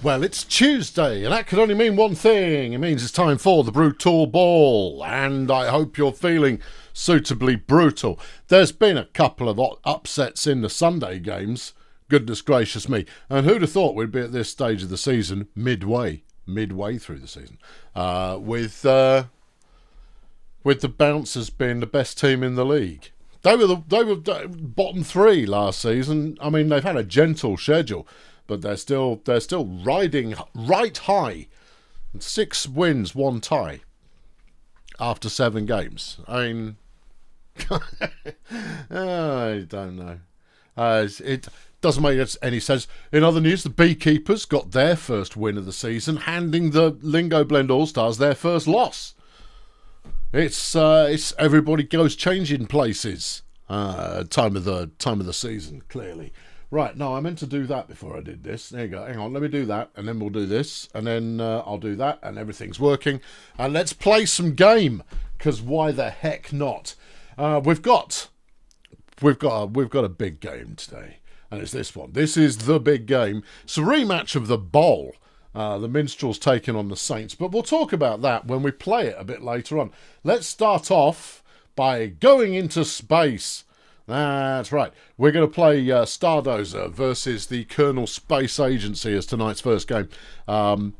Well, it's Tuesday, and that could only mean one thing. It means it's time for the Brutalball, and I hope you're feeling suitably brutal. There's been a couple of upsets in the Sunday games, goodness gracious me, and who'd have thought we'd be at this stage of the season, midway through the season, with the Bouncers being the best team in the league. They were bottom three last season. I mean, they've had a gentle schedule, but they're still riding right high. 6 wins, 1 tie after 7 games. I mean, I don't know. It doesn't make any sense. In other news, the Beekeepers got their first win of the season, handing the Lingo Blend All-Stars their first loss. It's everybody goes changing places. Time of the season, clearly. Right, no, I meant to do that before I did this. There you go. Hang on, let me do that, and then we'll do this, and then I'll do that, and everything's working. And let's play some game, because why the heck not? We've got a big game today, and it's this one. This is the big game. It's a rematch of the Bowl. The Minstrels taking on the Saints, but we'll talk about that when we play it a bit later on. Let's start off by going into space. That's right. We're going to play Stardozer versus the Kerbal Space Agency as tonight's first game. Both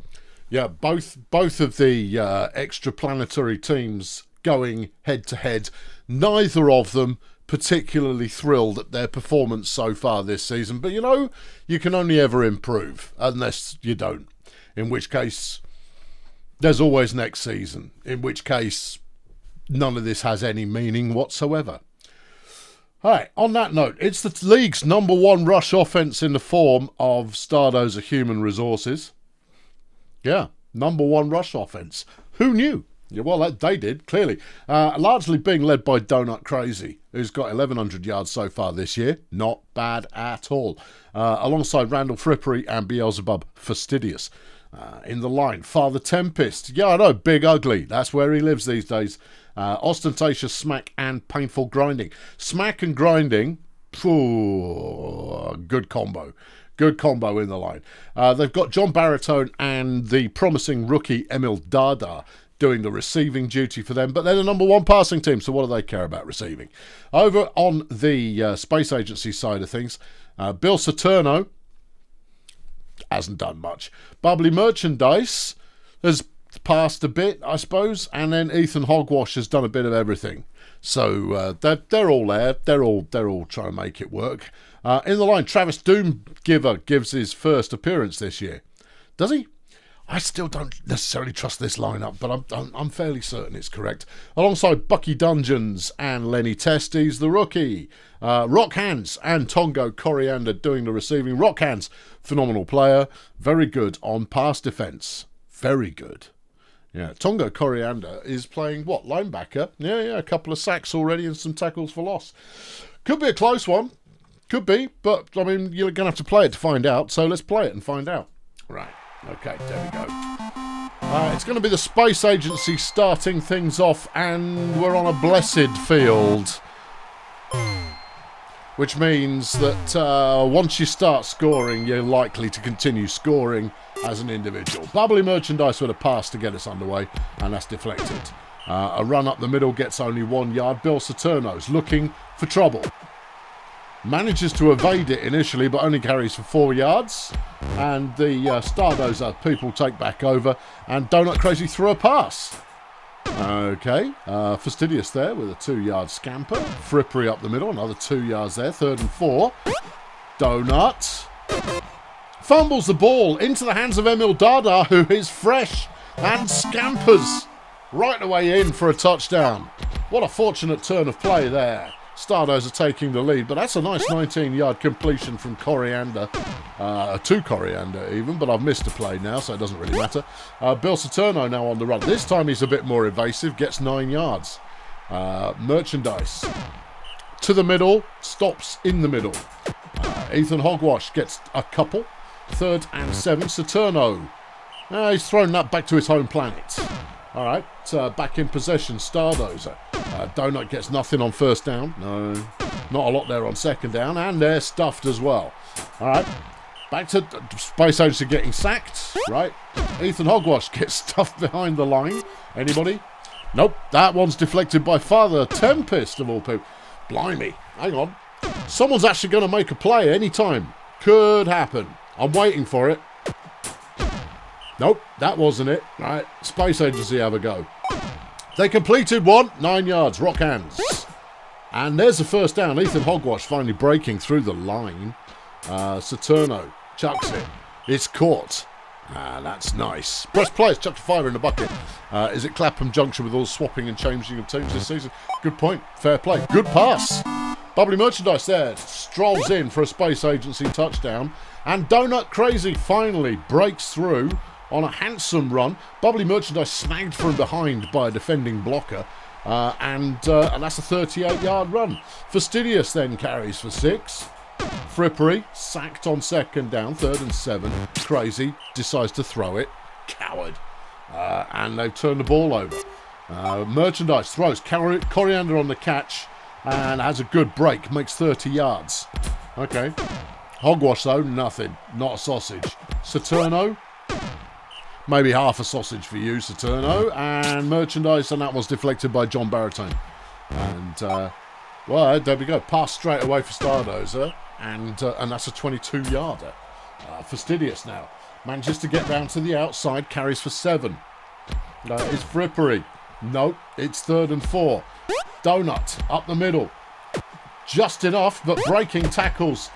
of the extraplanetary teams going head to head. Neither of them particularly thrilled at their performance so far this season, but you can only ever improve unless you don't. In which case, there's always next season. In which case, none of this has any meaning whatsoever. All right, on that note, it's the league's #1 rush offense in the form of Stardozer Human Resources. Yeah, #1 rush offense. Who knew? Yeah, well, they did, clearly. Largely being led by Donut Crazy, who's got 1,100 yards so far this year. Not bad at all. Alongside Randall Frippery and Beelzebub Fastidious. In the line, Father Tempest. Yeah, I know, Big Ugly. That's where he lives these days. Ostentatious Smack and Painful Grinding. Smack and Grinding, good combo. Good combo in the line. They've got John Baritone and the promising rookie Emil Dada doing the receiving duty for them, but they're the #1 passing team, so what do they care about receiving? Over on the Space Agency side of things, Bill Saturno hasn't done much. Bubbly Merchandise has passed a bit, I suppose, and then Ethan Hogwash has done a bit of everything. So they're all there. They're all trying to make it work. In the line, Travis Doomgiver gives his first appearance this year. Does he? I still don't necessarily trust this lineup, but I'm fairly certain it's correct. Alongside Bucky Dungeons and Lenny Testes, the rookie. Rock Hands and Tongo Coriander doing the receiving. Rock Hands, phenomenal player. Very good on pass defense. Very good. Yeah, Tongo Coriander is playing, linebacker? Yeah, a couple of sacks already and some tackles for loss. Could be a close one. Could be, but, I mean, you're going to have to play it to find out, so let's play it and find out. Right, okay, there we go. It's going to be the Space Agency starting things off, and we're on a blessed field. Which means that once you start scoring, you're likely to continue scoring as an individual. Bubbly Merchandise with a pass to get us underway, and that's deflected. A run up the middle gets only 1 yard. Bill Saturno's looking for trouble. Manages to evade it initially, but only carries for 4 yards. And the Stardozer people take back over, and Donut Crazy threw a pass. Okay, Fastidious there with a 2-yard scamper. Frippery up the middle, another 2 yards there, 3rd and 4. Donut fumbles the ball into the hands of Emil Dada, who is fresh and scampers right away in for a touchdown. What a fortunate turn of play there. Stardozer taking the lead, but that's a nice 19-yard completion from Coriander. To Coriander even, but I've missed a play now, so it doesn't really matter. Bill Saturno now on the run. This time he's a bit more evasive, gets 9 yards. Merchandise to the middle, stops in the middle. Ethan Hogwash gets a couple. 3rd and 7. Saturno. He's thrown that back to his home planet. All right, back in possession, Stardozer. Donut gets nothing on first down. No, not a lot there on second down, and they're stuffed as well. All right, Back to Space Agency getting sacked, right? Ethan Hogwash gets stuffed behind the line. Anybody? Nope, that one's deflected by Father Tempest of all people. Blimey, hang on. Someone's actually going to make a play any time. Could happen. I'm waiting for it. Nope, that wasn't it. Right, Space Agency have a go. They completed one, 9 yards, rock hands. And there's the first down. Ethan Hogwash finally breaking through the line. Saturno chucks it. It's caught. That's nice. Press play. It's chucked a fire in the bucket. Is it Clapham Junction with all the swapping and changing of teams this season? Good point. Fair play. Good pass. Bubbly Merchandise there. Strolls in for a Space Agency touchdown. And Donut Crazy finally breaks through on a handsome run. Bubbly Merchandise snagged from behind by a defending blocker. And that's a 38-yard run. Fastidious then carries for 6. Frippery sacked on second down, 3rd and 7. Crazy decides to throw it. Coward. And they've turned the ball over. Merchandise throws. Coriander on the catch and has a good break. Makes 30 yards. Okay. Hogwash though, nothing. Not a sausage. Saturno. Maybe half a sausage for you, Saturno. And Merchandise, and that was deflected by John Baratone. And, well, there we go. Pass straight away for Stardozer. And that's a 22-yarder. Fastidious now. Manages to get round to the outside. Carries for 7. It's Frippery. Nope. It's 3rd and 4. Donut up the middle. Just enough, but breaking tackles.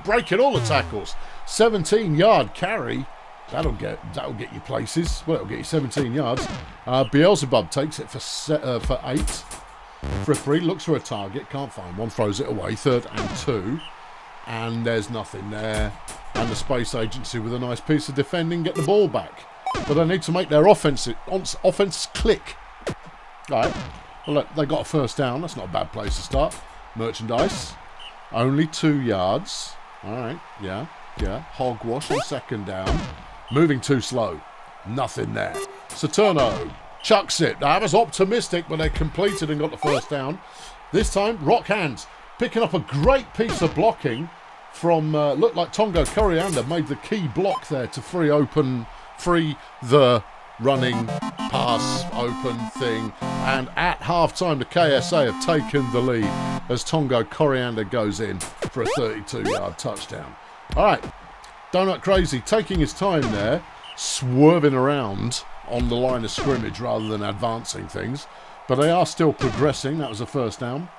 Breaking all the tackles. 17-yard carry. That'll get you places. Well, it'll get you 17 yards. Beelzebub takes it for 8. Frippery looks for a target, can't find one, throws it away. 3rd and 2. And there's nothing there. And the Space Agency with a nice piece of defending get the ball back. But they need to make their offense click. Alright. Well, look, they got a first down. That's not a bad place to start. Merchandise. Only 2 yards. Alright, yeah. Hogwash on second down. Moving too slow. Nothing there. Saturno chucks it. That was optimistic, but they completed and got the first down. This time, rock hands. Picking up a great piece of blocking from, looked like Tongo Coriander made the key block there to free the running pass open thing. And at half-time, the KSA have taken the lead as Tongo Coriander goes in for a 32-yard touchdown. All right, Donut Crazy taking his time there, swerving around on the line of scrimmage rather than advancing things. But they are still progressing. That was a first down.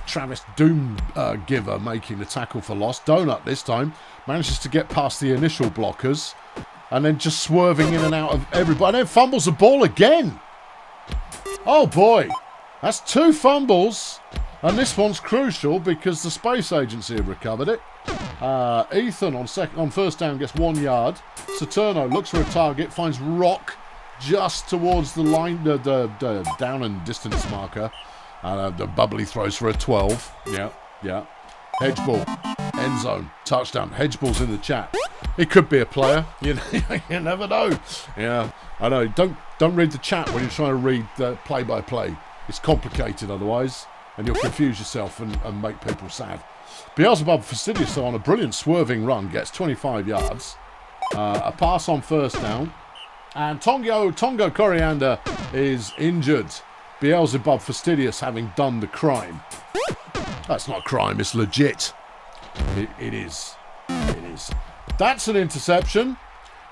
Travis Doomgiver making the tackle for loss. Donut this time manages to get past the initial blockers and then just swerving in and out of everybody. And then fumbles the ball again. Oh boy, that's 2 fumbles. And this one's crucial because the Space Agency have recovered it. Ethan on first down gets 1 yard. Saturno looks for a target, finds Rock just towards the line, the down and distance marker. The Bubbly throws for a 12. Yeah. Hedgeball, end zone, touchdown. Hedgeball's in the chat. It could be a player. You never know. Yeah, I know. Don't read the chat when you're trying to read the play-by-play. It's complicated otherwise, and you'll confuse yourself and make people sad. Beelzebub Fastidious, though, on a brilliant swerving run, gets 25 yards. A pass on first down. And Tongo Coriander is injured. Beelzebub Fastidious having done the crime. That's not a crime, it's legit. It is. That's an interception.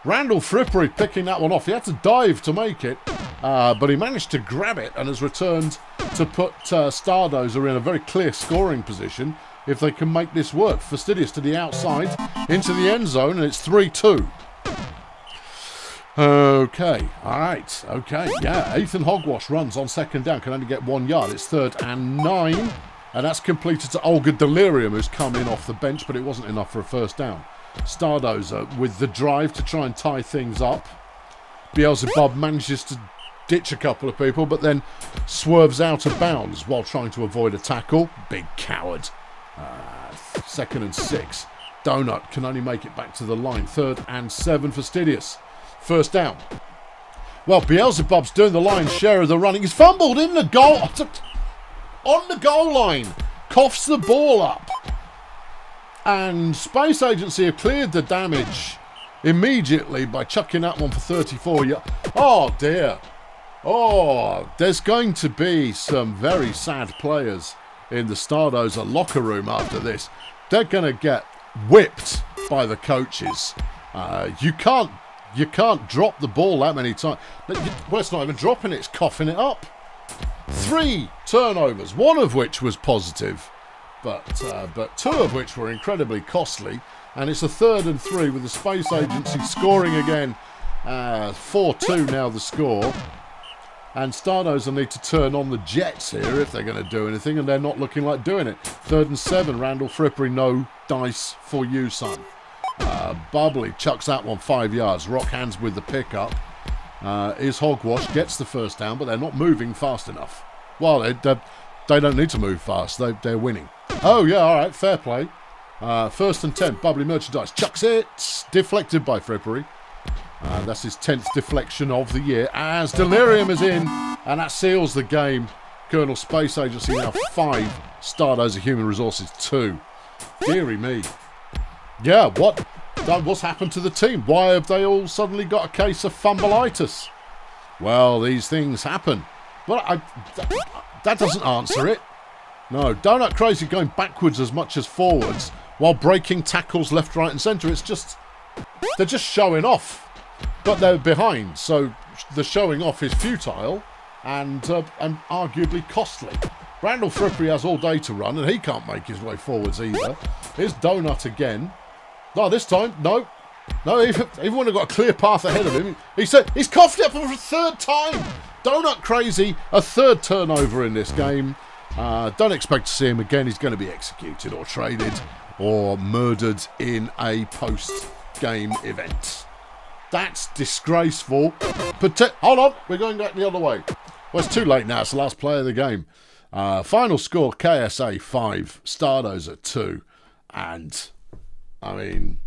Randall Frippery picking that one off. He had to dive to make it, but he managed to grab it and has returned to put Stardozer in a very clear scoring position if they can make this work. Fastidious to the outside, into the end zone, and it's 3-2. Okay, alright, okay, yeah. Ethan Hogwash runs on second down, can only get 1 yard. It's 3rd and 9, and that's completed to Olga Delirium, who's come in off the bench, but it wasn't enough for a first down. Stardozer with the drive to try and tie things up. Beelzebub manages to ditch a couple of people, but then swerves out of bounds while trying to avoid a tackle. Big coward. 2nd and 6. Donut can only make it back to the line. 3rd and 7 for Fastidious. First down. Well, Beelzebub's doing the lion's share of the running. He's fumbled in the goal. On the goal line. Coughs the ball up. And Space Agency have cleared the damage immediately by chucking that one for 34 yards. Oh dear. Oh, there's going to be some very sad players in the Stardozer locker room after this. They're going to get whipped by the coaches. You can't drop the ball that many times. Well, it's not even dropping it, it's coughing it up. 3 turnovers, one of which was positive, but 2 of which were incredibly costly. And it's a 3rd and 3 with the Space Agency scoring again. 4-2 now the score. And Stardozer need to turn on the Jets here if they're going to do anything, and they're not looking like doing it. 3rd and 7, Randall Frippery, no dice for you, son. Bubbly chucks that one 5 yards. Rock hands with the pickup. Is Hogwash, gets the first down, but they're not moving fast enough. Well, they don't need to move fast. They're winning. Oh, yeah, all right, fair play. 1st and 10, Bubbly Merchandise chucks it. Deflected by Frippery. That's his 10th deflection of the year as Delirium is in, and that seals the game. Colonel Space Agency now 5, Stardozer Human Resources 2. Deary me. Yeah, what's happened to the team? Why have they all suddenly got a case of fumbleitis? Well, these things happen. Well, that doesn't answer it. No, Donut Crazy going backwards as much as forwards while breaking tackles left, right and centre. It's just, they're just showing off. But they're behind, so the showing off is futile and arguably costly. Randall Frippery has all day to run, and he can't make his way forwards either. Here's Donut again. No, this time, no. No, even when they've got a clear path ahead of him, he said he's coughed it up for a 3rd time. Donut Crazy, a 3rd turnover in this game. Don't expect to see him again. He's going to be executed or traded or murdered in a post-game event. That's disgraceful. Hold on, we're going back the other way. Well, it's too late now. It's the last play of the game. Final score, KSA 5, Stardozer 2. And, I mean,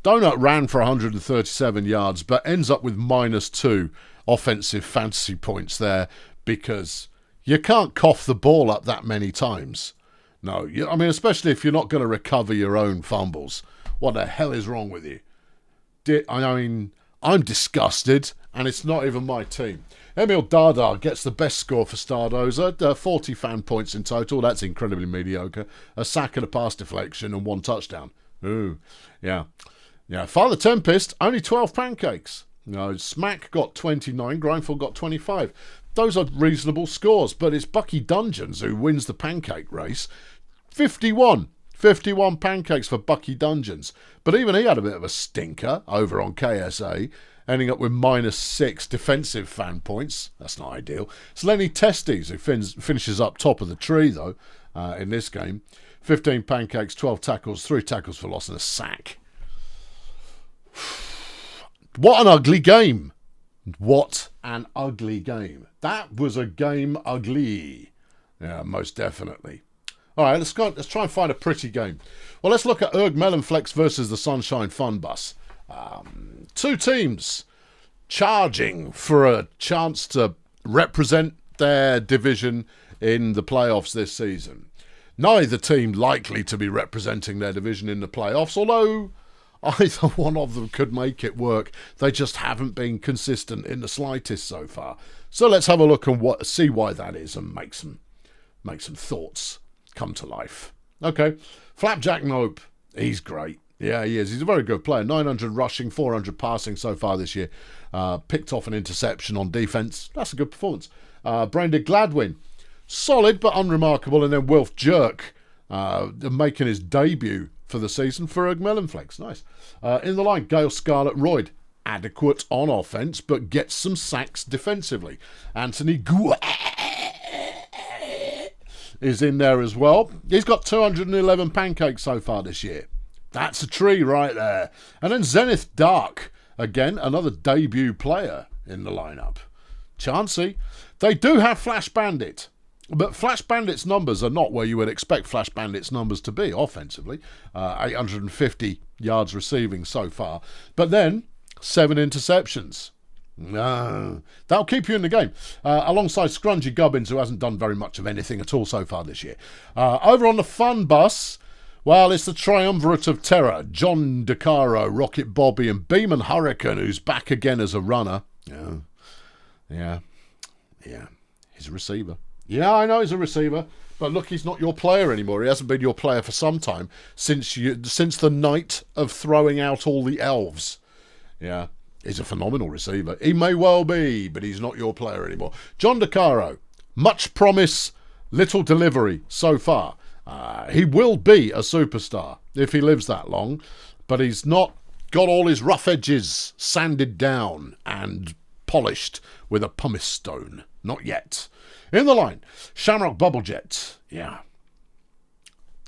Donut ran for 137 yards, but ends up with -2 offensive fantasy points there because you can't cough the ball up that many times. No, I mean, especially if you're not going to recover your own fumbles. What the hell is wrong with you? I mean, I'm disgusted, and it's not even my team. Emil Dada gets the best score for Stardozer, 40 fan points in total. That's incredibly mediocre. A sack and a pass deflection and 1 touchdown. Ooh, yeah. Yeah, Father Tempest, only 12 pancakes. No, Smack got 29, Grindful got 25. Those are reasonable scores, but it's Bucky Dungeons who wins the pancake race. 51 pancakes for Bucky Dungeons. But even he had a bit of a stinker over on KSA, ending up with -6 defensive fan points. That's not ideal. It's Lenny Testes who finishes up top of the tree, though, in this game. 15 pancakes, 12 tackles, 3 tackles for loss and a sack. What an ugly game. What an ugly game. That was a game ugly. Yeah, most definitely. All right, let's try and find a pretty game. Well, let's look at Erg Melonflex versus the Sunshine Fun Bus. 2 teams charging for a chance to represent their division in the playoffs this season. Neither team likely to be representing their division in the playoffs, although either one of them could make it work. They just haven't been consistent in the slightest so far. So let's have a look and see why that is and make some thoughts come to life. Okay, Flapjack Nope, he's great. Yeah, he is. He's a very good player. 900 rushing, 400 passing so far this year. Picked off an interception on defence. That's a good performance. Brandon Gladwin, solid but unremarkable. And then Wilf Jerk making his debut for the season for Erg Melonflex. Nice. In the line, Gale Scarlet Royd. Adequate on offence, but gets some sacks defensively. Anthony Gua is in there as well. He's got 211 pancakes so far this year. That's a tree right there. And then Zenith Dark, again, another debut player in the lineup. Chansey. They do have Flash Bandit, but Flash Bandit's numbers are not where you would expect Flash Bandit's numbers to be offensively. 850 yards receiving so far. But then 7 interceptions. No, that'll keep you in the game. Alongside Scrungy Gubbins, who hasn't done very much of anything at all so far this year. Over on the Fun Bus, Well, it's the triumvirate of terror. John DeCaro, Rocket Bobby and Beeman Hurricane, who's back again as a runner. Yeah. He's a receiver. Yeah, I know he's a receiver. But look, he's not your player anymore. He hasn't been your player for some time. Since the night of throwing out all the elves. Yeah, he's a phenomenal receiver. He may well be, but he's not your player anymore. John DeCaro, much promise, little delivery so far. He will be a superstar if he lives that long, but he's not got all his rough edges sanded down and polished with a pumice stone. Not yet. In the line, Shamrock Bubblejet. Yeah.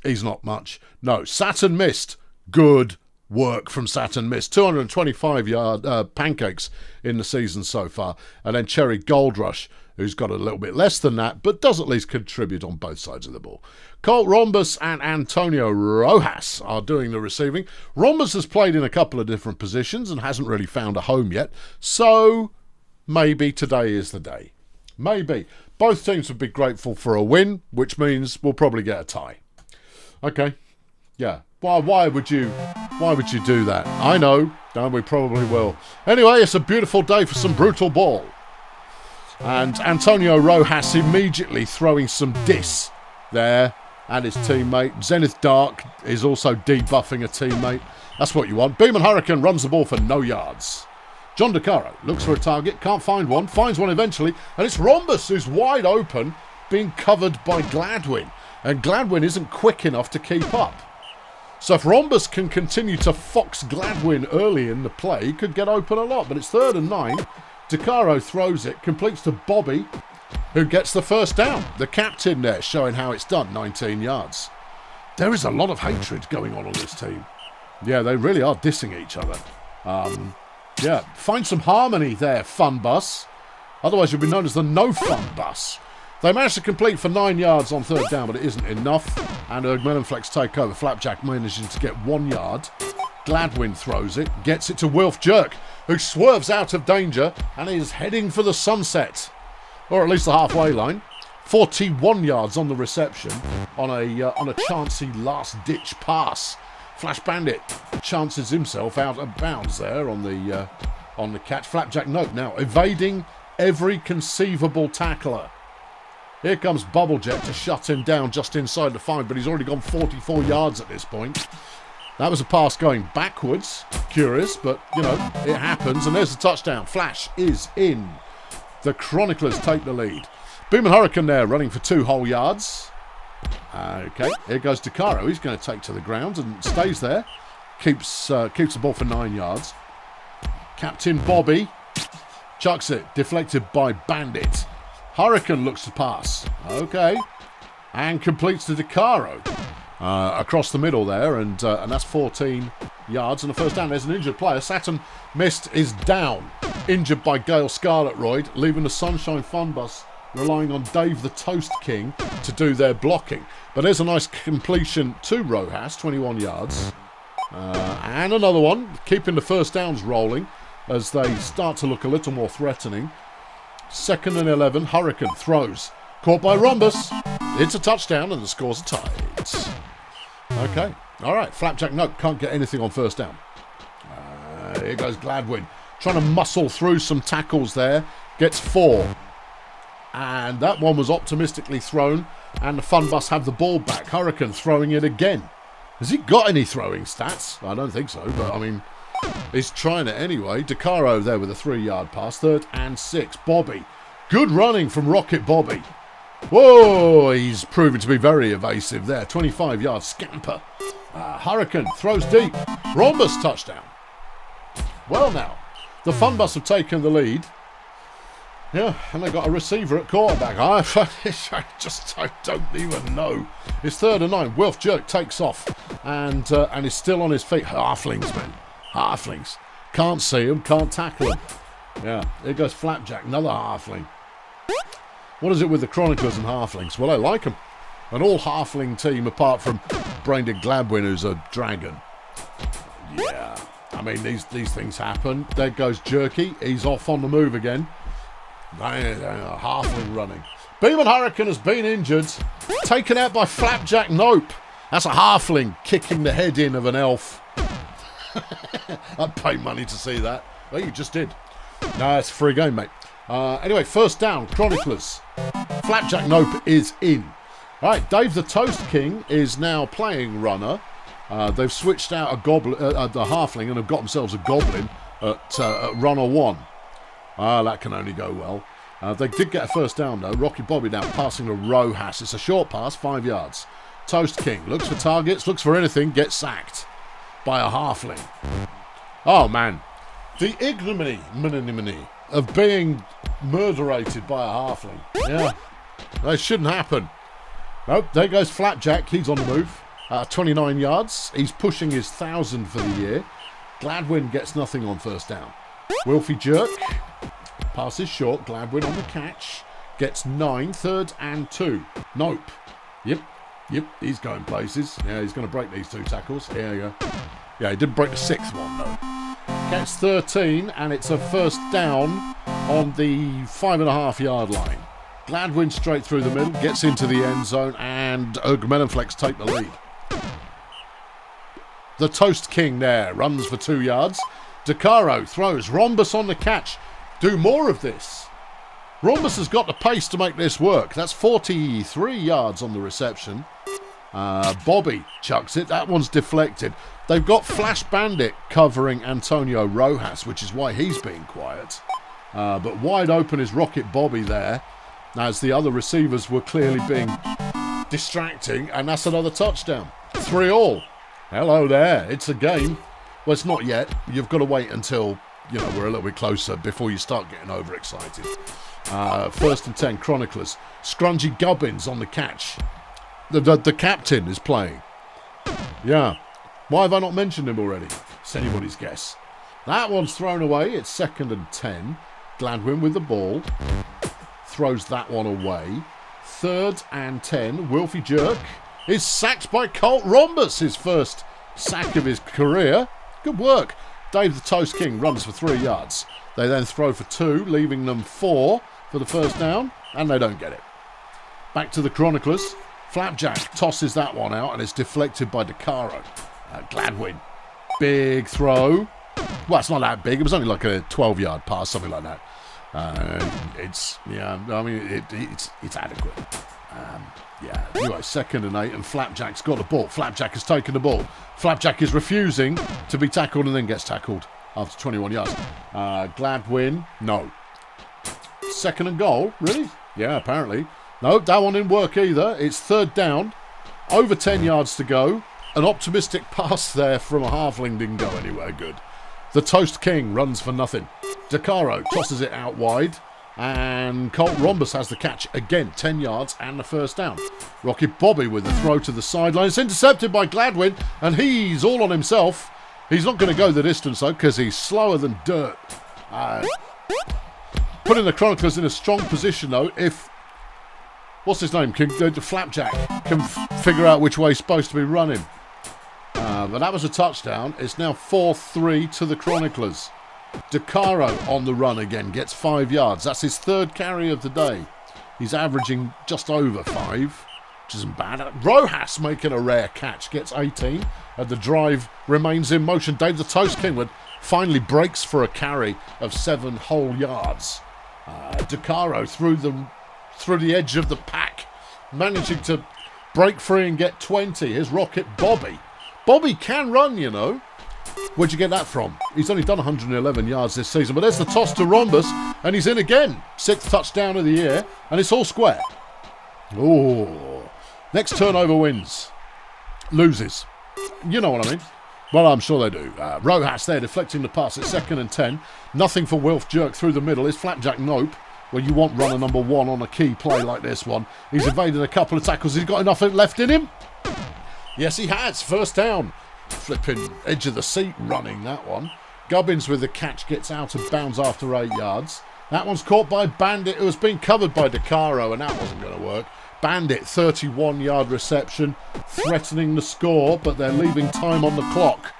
He's not much. No, Saturn Mist. Good work from Saturn Mist. 225-yard pancakes in the season so far. And then Cherry Gold Rush, who's got a little bit less than that, but does at least contribute on both sides of the ball. Colt Rhombus and Antonio Rojas are doing the receiving. Rhombus has played in a couple of different positions and hasn't really found a home yet. So maybe today is the day. Maybe. Both teams would be grateful for a win, which means we'll probably get a tie. Okay. Yeah. Why would you do that? I know. And we probably will. Anyway, it's a beautiful day for some brutal ball. And Antonio Rojas immediately throwing some dis there and his teammate. Zenith Dark is also debuffing a teammate. That's what you want. Beeman Hurricane runs the ball for no yards. John DeCaro looks for a target, can't find one, finds one eventually, and it's Rhombus who's wide open, being covered by Gladwin. And Gladwin isn't quick enough to keep up. So if Rhombus can continue to fox Gladwin early in the play, he could get open a lot. But it's 3rd and 9. DeCaro throws it, completes to Bobby, who gets the first down. The captain there showing how it's done, 19 yards. There is a lot of hatred going on this team. Yeah, they really are dissing each other. Yeah, find some harmony there, Fun Bus. Otherwise you'll be known as the No Fun Bus. They managed to complete for 9 yards on 3rd down, but it isn't enough. And Melonflex take over. Flapjack managing to get 1 yard. Gladwin throws it, gets it to Wilf Jerk, who swerves out of danger and is heading for the sunset. Or at least the halfway line. 41 yards on the reception on a chancy last-ditch pass. Flash Bandit chances himself out of bounds there on the catch. Flapjack note now evading every conceivable tackler. Here comes Bubblejet to shut him down just inside the 5, but he's already gone 44 yards at this point. That was a pass going backwards. Curious, but, you know, it happens. And there's the touchdown. Flash is in. The Chroniclers take the lead. Beeman Hurricane there running for 2 whole yards. Okay, here goes DeCaro. He's going to take to the ground and stays there. Keeps the ball for 9 yards. Captain Bobby chucks it. Deflected by Bandit. Hurricane looks to pass. Okay. And completes to DeCaro. Across the middle there. And that's 14 yards and a first down. There's an injured player. Saturn Mist is down. Injured by Gale Scarlet Royd. Leaving the Sunshine Fun Bus relying on Dave the Toast King to do their blocking. But there's a nice completion to Rojas, 21 yards. And another one, keeping the first downs rolling as they start to look a little more threatening. 2nd and 11, Hurricane throws. Caught by Rhombus. It's a touchdown and the scores are tied. Okay, all right, Flapjack, no, can't get anything on first down. Here goes Gladwin. Trying to muscle through some tackles there. Gets 4. And that one was optimistically thrown. And the Fun Bus have the ball back. Hurricane throwing it again. Has he got any throwing stats? I don't think so. But, I mean, he's trying it anyway. DeCaro there with a 3-yard pass. 3rd and 6. Bobby. Good running from Rocket Bobby. Whoa, he's proven to be very evasive there. 25-yard scamper. Hurricane throws deep. Rhombus touchdown. Well now, the Fun Bus have taken the lead. Yeah, and they got a receiver at quarterback. I don't even know. It's 3rd and 9. Wilf Jerk takes off and is still on his feet. Halflings, man. Halflings. Can't see him, can't tackle him. Yeah, here goes Flapjack, another halfling. What is it with the Chroniclers and halflings? Well, I like them. An all-halfling team apart from Braindead Gladwin, who's a dragon. Yeah, I mean, these things happen. There goes Jerky. He's off on the move again. Halfling running. Beeman Hurricane has been injured. Taken out by Flapjack Nope. That's a halfling kicking the head in of an elf. I'd pay money to see that. Well, you just did. No, it's a free game, mate. Anyway, first down, Chroniclers. Flapjack Nope is in. All right, Dave the Toast King is now playing runner. They've switched out a goblin, the halfling, and have got themselves a goblin at runner 1. That can only go well. They did get a first down, though. Rocky Bobby now passing to Rojas. It's a short pass, 5 yards. Toast King looks for targets, looks for anything, gets sacked by a halfling. Oh, man. The ignominy of being murderated by a halfling. Yeah, that shouldn't happen. Nope, there goes Flapjack. He's on the move. 29 yards. He's pushing his 1,000 for the year. Gladwin gets nothing on first down. Wilfie Jerk passes short. Gladwin on the catch. Gets 9. 3rd and 2. Nope. Yep, he's going places. Yeah, he's going to break these 2 tackles. Here you go. Yeah, he didn't break the 6th one, though. Gets 13, and it's a first down on the 5.5-yard line. Gladwin straight through the middle, gets into the end zone, and Melonflex take the lead. The Toast King there runs for 2 yards. DeCaro throws. Rhombus on the catch. Do more of this. Rhombus has got the pace to make this work. That's 43 yards on the reception. Bobby chucks it. That one's deflected. They've got Flash Bandit covering Antonio Rojas, which is why he's being quiet. But wide open is Rocket Bobby there, as the other receivers were clearly being distracting, and that's another touchdown. 3-all. Hello there. It's a game. Well, it's not yet. You've got to wait until, we're a little bit closer before you start getting overexcited. 1st and 10, Chroniclers. Scrungy Gubbins on the catch. The captain is playing. Yeah. Why have I not mentioned him already? It's anybody's guess. That one's thrown away. It's 2nd and 10. Gladwin with the ball. Throws that one away. 3rd and 10. Wilfie Jerk is sacked by Colt Rhombus. His first sack of his career. Good work. Dave the Toast King runs for 3 yards. They then throw for 2, leaving them 4 for the first down, and they don't get it. Back to the Chroniclers. Flapjack tosses that one out, and it's deflected by DeCaro. Gladwin. Big throw. Well, it's not that big. It was only like a 12-yard pass, something like that. It's adequate. Anyway, 2nd and 8, and Flapjack's got the ball. Flapjack has taken the ball. Flapjack is refusing to be tackled and then gets tackled after 21 yards. Gladwin, no. 2nd and goal, really? Yeah, apparently. No, that one didn't work either. It's 3rd down, over 10 yards to go. An optimistic pass there from a halfling didn't go anywhere good. The Toast King runs for nothing. DeCaro tosses it out wide, and Colt Rhombus has the catch again, 10 yards and the first down. Rocket Bobby with the throw to the sideline. It's intercepted by Gladwin, and he's all on himself. He's not going to go the distance, though, because he's slower than dirt. Putting the Chroniclers in a strong position, though, if... What's his name? Flapjack can figure out which way he's supposed to be running. But that was a touchdown. It's now 4-3 to the Chroniclers. DeCaro on the run again, gets 5 yards. That's his 3rd carry of the day. He's averaging just over 5, which isn't bad. Rojas making a rare catch, gets 18. And the drive remains in motion. Dave the Toast King finally breaks for a carry of 7 whole yards. DeCaro through the edge of the pack, managing to break free and get 20. Here's Rocket Bobby. Bobby can run, Where'd you get that from? He's only done 111 yards this season, but there's the toss to Rhombus, and he's in again. 6th touchdown of the year, and it's all square. Oh, next turnover wins. Loses. You know what I mean. Well, I'm sure they do. Rojas there deflecting the pass at 2nd and 10. Nothing for Wilf Jerk through the middle. Is Flapjack Nope. Well, you want runner number 1 on a key play like this one. He's evaded a couple of tackles. He's got enough left in him. Yes, he has. First down. Flipping edge of the seat running that one. Gubbins with the catch gets out of bounds after 8 yards. That one's caught by Bandit, who has been covered by DeCaro, and that wasn't going to work. Bandit, 31-yard reception, threatening the score, but they're leaving time on the clock.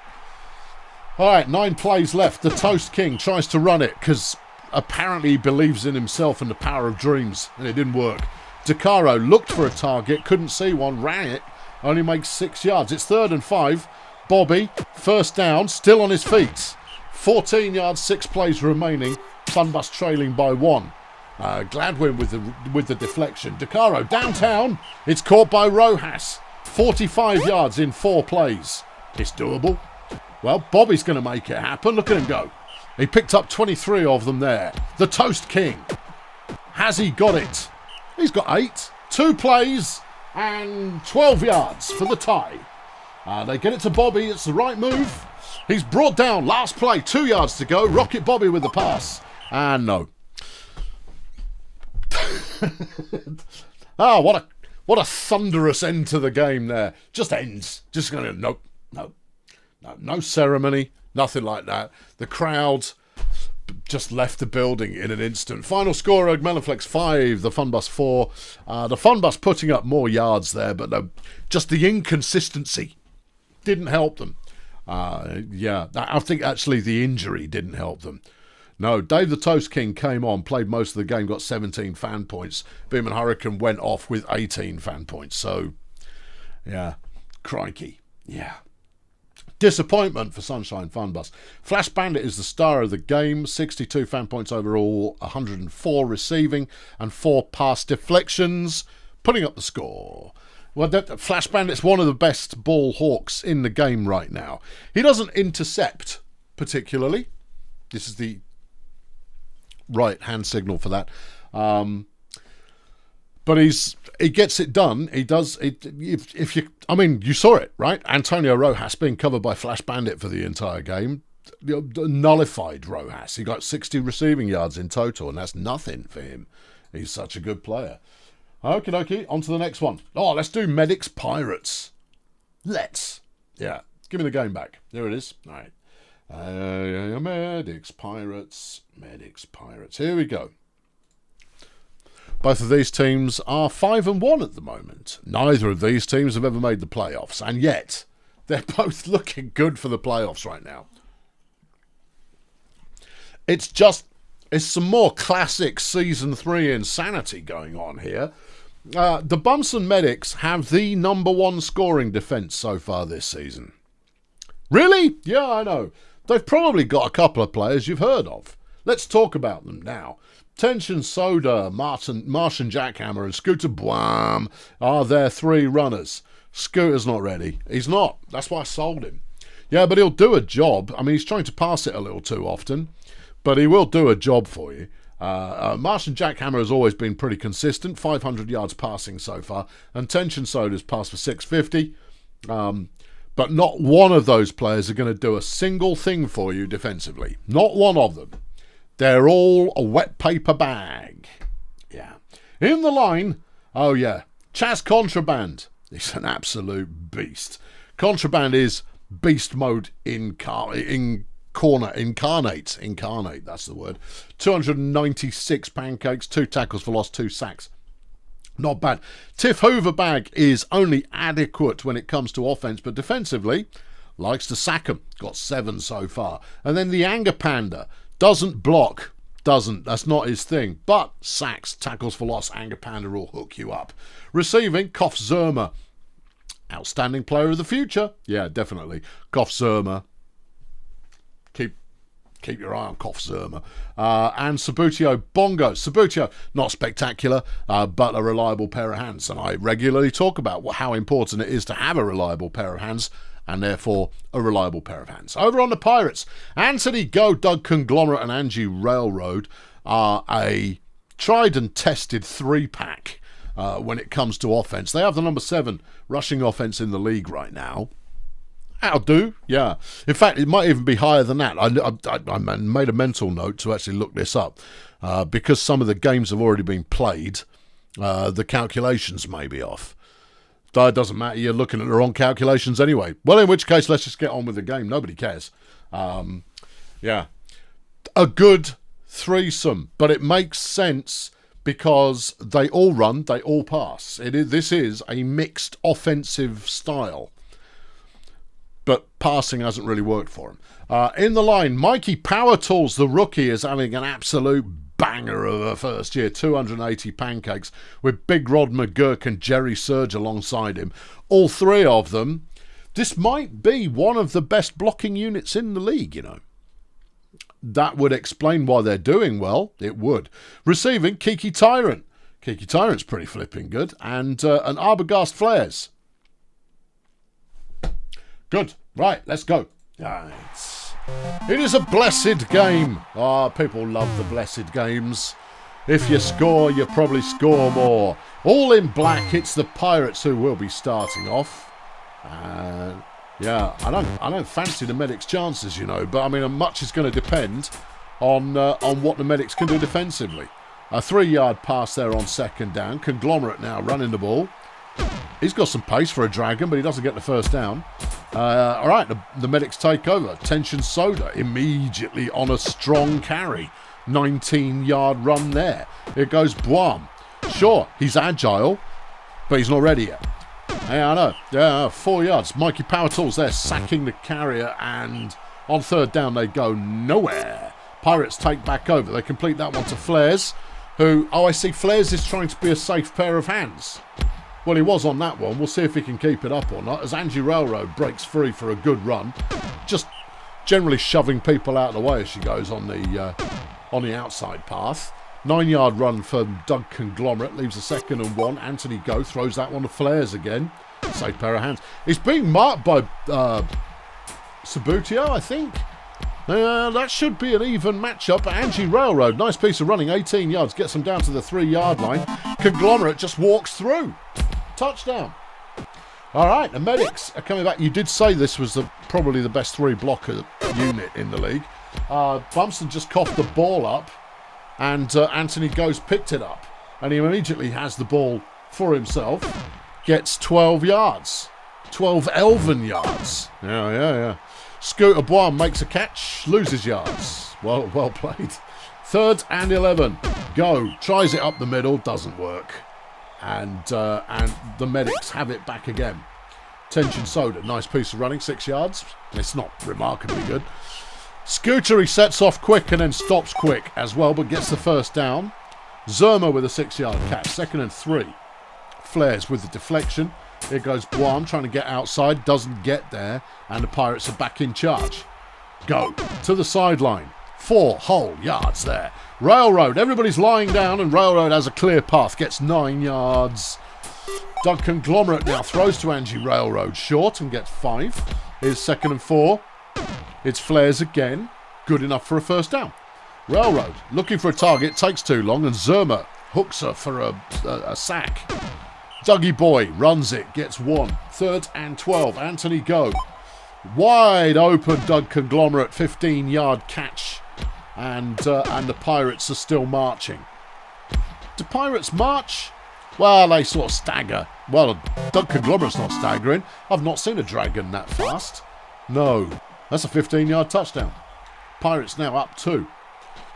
All right, 9 plays left. The Toast King tries to run it because apparently he believes in himself and the power of dreams, and it didn't work. DeCaro looked for a target, couldn't see one, ran it, only makes 6 yards. It's 3rd and 5. Bobby, first down, still on his feet. 14 yards, 6 plays remaining. Funbus trailing by 1. Gladwin with the deflection. DeCaro downtown. It's caught by Rojas. 45 yards in 4 plays. It's doable. Well, Bobby's going to make it happen. Look at him go. He picked up 23 of them there. The Toast King. Has he got it? He's got 8. 2 plays and 12 yards for the tie. They get it to Bobby. It's the right move. He's brought down. Last play. 2 yards to go. Rocket Bobby with the pass. And no. What a thunderous end to the game there. Just ends. Just going to no ceremony, nothing like that. The crowd just left the building in an instant. Final score: Melonflex 5, the Funbus 4. The Funbus putting up more yards there, but no, just the inconsistency didn't help them. I think actually the injury didn't help them. No, Dave the Toast King came on, played most of the game, got 17 fan points. Beam and Hurricane went off with 18 fan points. So, yeah, crikey. Yeah. Disappointment for Sunshine Funbus. Flash Bandit is the star of the game. 62 fan points overall, 104 receiving, and 4 pass deflections, putting up the score. Well, Flash Bandit's one of the best ball hawks in the game right now. He doesn't intercept particularly. This is the right hand signal for that. But he gets it done. He does it. You saw it, right? Antonio Rojas being covered by Flash Bandit for the entire game, nullified Rojas. He got 60 receiving yards in total, and that's nothing for him. He's such a good player. Okie dokie, on to the next one. Oh, let's do Medics Pirates. Yeah, give me the game back. There it is. All right. Medics Pirates. Here we go. Both of these teams are 5-1 at the moment. Neither of these teams have ever made the playoffs, and yet they're both looking good for the playoffs right now. It's some more classic Season 3 insanity going on here. The Bunsen Medics have the #1 scoring defence so far this season. Really? Yeah, I know. They've probably got a couple of players you've heard of. Let's talk about them now. Tension Soda, Martian Jackhammer, and Scooter Bwam are their 3 runners. Scooter's not ready. He's not. That's why I sold him. Yeah, but he'll do a job. I mean, he's trying to pass it a little too often, but he will do a job for you. Martian Jackhammer has always been pretty consistent, 500 yards passing so far, and Tension Soda's passed for 650. But not one of those players are going to do a single thing for you defensively. Not one of them. They're all a wet paper bag. Yeah. In the line, oh yeah, Chaz Contraband. He's an absolute beast. Contraband is beast mode incarnate, that's the word. 296 pancakes, 2 tackles for loss, 2 sacks. Not bad. Tiff Hooverbag is only adequate when it comes to offense, but defensively, likes to sack 'em. Got 7 so far. And then the Anger Panda doesn't block. That's not his thing. But sacks, tackles for loss, Anger Panda will hook you up. Receiving, Kof Zerma. Outstanding player of the future. Yeah, definitely. Kof Zerma. Keep your eye on Kof Zerma. And Sabutio Bongo. Sabutio, not spectacular, but a reliable pair of hands. And I regularly talk about how important it is to have a reliable pair of hands, and therefore a reliable pair of hands. Over on the Pirates, Anthony Go, Doug Conglomerate, and Angie Railroad are a tried and tested 3-pack when it comes to offense. They have the #7 rushing offense in the league right now. That'll do, yeah. In fact, it might even be higher than that. I made a mental note to actually look this up because some of the games have already been played. The calculations may be off. It doesn't matter. You're looking at the wrong calculations anyway. Well, in which case, let's just get on with the game. Nobody cares. Yeah. A good threesome, but it makes sense because they all run, they all pass. This is a mixed offensive style. But passing hasn't really worked for him. In the line, Mikey Power Tools, the rookie, is having an absolute banger of a first year, 280 pancakes, with Big Rod McGurk and Jerry Surge alongside him. All three of them. This might be one of the best blocking units in the league, you know. That would explain why they're doing well. It would. Receiving, Kiki Tyrant. Kiki Tyrant's pretty flipping good. And an Arbogast Flares. Good. Right, let's go. It is a blessed game. People love the blessed games. If you score, you probably score more. All in black, it's the Pirates who will be starting off. Yeah, I don't fancy the Medics' chances, you know, but I mean, much is going to depend on what the Medics can do defensively. A 3-yard pass there on second down. Conglomerate now running the ball. He's got some pace for a Dragon, but he doesn't get the first down. All right, the Medics take over. Tension Soda immediately on a strong carry. 19-yard run there. Here goes Buam. Sure, he's agile, but he's not ready yet. Yeah, I know. Yeah, 4 yards. Mikey Power Tools there sacking the carrier, and on third down they go nowhere. Pirates take back over. They complete that one to Flares, who, I see Flares is trying to be a safe pair of hands. Well, he was on that one. We'll see if he can keep it up or not, as Angie Railroad breaks free for a good run. Just generally shoving people out of the way as she goes on the outside path. 9-yard run from Doug Conglomerate, leaves a 2nd and 1. Anthony Go throws that one to Flares again. Safe pair of hands. He's being marked by Sabutio, I think. That should be an even matchup. Angie Railroad, nice piece of running, 18 yards, gets him down to the 3-yard line. Conglomerate just walks through. Touchdown. All right, the Medics are coming back. You did say this was probably the best 3-blocker unit in the league. Bumston just coughed the ball up, and Anthony Goes picked it up, and he immediately has the ball for himself. Gets 12 yards. 12 elven yards. Yeah. Scooter Bois makes a catch, loses yards. Well played. 3rd and 11. Go. Tries it up the middle, doesn't work. And the Medics have it back again. Tension Soda, nice piece of running, 6 yards. It's not remarkably good. Scooter, he sets off quick and then stops quick as well, but gets the first down. Zerma with a 6-yard catch, 2nd and 3. Flares with the deflection. Here goes Buam trying to get outside, doesn't get there, and the Pirates are back in charge. Go to the sideline. 4 whole yards there. Railroad, everybody's lying down, and Railroad has a clear path, gets 9 yards. Doug Conglomerate now throws to Angie Railroad short and gets 5. Here's 2nd and 4. It's Flares again. Good enough for a first down. Railroad looking for a target, takes too long, and Zerma hooks her for a sack. Dougie Boy runs it, gets 1. 3rd and 12. Anthony Go. Wide open Doug Conglomerate, 15-yard catch. And the Pirates are still marching. Do Pirates march? Well, they sort of stagger. Well, Doug Conglomerate's not staggering. I've not seen a Dragon that fast. No. That's a 15-yard touchdown. Pirates now up 2.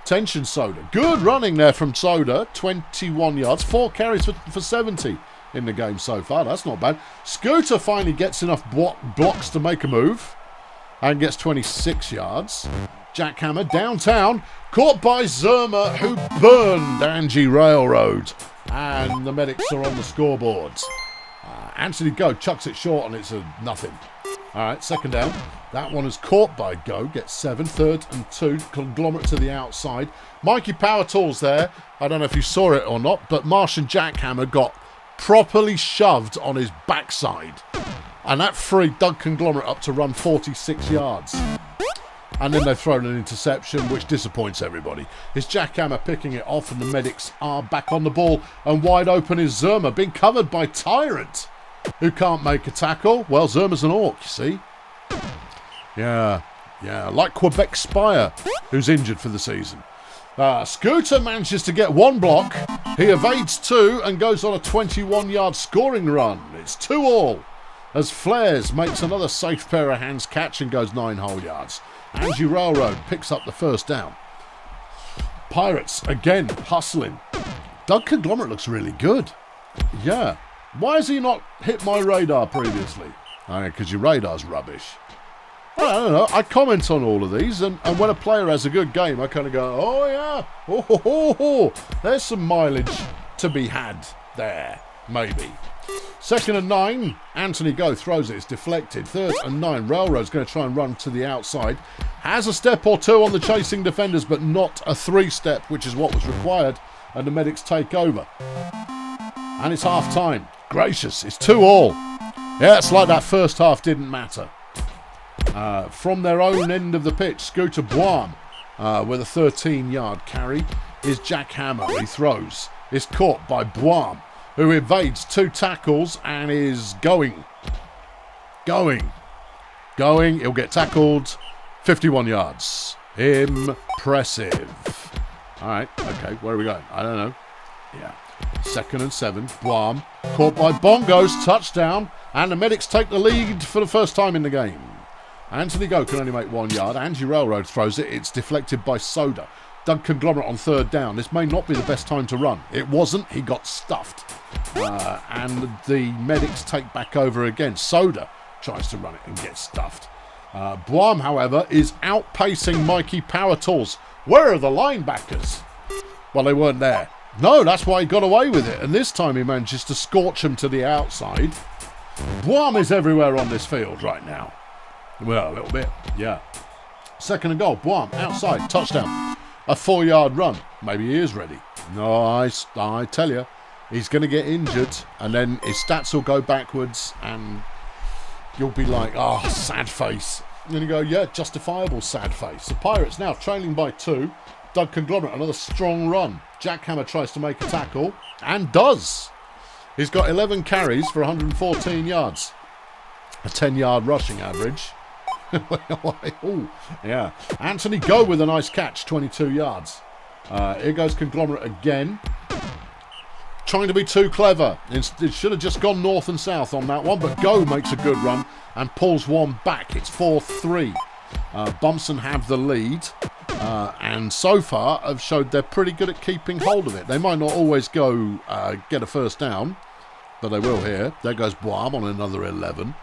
Tension Soda. Good running there from Soda. 21 yards. 4 carries for 70 in the game so far. That's not bad. Scooter finally gets enough blocks to make a move and gets 26 yards. Jackhammer downtown. Caught by Zerma, who burned Angie Railroad. And the Medics are on the scoreboards. Anthony Go chucks it short and it's a nothing. All right, 2nd down. That one is caught by Go. Gets 7. 3rd and 2. Conglomerate to the outside. Mikey Power Tools there. I don't know if you saw it or not, but Martian Jackhammer got properly shoved on his backside. And that freed Doug Conglomerate up to run 46 yards. And then they've thrown an interception, which disappoints everybody. It's Jackhammer picking it off, and the Medics are back on the ball. And wide open is Zerma, being covered by Tyrant, who can't make a tackle. Well, Zerma's an orc, you see. Yeah, like Quebec Spire, who's injured for the season. Scooter manages to get 1 block. He evades 2 and goes on a 21-yard scoring run. It's 2-all as Flares makes another safe pair of hands catch and goes 9 whole yards. Angie Railroad picks up the first down. Pirates, again, hustling. Doug Conglomerate looks really good. Yeah. Why has he not hit my radar previously? Because your radar's rubbish. I don't know. I comment on all of these, and when a player has a good game, I kind of go, oh yeah, oh, there's some mileage to be had there, maybe. 2nd and 9, Anthony Go throws it, it's deflected. 3rd and 9, Railroad's going to try and run to the outside. Has a step or two on the chasing defenders, but not a 3-step, which is what was required, and the Medics take over. And it's half time. Gracious, it's 2-2. Yeah, it's like that first half didn't matter. From their own end of the pitch, Scooter Boim with a 13-yard carry is Jack Hammer. He throws. Is caught by Boim, who evades 2 tackles and is going. He'll get tackled. 51 yards. Impressive. All right, okay, where are we going? I don't know. Yeah. 2nd and 7. Boim caught by Bongos. Touchdown. And the Medics take the lead for the first time in the game. Anthony Go can only make 1 yard. Angie Railroad throws it. It's deflected by Soda. Doug Conglomerate on 3rd down. This may not be the best time to run. It wasn't. He got stuffed. And the Medics take back over again. Soda tries to run it and gets stuffed. Boim, however, is outpacing Mikey Power Tools. Where are the linebackers? Well, they weren't there. No, that's why he got away with it. And this time he manages to scorch him to the outside. Boim is everywhere on this field right now. Well, a little bit, yeah. 2nd and goal. Boim, outside, touchdown. A 4-yard run. Maybe he is ready. No, I tell you, he's going to get injured, and then his stats will go backwards, and you'll be like, oh, sad face. And then you go, yeah, justifiable sad face. The Pirates now trailing by 2. Doug Conglomerate, another strong run. Jack Hammer tries to make a tackle, and does. He's got 11 carries for 114 yards. A 10-yard rushing average. Ooh, yeah. Anthony Go with a nice catch, 22 yards. Here goes Conglomerate again. Trying to be too clever. It should have just gone north and south on that one, but Go makes a good run and pulls one back. It's 4-3. Bumpson have the lead, and so far have showed they're pretty good at keeping hold of it. They might not always go get a first down, but they will here. There goes Boim on another 11.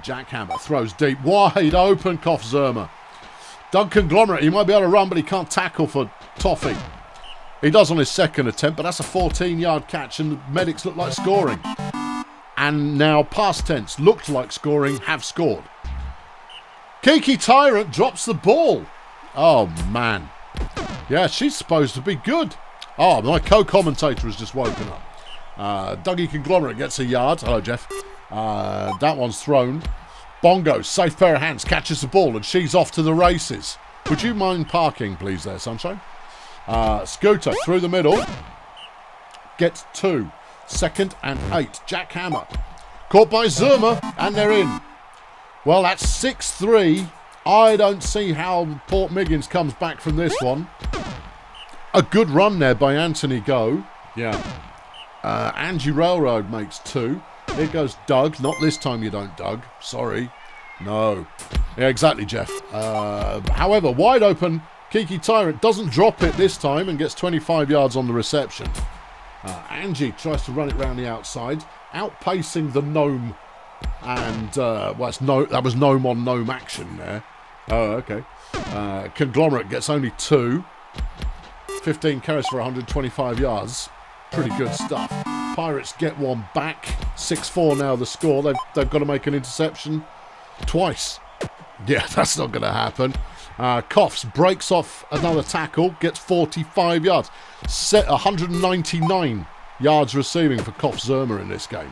Jack Hammer throws deep. Wide open, Koff Zerma. Doug Conglomerate, he might be able to run, but he can't tackle for Toffee. He does on his 2nd attempt, but that's a 14-yard catch, and the Medics look like scoring. And now, past tense, looked like scoring, have scored. Kiki Tyrant drops the ball. Oh, man. Yeah, she's supposed to be good. Oh, my co-commentator has just woken up. Dougie Conglomerate gets a yard. Hello, Jeff. That one's thrown. Bongo, safe pair of hands, catches the ball, and she's off to the races. Would you mind parking, please, there, Sunshine? Scooter through the middle. Gets 2. 2nd and 8. Jack Hammer. Caught by Zerma, and they're in. Well, that's 6-3. I don't see how Port Miggins comes back from this one. A good run there by Anthony Go. Yeah. Angie Railroad makes 2. Here goes Doug. Not this time you don't, Doug. Sorry. No. Yeah, exactly, Jeff. However, wide open, Kiki Tyrant doesn't drop it this time and gets 25 yards on the reception. Angie tries to run it round the outside, outpacing the gnome. And, that was gnome on gnome action there. Oh, okay. Conglomerate gets only 2. 15 carries for 125 yards. Pretty good stuff. Pirates get one back. 6-4 now the score. They've got to make an interception twice. Yeah, that's not going to happen. Koffs breaks off another tackle, gets 45 yards. 199 yards receiving for Koff Zerma in this game.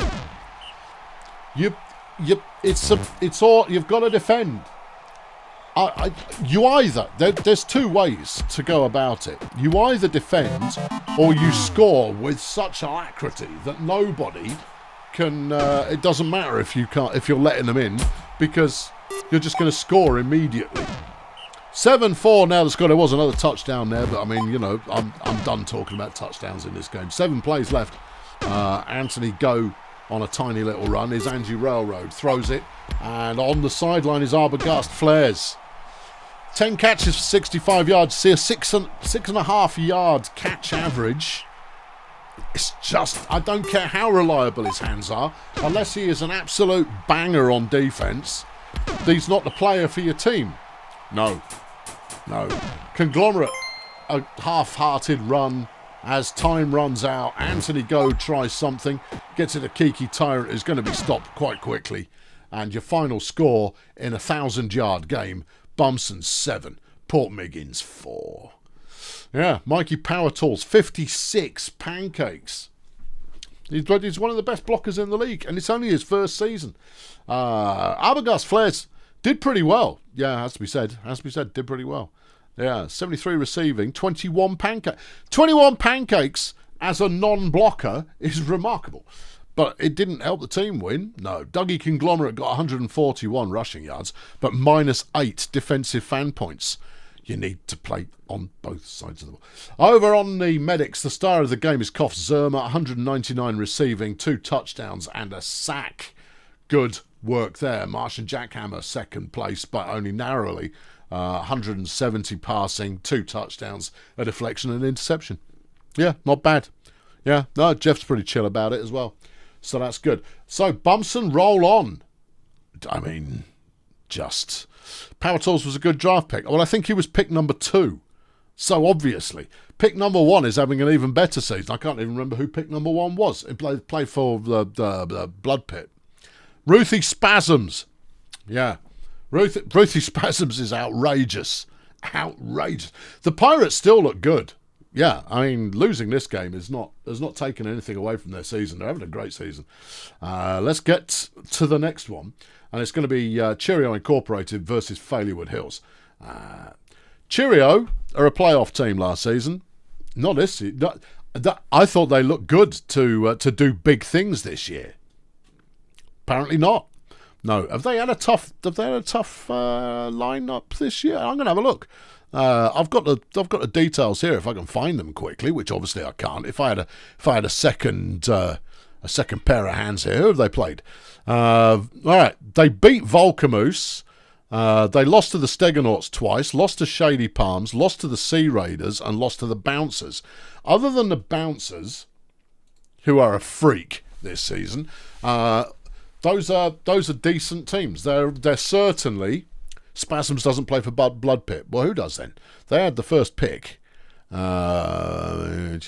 It's all you've got to defend. There's 2 ways to go about it. You either defend or you score with such alacrity that nobody can. It doesn't matter if you're letting them in, because you're just going to score immediately. 7-4 now the score. There was another touchdown there, but I mean, you know, I'm done talking about touchdowns in this game. 7 plays left. Anthony Go on a tiny little run is Angie Railroad, throws it, and on the sideline is Arbogast, flares. 10 catches for 65 yards. See a 6.5 yard catch average. It's just, I don't care how reliable his hands are, unless he is an absolute banger on defence. He's not the player for your team. No. Conglomerate, a half-hearted run. As time runs out, Anthony Goad tries something, gets it a Kiki Tyrant who's going to be stopped quite quickly. And your final score in a 1,000-yard game, Bumson 7, Port Miggins 4. Yeah, Mikey Power Tools, 56 pancakes. He's one of the best blockers in the league, and it's only his first season. Arbogast Flares did pretty well. Yeah, has to be said, did pretty well. Yeah, 73 receiving, 21 pancakes. 21 pancakes as a non-blocker is remarkable. But it didn't help the team win. No, Dougie Conglomerate got 141 rushing yards, but -8 defensive fan points. You need to play on both sides of the ball. Over on the medics, the star of the game is Koff Zerma, 199 receiving, 2 touchdowns and a sack. Good work there. Martian Jackhammer, second place, but only narrowly. 170 passing, 2 touchdowns, a deflection and an interception. Yeah, not bad. Yeah, no, Jeff's pretty chill about it as well. So that's good. So Bumson, roll on. I mean, just... Power Tools was a good draft pick. Well, I think he was pick number 2. So obviously, pick number 1 is having an even better season. I can't even remember who pick number 1 was. He played for the Blood Pit. Ruthie Spasms. Yeah. Ruthie Spasms is outrageous. Outrageous. The Pirates still look good. Yeah, I mean, losing this game has not taken anything away from their season. They're having a great season. Let's get to the next one. And it's going to be Cheerio Incorporated versus Failurewood Hills. Cheerio are a playoff team last season. Not this season. I thought they looked good to do big things this year. Apparently not. No, have they had a tough lineup this year? I'm going to have a look. I've got the details here if I can find them quickly, which obviously I can't. If I had a second pair of hands here, who have they played? All right, they beat Volcamoose. They lost to the Stegonauts twice, lost to Shady Palms, lost to the Sea Raiders, and lost to the Bouncers. Other than the Bouncers, who are a freak this season, those are decent teams. They're certainly... Spasms doesn't play for Blood Pit. Well, who does then? They had the first pick. Who am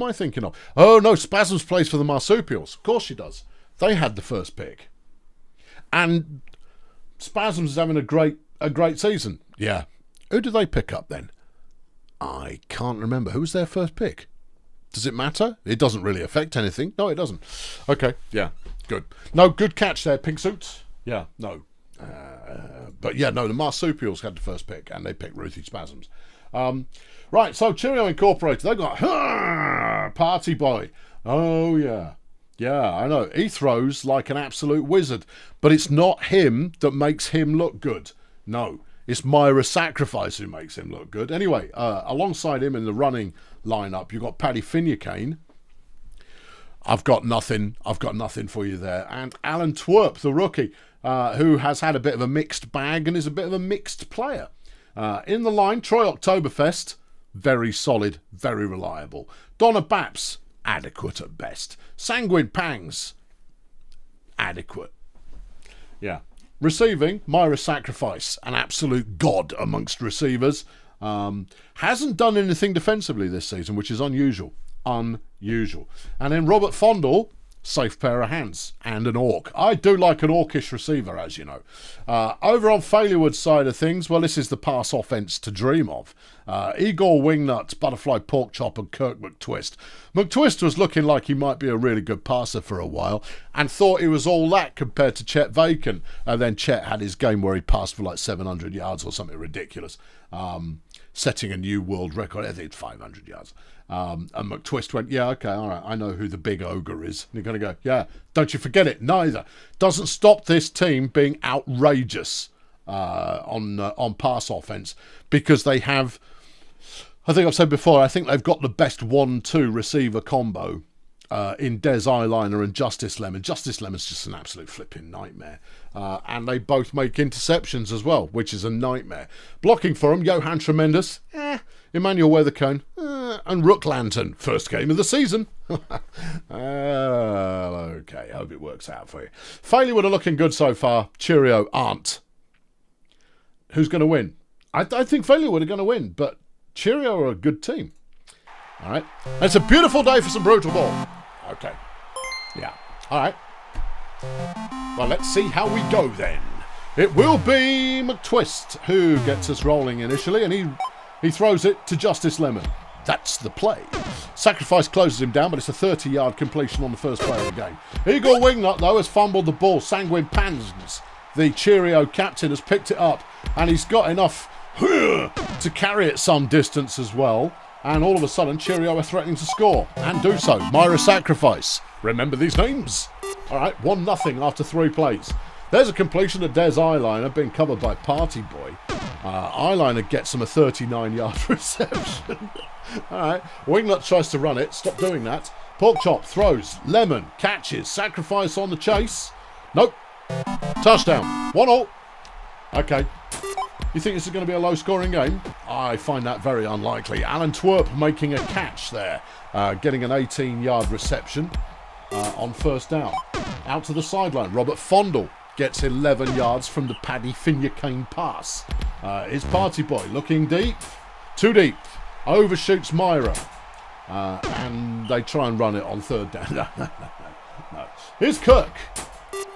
I thinking of? Oh, no, Spasms plays for the Marsupials. Of course she does. They had the first pick. And Spasms is having a great season. Yeah. Who did they pick up then? I can't remember. Who was their first pick? Does it matter? It doesn't really affect anything. No, it doesn't. Okay, yeah, good. No, good catch there, Pink Suits. Yeah, no. But yeah, no, the Marsupials had the first pick, and they picked Ruthie Spasms. Right, so Cheerio Incorporated, they got Party Boy. Oh, yeah. Yeah, I know. He throws like an absolute wizard, but it's not him that makes him look good. No, it's Myra Sacrifice who makes him look good. Anyway, alongside him in the running lineup, you've got Paddy Finucane. I've got nothing for you there. And Alan Twerp, the rookie, who has had a bit of a mixed bag and is a bit of a mixed player. In the line, Troy Oktoberfest, very solid, very reliable. Donna Baps, adequate at best. Sanguine Pangs, adequate. Yeah. Receiving, Myra Sacrifice, an absolute god amongst receivers. Hasn't done anything defensively this season, which is unusual. Unusual. And then Robert Fondle, safe pair of hands, and an orc. I do like an orcish receiver, as you know. Over on Failurewood's side of things, well, this is the pass offence to dream of. Igor Wingnuts, Butterfly Porkchop, and Kirk McTwist. McTwist was looking like he might be a really good passer for a while, and thought he was all that compared to Chet Vacan. And then Chet had his game where he passed for like 700 yards or something ridiculous, setting a new world record. I think it's 500 yards. And McTwist went, yeah, okay, all right, I know who the big ogre is. And you're going to go, yeah, don't you forget it, neither. Doesn't stop this team being outrageous on pass offense, because they have, I think I've said before, I think they've got the best 1-2 receiver combo in Des Eyeliner and Justice Lemon. Justice Lemon's just an absolute flipping nightmare. And they both make interceptions as well, which is a nightmare. Blocking for them, Johan Tremendous, Emmanuel Weathercone, and Rook Lantern, first game of the season. Okay, hope it works out for you. Failurewood are looking good so far. Cheerio aren't. Who's going to win? I think Failurewood are going to win, but Cheerio are a good team. All right. It's a beautiful day for some Brutalball. Okay. Yeah. All right. Well, let's see how we go then. It will be McTwist who gets us rolling initially, and he throws it to Justice Lemon. That's the play. Sacrifice closes him down, but it's a 30-yard completion on the first play of the game. Eagle Wingnut, though, has fumbled the ball. Sanguine Pans, the Cheerio captain, has picked it up, and he's got enough to carry it some distance as well. And all of a sudden, Cheerio are threatening to score, and do so. Myra Sacrifice. Remember these names. All right, 1-0 after 3 plays. There's a completion to Des Eyeliner, being covered by Party Boy. Eyeliner gets him a 39-yard reception. All right, Wingnut tries to run it. Stop doing that. Porkchop throws. Lemon catches. Sacrifice on the chase. Nope. Touchdown. 1-1. Okay. You think this is going to be a low-scoring game? I find that very unlikely. Alan Twerp making a catch there. Getting an 18-yard reception on first down. Out to the sideline. Robert Fondle gets 11 yards from the Paddy Finucane pass. His Party Boy looking deep. Too deep. Overshoots Myra. And they try and run it on third down. No. Here's Kirk.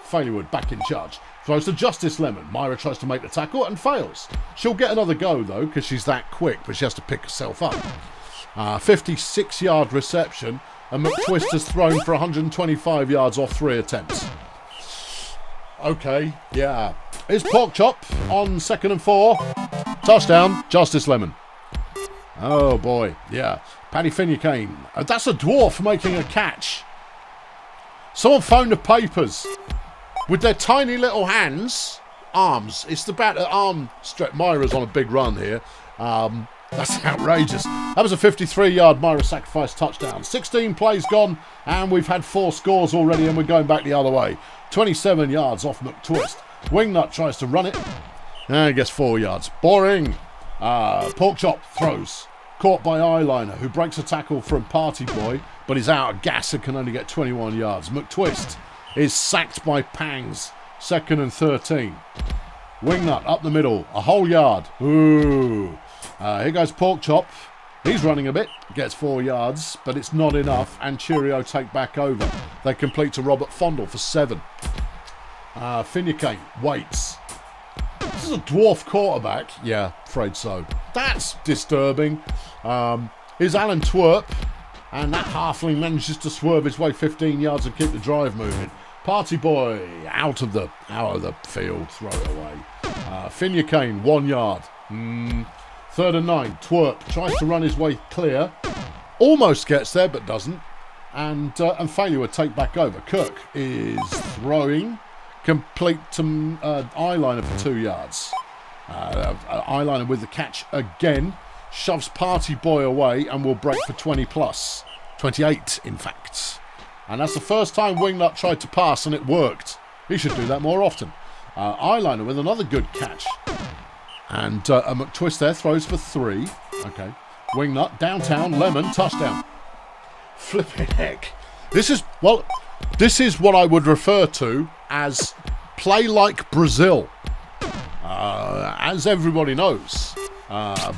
Failurewood back in charge. Throws to Justice Lemon. Myra tries to make the tackle and fails. She'll get another go, though, because she's that quick, but she has to pick herself up. 56-yard reception, and McTwist has thrown for 125 yards off 3 attempts. Okay, yeah. Here's Porkchop on 2nd and 4. Touchdown, Justice Lemon. Oh, boy, yeah. Paddy Finucane. That's a dwarf making a catch. Someone phoned the papers. With their tiny little arms, it's about an arm stretch. Myra's on a big run here. That's outrageous. That was a 53-yard Myra Sacrifice touchdown. 16 plays gone, and we've had 4 scores already, and we're going back the other way. 27 yards off McTwist. Wingnut tries to run it, and gets 4 yards. Boring. Porkchop throws. Caught by Eyeliner, who breaks a tackle from Party Boy, but is out of gas and can only get 21 yards. McTwist is sacked by Pangs. 2nd and 13. Wingnut up the middle. A whole yard. Ooh. Here goes Porkchop. He's running a bit. Gets 4 yards, but it's not enough. And Cheerio take back over. They complete to Robert Fondle for 7. Finucane waits. This is a dwarf quarterback. Yeah, afraid so. That's disturbing. Here's Alan Twerp. And that halfling manages to swerve his way 15 yards and keep the drive moving. Party Boy out of the field, throw it away. Finucane 1 yard. 3rd and 9. Twerp tries to run his way clear, almost gets there but doesn't, and Failurewood take back over. Kirk is throwing, complete to Eyeliner for 2 yards. Eyeliner with the catch again, shoves Party Boy away and will break for 20 plus, 28 in fact. And that's the first time Wingnut tried to pass and it worked. He should do that more often. Eyeliner with another good catch. And a McTwist there throws for 3. Okay. Wingnut, downtown, Lemon, touchdown. Flipping heck. This is what I would refer to as play like Brazil. As everybody knows,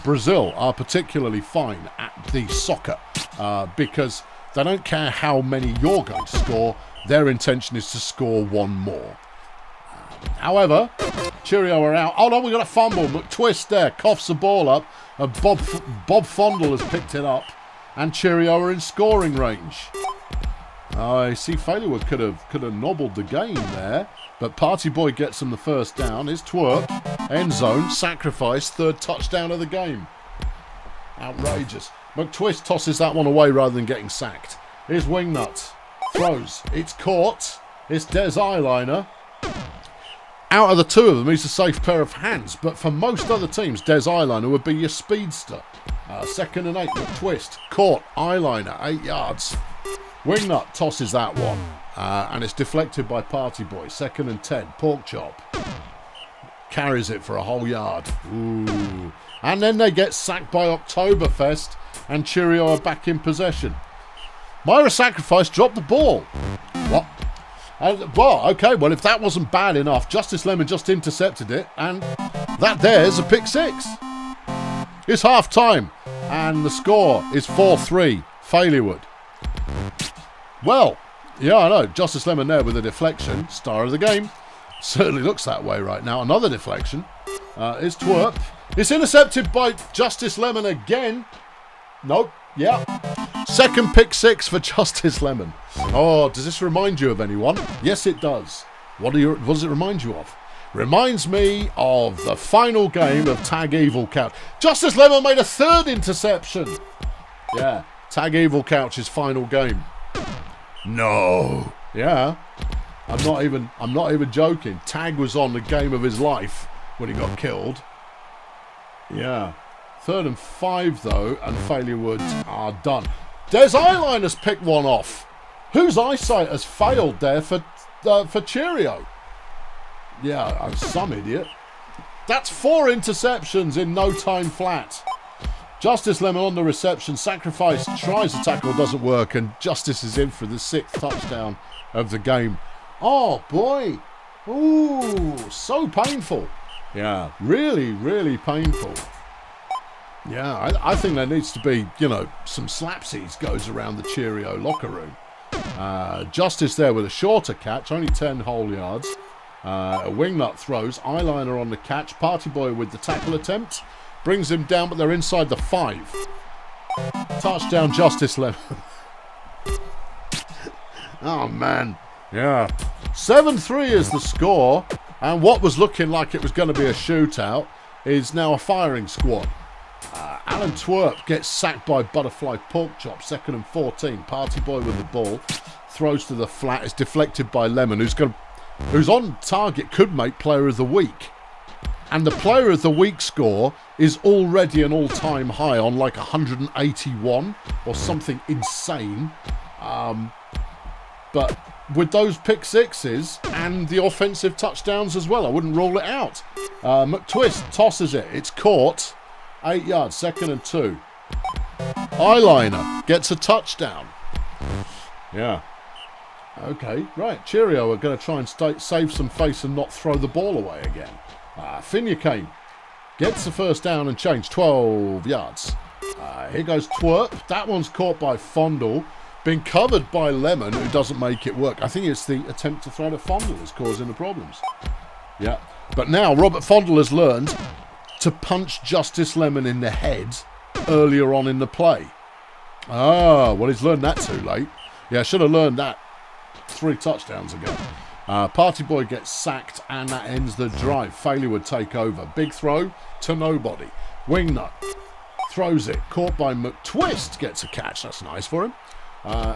Brazil are particularly fine at the soccer because they don't care how many you're going to score. Their intention is to score 1 more. However, Cheerio are out. Oh no, we got a fumble. McTwist there coughs the ball up. And Bob Fondle has picked it up. And Cheerio are in scoring range. I see Failurewood could have nobbled the game there. But Party Boy gets him the first down. Here's Twerp. End zone. Sacrifice. 3rd touchdown of the game. Outrageous. McTwist tosses that one away rather than getting sacked. Here's Wingnut. Throws. It's caught. It's Des Eyeliner. Out of the 2 of them, he's a safe pair of hands. But for most other teams, Des Eyeliner would be your speedster. 2nd and 8, McTwist. Caught. Eyeliner, 8 yards. Wingnut tosses that one. And it's deflected by Party Boy. 2nd and 10, Porkchop. Carries it for a whole yard. Ooh. And then they get sacked by Oktoberfest. And Cheerio are back in possession. Myra Sacrifice dropped the ball. What? Well, okay, well, if that wasn't bad enough, Justice Lemon just intercepted it, and that there's a pick 6. It's half time, and the score is 4-3, Failurewood. Well, yeah, I know, Justice Lemon there with a deflection, star of the game. Certainly looks that way right now. Another deflection is Twerp. It's intercepted by Justice Lemon again. Nope, yeah. Second pick 6 for Justice Lemon. Oh, does this remind you of anyone? Yes, it does. What does it remind you of? Reminds me of the final game of Tag Evil Couch. Justice Lemon made a 3rd interception. Yeah, Tag Evil Couch's final game. No. Yeah. I'm not even joking. Tag was on the game of his life when he got killed. Yeah. 3rd and 5 though, and Failurewood are done. Des Eyeline has picked one off. Whose eyesight has failed there for Cheerio? Yeah, I'm some idiot. That's 4 interceptions in no time flat. Justice Lemon on the reception. Sacrifice tries to tackle, doesn't work, and Justice is in for the 6th touchdown of the game. Oh boy. Ooh, so painful. Yeah, really, really painful. Yeah, I think there needs to be, some slapsies goes around the Cheerio locker room. Justice there with a shorter catch, only 10 whole yards. A wingnut throws, Eyeliner on the catch, Party Boy with the tackle attempt. Brings him down, but they're inside the 5. Touchdown, Justice Lemon. Oh, man. Yeah. 7-3 is the score, and what was looking like it was going to be a shootout is now a firing squad. Alan Twerp gets sacked by Butterfly Porkchop, 2nd and 14. Party Boy with the ball, throws to the flat, is deflected by Lemon, who's on target, could make Player of the Week. And the Player of the Week score is already an all-time high on like 181 or something insane. But with those pick 6s and the offensive touchdowns as well, I wouldn't rule it out. McTwist tosses it. It's caught. 8 yards, 2nd and 2. Eyeliner gets a touchdown. Yeah. Okay, right. Cheerio are going to try and save some face and not throw the ball away again. Finucane gets the first down and change, 12 yards. Here goes Twerp. That one's caught by Fondle. Been covered by Lemon, who doesn't make it work. I think it's the attempt to throw to Fondle that's causing the problems. Yeah. But now Robert Fondle has learned to punch Justice Lemon in the head earlier on in the play. Ah, well, he's learned that too late. Yeah, should have learned that 3 touchdowns ago. Party Boy gets sacked, and that ends the drive. Failure would take over. Big throw to nobody. Wingnut throws it. Caught by McTwist. Gets a catch. That's nice for him.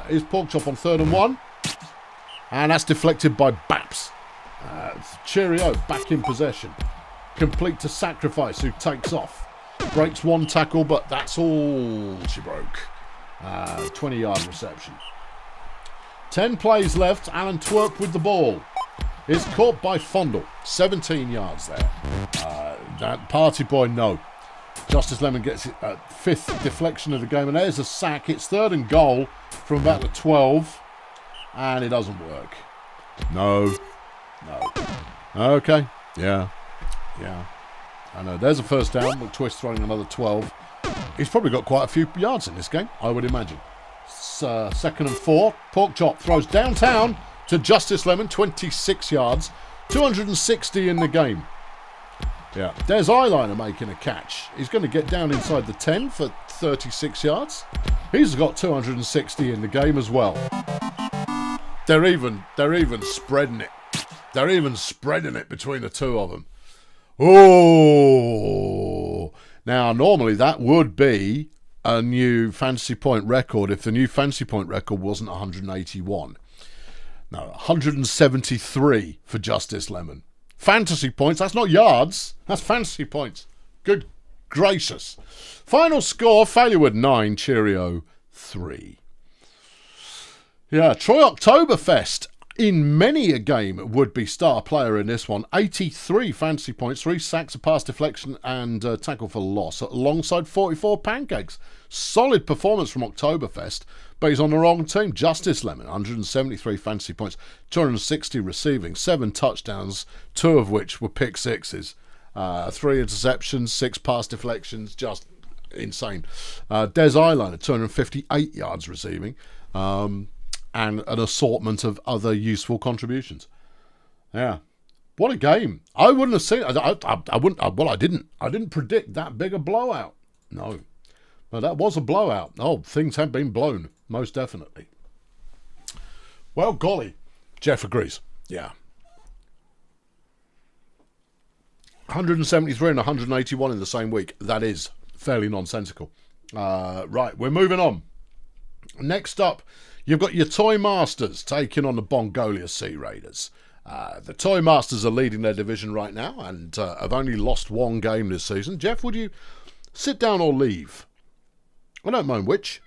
Is Porkchop on 3rd and 1. And that's deflected by Baps. Cheerio back in possession. Complete to Sacrifice, who takes off. Breaks 1 tackle, but that's all she broke. 20-yard reception. 10 plays left. Alan Twerp with the ball. Is caught by Fondle. 17 yards there. That Party Boy, no. Justice Lemon gets it at 5th deflection of the game. And there's a sack. It's 3rd and goal from about the 12. And it doesn't work. No. Okay. Yeah. I know. There's a first down. McTwist throwing another 12. He's probably got quite a few yards in this game, I would imagine. 2nd and 4. Porkchop throws downtown to Justice Lemon, 26 yards, 260 in the game. Yeah, there's Eyeliner making a catch. He's going to get down inside the 10 for 36 yards. He's got 260 in the game as well. They're even spreading it. They're even spreading it between the two of them. Oh! Now, normally that would be a new fantasy point record if the new fantasy point record wasn't 181. No, 173 for Justice Lemon. Fantasy points, that's not yards, that's fantasy points. Good gracious. Final score, Failurewood 9, Cheerio 3. Yeah, Troy Oktoberfest in many a game would be star player in this one. 83 fantasy points, 3 sacks, a pass deflection and tackle for loss alongside 44 pancakes. Solid performance from Oktoberfest, but he's on the wrong team. Justice Lemon, 173 fantasy points, 260 receiving, 7 touchdowns, 2 of which were pick sixes. 3 interceptions, 6 pass deflections, just insane. Des Eyeliner, 258 yards receiving. And an assortment of other useful contributions. Yeah, what a game! I wouldn't have seen. I wouldn't. Well, I didn't. I didn't predict that big a blowout. No, but that was a blowout. Oh, things have been blown, most definitely. Well, golly, Jeff agrees. Yeah, 173 and 181 in the same week. That is fairly nonsensical. Right, we're moving on. Next up. You've got your Toy Masters taking on the Bongolia Sea Raiders. The Toy Masters are leading their division right now and have only lost 1 game this season. Jeff, would you sit down or leave? I don't mind which.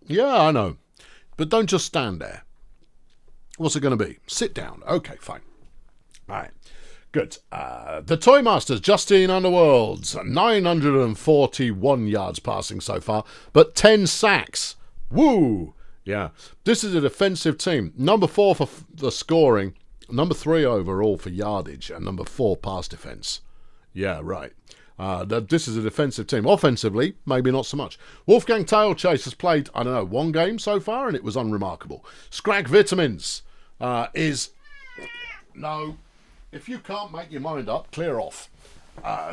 Yeah, I know. But don't just stand there. What's it going to be? Sit down. Okay, fine. All right. Good. The Toy Masters, Justine Underworlds, 941 yards passing so far, but 10 sacks. Woo! Yeah, this is a defensive team. Number 4 for the scoring, number 3 overall for yardage, and number 4 pass defense. Yeah, right. This is a defensive team. Offensively, maybe not so much. Wolfgang Tailchase has played, 1 game so far, and it was unremarkable. Scrag Vitamins is... No, if you can't make your mind up, clear off.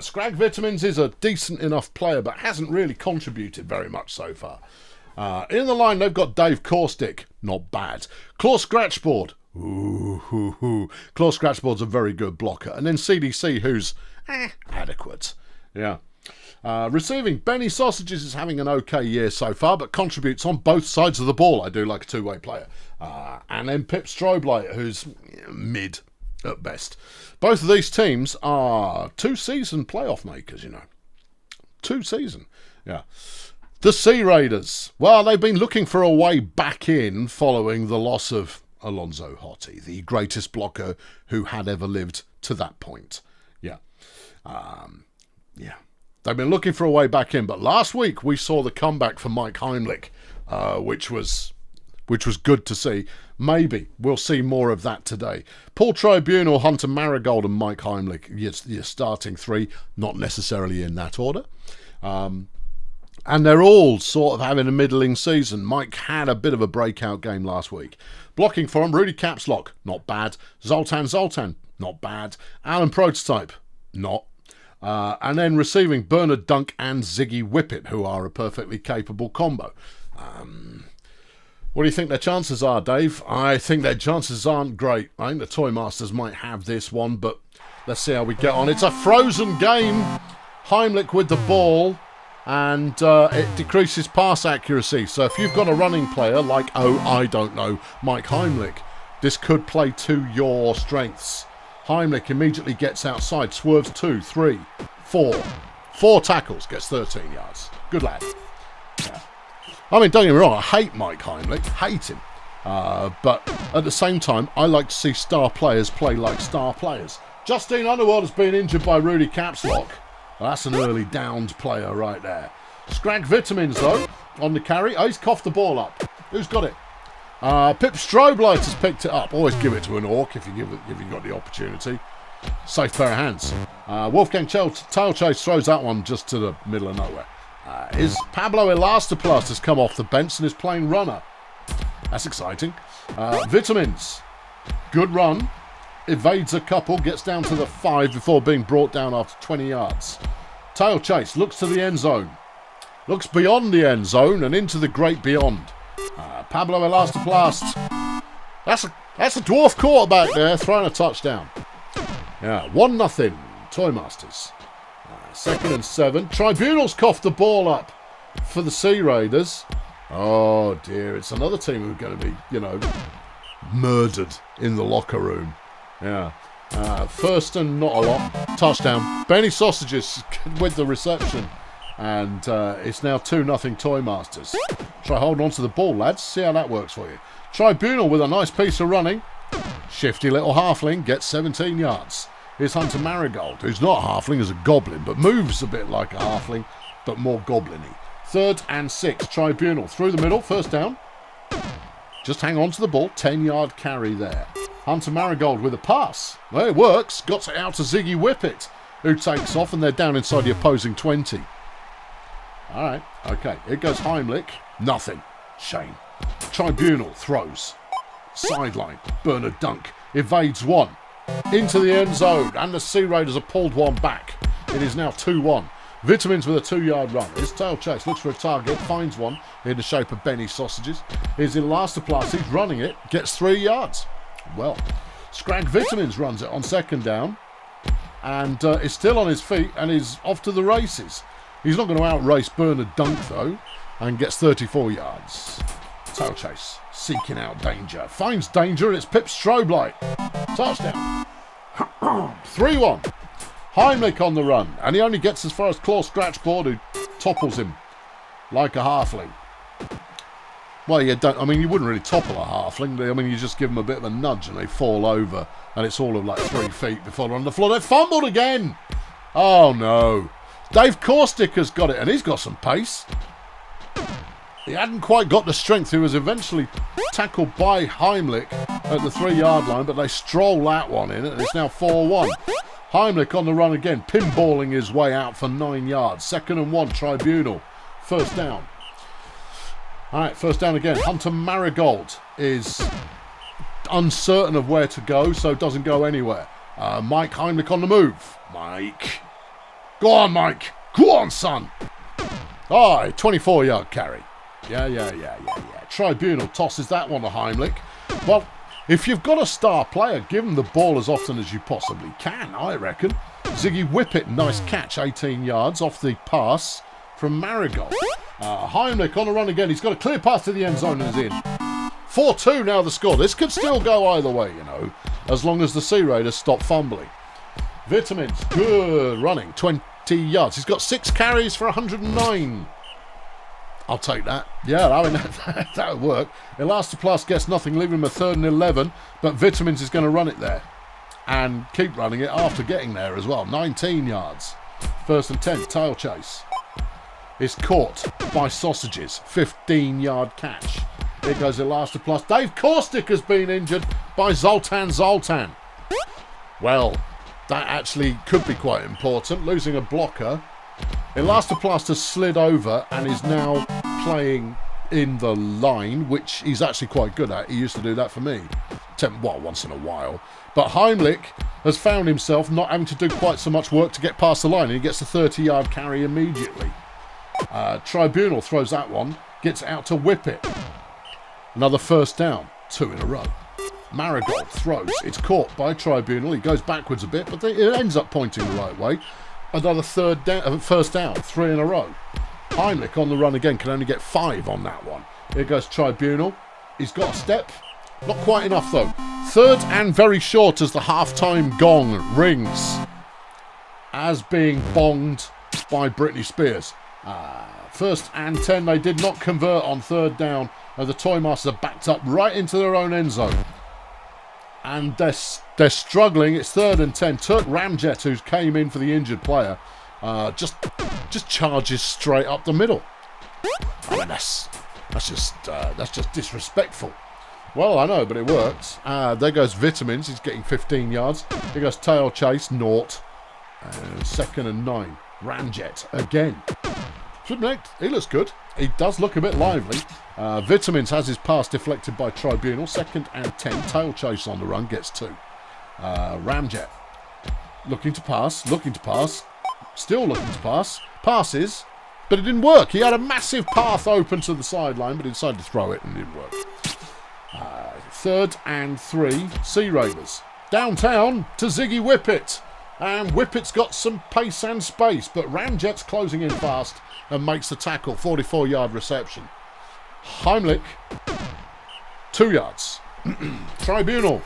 Scrag Vitamins is a decent enough player, but hasn't really contributed very much so far. In the line, they've got Dave Caustic. Not bad. Claw Scratchboard. Ooh. Claw Scratchboard's a very good blocker. And then CDC, who's adequate. Yeah. Receiving, Benny Sausages is having an okay year so far, but contributes on both sides of the ball. I do like a two-way player. And then Pip Stroblight, who's mid at best. Both of these teams are 2-season playoff makers, 2-season. Yeah. The Sea Raiders. Well, they've been looking for a way back in following the loss of Alonzo Hottie, the greatest blocker who had ever lived to that point. Yeah. They've been looking for a way back in, but last week we saw the comeback for Mike Heimlich, which was good to see. Maybe we'll see more of that today. Paul Tribunal, Hunter Marigold and Mike Heimlich, your starting 3, not necessarily in that order. And they're all sort of having a middling season. Mike had a bit of a breakout game last week. Blocking for him, Rudy Capslock, not bad. Zoltan, not bad. Alan Prototype, not. And then receiving Bernard Dunk and Ziggy Whippet, who are a perfectly capable combo. What do you think their chances are, Dave? I think their chances aren't great. I think the Toy Masters might have this one, but let's see how we get on. It's a frozen game. Heimlich with the ball. And it decreases pass accuracy. So if you've got a running player like, Mike Heimlich, this could play to your strengths. Heimlich immediately gets outside, swerves 2, 3, 4. 4 tackles, gets 13 yards. Good lad. Yeah. I mean, don't get me wrong, I hate Mike Heimlich, hate him. But at the same time, I like to see star players play like star players. Justine Underworld has been injured by Rudy Capslock. Well, that's an early downed player right there. Scrag Vitamins, though, on the carry. Oh, he's coughed the ball up. Who's got it? Pip Stroblight has picked it up. Always give it to an orc if you got the opportunity. Safe pair of hands. Wolfgang Tailchase throws that one just to the middle of nowhere. Is Pablo Elastoplast has come off the bench and is playing runner. That's exciting. Vitamins. Good run. Evades a couple, gets down to the 5 before being brought down after 20 yards. Tailchase looks to the end zone. Looks beyond the end zone and into the great beyond. Pablo Elastoplast. That's a dwarf quarterback there, throwing a touchdown. Yeah, 1-0. Toy Masters. 2nd and 7. Tribunals coughed the ball up for the Sea Raiders. Oh dear, it's another team who are going to be, murdered in the locker room. Yeah. 1st and not a lot. Touchdown. Benny Sausages with the reception. And it's now 2-0 Toy Masters. Try holding on to the ball, lads. See how that works for you. Tribunal with a nice piece of running. Shifty little halfling gets 17 yards. Here's Hunter Marigold, who's not a halfling, is a goblin, but moves a bit like a halfling, but more goblin-y. 3rd and 6, Tribunal through the middle, first down. Just hang on to the ball, 10-yard carry there. Hunter Marigold with a pass. Well, it works. Got it out to Ziggy Whippet, who takes off, and they're down inside the opposing 20. All right, okay. Here goes Heimlich. Nothing. Shame. Tribunal throws. Sideline. Bernard Dunk evades one. Into the end zone, and the Sea Raiders have pulled one back. It is now 2-1. Vitamins with a 2-yard run. His tail chase looks for a target, finds one in the shape of Benny sausages. Here's Electrosports. He's running it, gets 3 yards. Well, Scrag Vitamins runs it on 2nd down, and is still on his feet and is off to the races. He's not going to outrace Bernard Dunk though, and gets 34 yards. Tail chase, seeking out danger. Finds danger, and it's Pip Stroblight. Touchdown. 3-1. Heimlich on the run, and he only gets as far as Claw Scratchboard, who topples him like a halfling. Well, you wouldn't really topple a halfling. I mean, you just give them a bit of a nudge and they fall over, and it's all of like 3 feet before they're on the floor. They've fumbled again. Oh no. Dave Caustic has got it, and he's got some pace. He hadn't quite got the strength. He was eventually tackled by Heimlich at the 3-yard line, but they stroll that one in, and it's now 4-1. Heimlich on the run again, pinballing his way out for 9 yards. 2nd and 1, Tribunal. First down. All right, first down again. Hunter Marigold is uncertain of where to go, so doesn't go anywhere. Mike Heimlich on the move. Mike. Go on, Mike. Go on, son. All right, 24-yard carry. Yeah. Tribunal tosses that one to Heimlich. Well, if you've got a star player, give him the ball as often as you possibly can, I reckon. Ziggy Whippet, nice catch, 18 yards off the pass from Marigold. Heimlich on the run again. He's got a clear path to the end zone and is in. 4-2 now the score. This could still go either way, you know, as long as the Sea Raiders stop fumbling. Vitamins, good running, 20 yards. He's got 6 carries for 109. I'll take that. Yeah, I mean, that would work. Electrosports gets nothing, leaving him a 3rd and 11, but Vitamins is going to run it there and keep running it after getting there as well. 19 yards. 1st and 10, tail chase. Is caught by Sausages. 15-yard catch. Here goes Electrosports. Dave Caustic has been injured by Zoltan. Well, that actually could be quite important. Losing a blocker. Electrosports has slid over and is now playing in the line, which he's actually quite good at. He used to do that for me. Once in a while. But Heimlich has found himself not having to do quite so much work to get past the line, and he gets a 30-yard carry immediately. Tribunal throws that one, gets out to Whippet. Another first down, 2 in a row. Marigold throws, it's caught by Tribunal. He goes backwards a bit, but it ends up pointing the right way. Another first down, 3 in a row. Heimlich on the run again, can only get 5 on that one. Here goes Tribunal. He's got a step. Not quite enough though. 3rd and very short as the halftime gong rings. As being bonged by Britney Spears. 1st and 10, they did not convert on 3rd down. And the Toymasters are backed up right into their own end zone. And they're struggling. It's 3rd and 10. Turk Ramjet, who came in for the injured player, just charges straight up the middle. I mean, that's just disrespectful. Well, I know, but it works. There goes Vitamins. He's getting 15 yards. Here goes tail chase, 0. 2nd and 9. Ramjet again. He looks good. He does look a bit lively. Vitamins has his pass deflected by Tribunal. 2nd and 10. Tail chase on the run. Gets 2. Ramjet. Looking to pass. Still looking to pass. Passes. But it didn't work. He had a massive path open to the sideline, but he decided to throw it and it didn't work. 3rd and 3. Sea Raiders. Downtown to Ziggy Whippet. And Whippet's got some pace and space, but Ramjet's closing in fast and makes the tackle. 44-yard reception. Heimlich, 2 yards. Tribunal,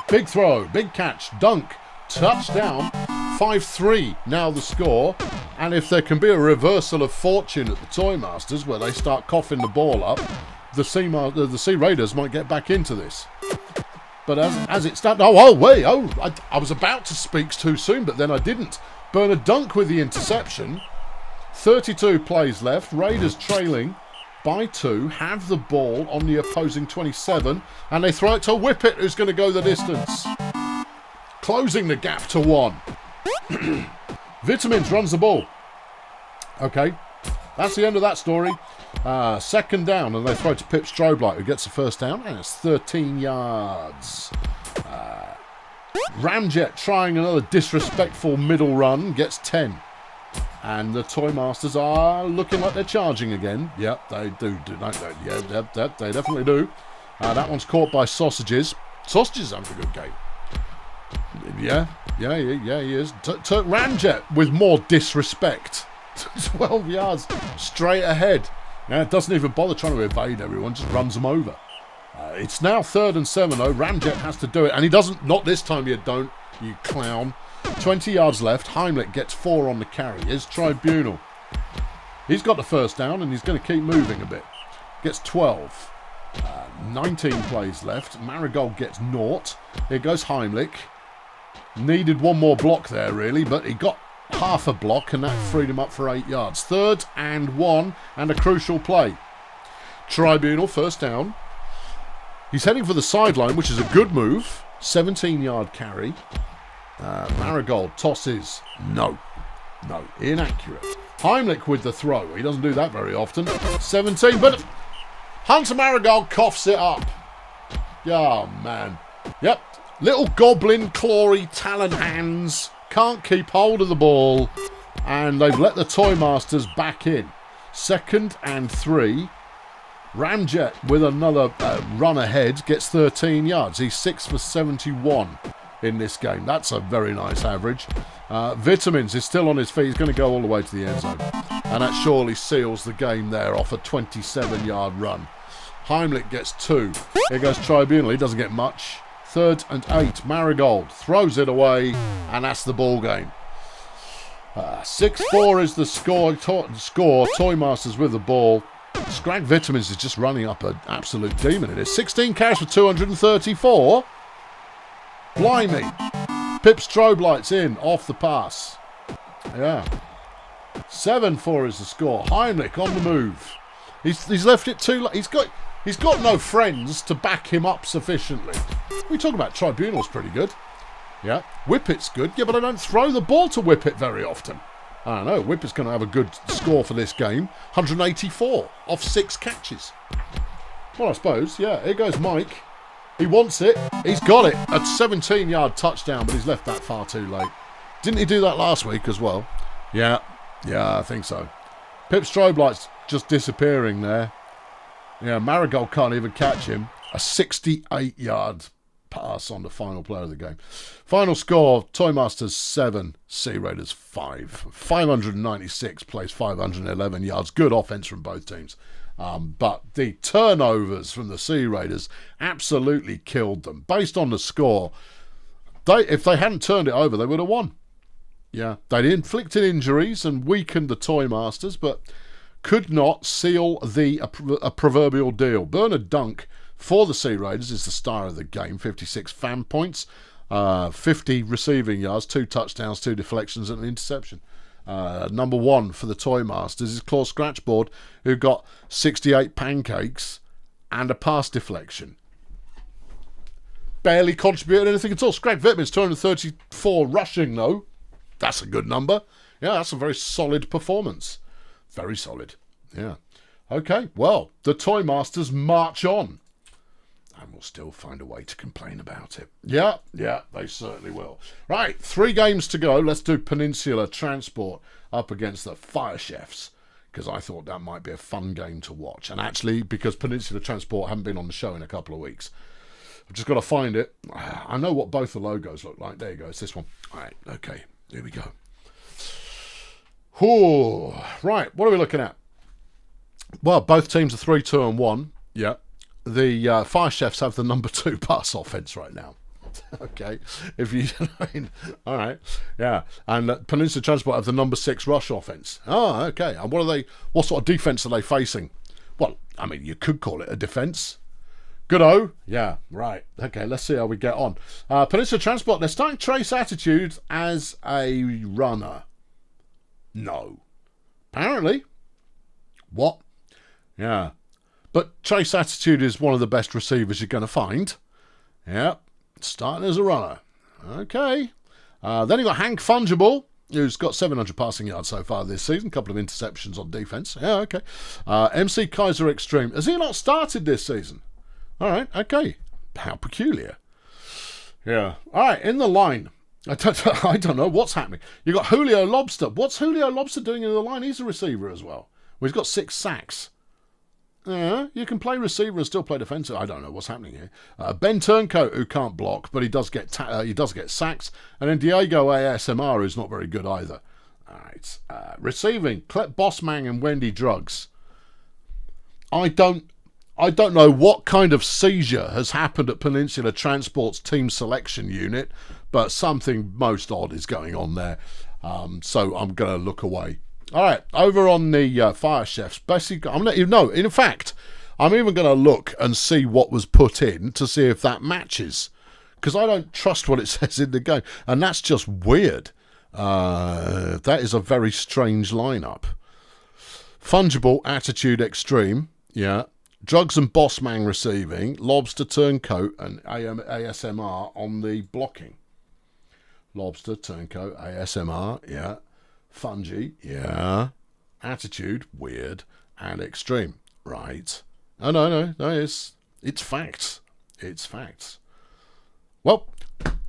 big throw, big catch, dunk, touchdown. 5-3 now the score. And if there can be a reversal of fortune at the Toymasters where they start coughing the ball up, the Sea Raiders might get back into this. But as it stands... Oh, wait. Oh, I was about to speak too soon, but then I didn't. Bernard Dunk with the interception. 32 plays left. Raiders trailing by 2. Have the ball on the opposing 27. And they throw it to Whippet, who's going to go the distance. Closing the gap to 1. Vitamins runs the ball. Okay. That's the end of that story. Second down, and they throw to Pip Stroblight, who gets the first down, and it's 13 yards. Ramjet trying another disrespectful middle run, gets 10. And the Toy Masters are looking like they're charging again. Yep, they do. Yeah, they definitely do. That one's caught by Sausages. Sausages having a good game. Yeah, he is. Ramjet with more disrespect. 12 yards straight ahead. Now it doesn't even bother trying to evade everyone, just runs them over. It's now 3rd and 7 though. Ramjet has to do it, and he doesn't. Not this time, you don't, you clown. 20 yards left. Heimlich gets 4 on the carry. Here's Tribunal. He's got the first down, and he's going to keep moving a bit. Gets 12. 19 plays left. Marigold gets 0. Here goes Heimlich. Needed one more block there, really, but he got half a block, and that freed him up for 8 yards. 3rd and 1, and a crucial play. Tribunal, first down. He's heading for the sideline, which is a good move. 17-yard carry. Marigold tosses. No, inaccurate. Heimlich with the throw. He doesn't do that very often. 17, but Hunter Marigold coughs it up. Oh, man. Yep. Little goblin, clawy, talon hands. Can't keep hold of the ball. And they've let the Toy Masters back in. 2nd and 3. Ramjet with another run ahead gets 13 yards. He's 6 for 71 in this game. That's a very nice average. Vitamins is still on his feet. He's going to go all the way to the end zone. And that surely seals the game there off a 27-yard run. Heimlich gets 2. Here goes Tribunal. He doesn't get much. 3rd and 8. Marigold throws it away, and that's the ball game. 6-4 is the score. Toy Masters with the ball. Scrag Vitamins is just running up an absolute demon. It is 16 carries for 234. Blimey. Pip Stroblight's in off the pass. Yeah. 7-4 is the score. Heimlich on the move. He's left it too late. He's got no friends to back him up sufficiently. We talk about Tribunal's pretty good. Yeah. Whippet's good. Yeah, but I don't throw the ball to Whippet very often. I don't know. Whippet's going to have a good score for this game. 184 off 6 catches. Well, I suppose. Yeah, here goes Mike. He wants it. He's got it. A 17-yard touchdown, but he's left that far too late. Didn't he do that last week as well? Yeah, I think so. Pip Stroblight's just disappearing there. Yeah, Marigold can't even catch him. A 68-yard pass on the final play of the game. Final score, Toy Masters 7, Sea Raiders 5. 596 plays 511 yards. Good offense from both teams. But the turnovers from the Sea Raiders absolutely killed them. Based on the score, if they hadn't turned it over, they would have won. Yeah, they'd inflicted injuries and weakened the Toy Masters, but could not seal a proverbial deal. Bernard Dunk for the Sea Raiders is the star of the game. 56 fan points, 50 receiving yards, 2 touchdowns, 2 deflections and an interception. Number 1 for the Toy Masters is Claw Scratchboard, who got 68 pancakes and a pass deflection. Barely contributed anything at all. Scrag Vitamins 234 rushing though. That's a good number. Yeah, that's a very solid performance. Very solid. Yeah. Okay, well, the Toy Masters march on. And we'll still find a way to complain about it. Yeah, they certainly will. Right, 3 games to go. Let's do Peninsula Transport up against the Fire Chefs, because I thought that might be a fun game to watch. And actually, because Peninsula Transport haven't been on the show in a couple of weeks, I've just got to find it. I know what both the logos look like. There you go. It's this one. All right, okay. Here we go. Ooh, right, what are we looking at? Well, both teams are 3-2-1. Yeah. The Fire Chefs have the number 2 pass offense right now. Okay. If you, all right. Yeah. And Peninsula Transport have the number 6 rush offense. Oh, okay. And what sort of defense are they facing? Well, I mean, you could call it a defense. Good-o. Yeah, right. Okay, let's see how we get on. Peninsula Transport, they're starting Trace Attitude as a runner. No. Apparently. What? Yeah. But Trace Attitude is one of the best receivers you're going to find. Yeah. Starting as a runner. Okay. Then you got Hank Fungible, who's got 700 passing yards so far this season. A couple of interceptions on defense. Yeah, okay. MC Kaiser Extreme. Has he not started this season? All right, okay. How peculiar. Yeah. All right, in the line. I don't know what's happening. You've got Julio Lobster. What's Julio Lobster doing in the line? He's a receiver as well. He's got 6 sacks. Yeah, you can play receiver and still play defensive. I don't know what's happening here. Ben Turncoat, who can't block, but he does get sacks. And then Diego ASMR, who's not very good either. All right. Receiving, Clep Bossman and Wendy Drugs. I don't know what kind of seizure has happened at Peninsula Transport's team selection unit, but something most odd is going on there. So I'm going to look away. All right, over on the Fire Chefs, basically, I'm going to let you know. In fact, I'm even going to look and see what was put in to see if that matches, because I don't trust what it says in the game, and that's just weird. That is a very strange lineup. Fungible, Attitude Extreme, yeah. Drugs and Bossman receiving, Lobster Turncoat and ASMR on the blocking. Lobster, Turncoat, ASMR, yeah. Fungi, yeah. Attitude, weird. And Extreme, right. Oh, no, it's facts. It's facts. Well,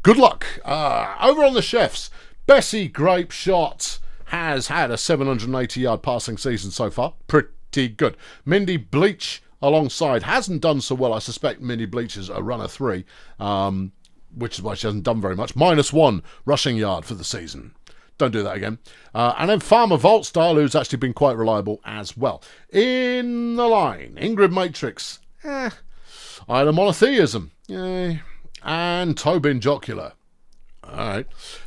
good luck. Over on the Chefs, Bessie Grape Shot has had a 780-yard passing season so far. Pretty good. Mindy Bleach alongside hasn't done so well. I suspect Mindy Bleach is a runner 3, which is why she hasn't done very much. -1 rushing yard for the season. Don't do that again. And then Farmer Volt Style, who's actually been quite reliable as well. In the line, Ingrid Matrix, Isla Monotheism, and Tobin Jocular. All right.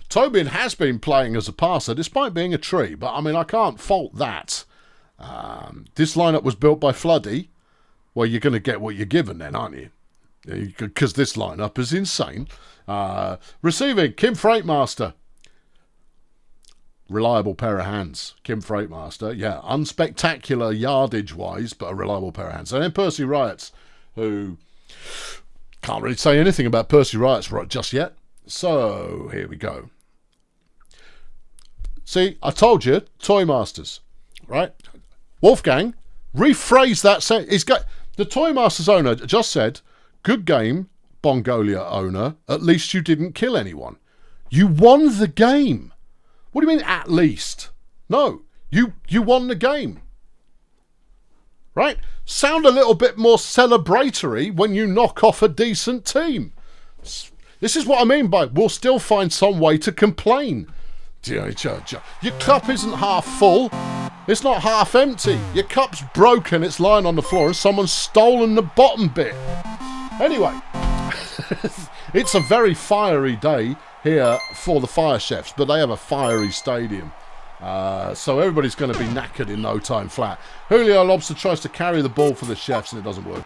Tobin has been playing as a passer despite being a tree, but I mean, I can't fault that. This lineup was built by Floody. Well, you're going to get what you're given then, aren't you? Because this lineup is insane. Receiving, Kim Freightmaster. Reliable pair of hands. Kim Freightmaster, yeah. Unspectacular yardage-wise, but a reliable pair of hands. And then Percy Riots, who can't really say anything about Percy Riots just yet. So, here we go. See, I told you, Toy Masters, right? Wolfgang, rephrase that sentence. The Toy Masters owner just said, good game, Bongolia owner, at least you didn't kill anyone. You won the game. What do you mean, at least? No, you won the game. Right? Sound a little bit more celebratory when you knock off a decent team. This is what I mean by, we'll still find some way to complain. Your cup isn't half full. It's not half empty. Your cup's broken, it's lying on the floor, and someone's stolen the bottom bit. Anyway, it's a very fiery day here for the Fire Chefs, but they have a fiery stadium. So everybody's going to be knackered in no time flat. Julio Lobster tries to carry the ball for the Chefs, and it doesn't work.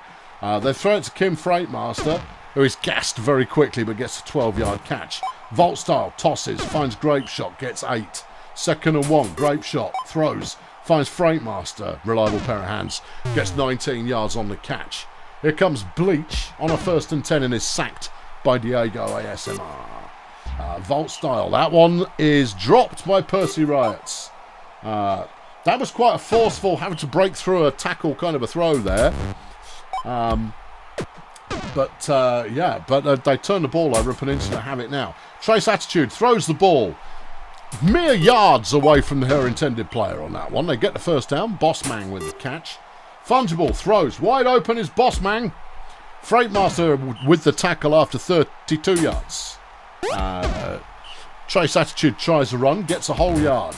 They throw it to Kim Freightmaster, who is gassed very quickly, but gets a 12-yard catch. Volt Style tosses, finds Grape Shot, gets 8. 2nd and 1, Grape Shot throws, finds Freightmaster, reliable pair of hands, gets 19 yards on the catch. Here comes Bleach on a 1st and 10 and is sacked by Diego ASMR. Volt Style, that one is dropped by Percy Riots. That was quite a forceful, having to break through a tackle kind of a throw there. But they turn the ball over and Peninsula have it now. Trace Attitude throws the ball mere yards away from her intended player on that one. They get the first down. Bossman with the catch. Fungible throws. Wide open is Bossman. Freightmaster with the tackle after 32 yards. Trace Attitude tries a run, gets a whole yard.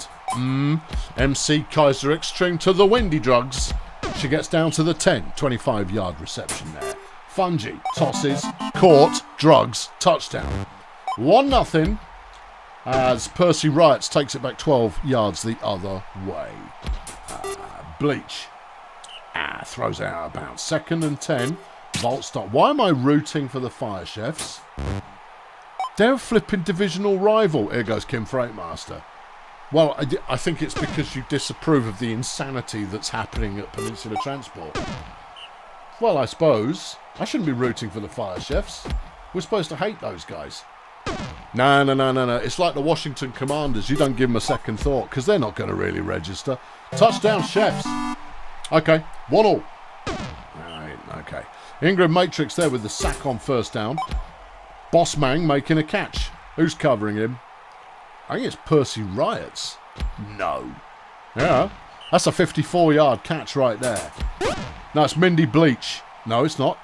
MC Kaiser Extreme to the Windy Drugs. She gets down to the 10, 25-yard reception there. Fungi tosses, caught, Drugs, touchdown. 1-0 as Percy Riots takes it back 12 yards the other way. Bleach throws it out of bounds. 2nd and 10. Vault start. Why am I rooting for the Fire Chefs? They're a flipping divisional rival. Here goes Kim Freightmaster. Well, I think it's because you disapprove of the insanity that's happening at Peninsula Transport. Well, I suppose. I shouldn't be rooting for the Fire Chefs. We're supposed to hate those guys. No. It's like the Washington Commanders. You don't give them a second thought because they're not going to really register. Touchdown, Chefs. Okay, 1-1. Right, okay. Ingrid Matrix there with the sack on first down. Bossman making a catch. Who's covering him? I think it's Percy Riots. No. Yeah, that's a 54-yard catch right there. No, it's Mindy Bleach. No, it's not.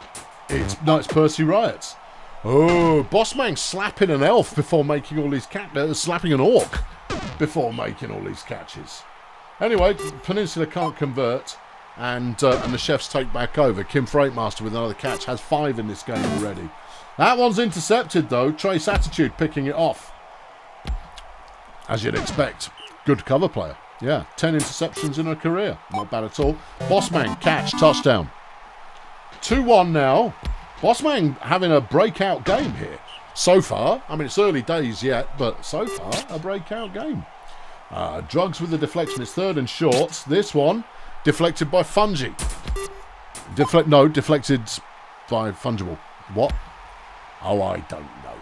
It's Percy Riots. Oh, Bossman slapping an elf before making all these catches. Slapping an orc before making all these catches. Anyway, Peninsula can't convert, and the Chefs take back over. Kim Freightmaster with another catch. Has 5 in this game already. That one's intercepted, though. Trace Attitude picking it off. As you'd expect. Good cover player. Yeah, 10 interceptions in her career. Not bad at all. Bossman, catch, touchdown. 2-1 now. Bossman having a breakout game here. So far. I mean, it's early days yet, but so far, a breakout game. Drugs with the deflection. It's 3rd and short. This one, deflected by Fungi. Deflected by Fungible. What? Oh, I don't know.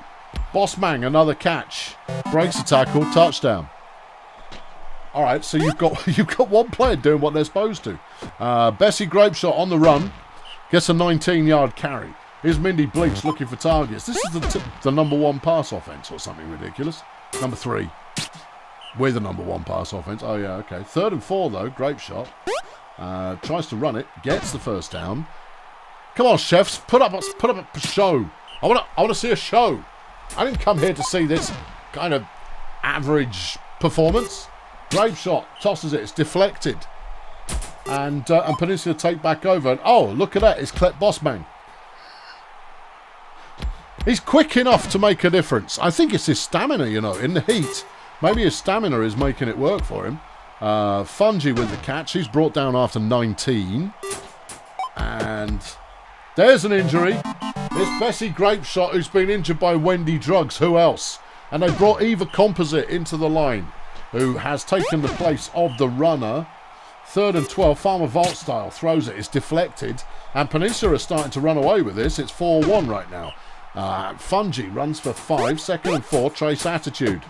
Bossman, another catch. Breaks the tackle, touchdown. All right, so you've got one player doing what they're supposed to. Bessie Grapeshot on the run. Gets a 19-yard carry. Here's Mindy Bleach looking for targets. This is the number 1 pass offense or something ridiculous. Number 3. We're the number 1 pass offense. Oh, yeah, okay. 3rd and 4, though. Grapeshot. Tries to run it. Gets the first down. Come on, Chefs. Put up a show. I want to see a show. I didn't come here to see this kind of average performance. Grapeshot tosses it. It's deflected. And Peninsula take back over. And oh, look at that. It's Klep Bossman. He's quick enough to make a difference. I think it's his stamina, in the heat. Maybe his stamina is making it work for him. Fungi with the catch. He's brought down after 19. And there's an injury. It's Bessie Grapeshot who's been injured by Wendy Drugs. Who else? And they brought Eva Composite into the line, who has taken the place of the runner. 3rd and 12. Farmer Vault style throws it. It's deflected. And Peninsula are starting to run away with this. It's 4-1 right now. Fungi runs for 5. 2nd and 4. Trace Attitude.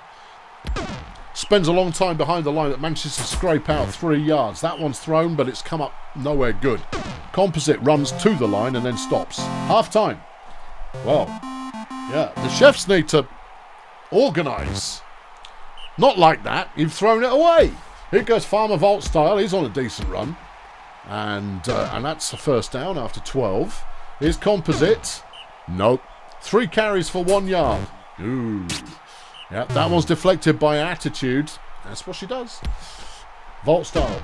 Spends a long time behind the line that manages to scrape out 3 yards. That one's thrown, but it's come up nowhere good. Composite runs to the line and then stops. Half time. Well, yeah, the Chefs need to organise. Not like that. You've thrown it away. Here goes Farmer Vault style. He's on a decent run. And that's the first down after 12. Here's Composite. Nope. 3 carries for 1 yard. Ooh. Yeah, that one's deflected by Attitude. That's what she does. Vault style.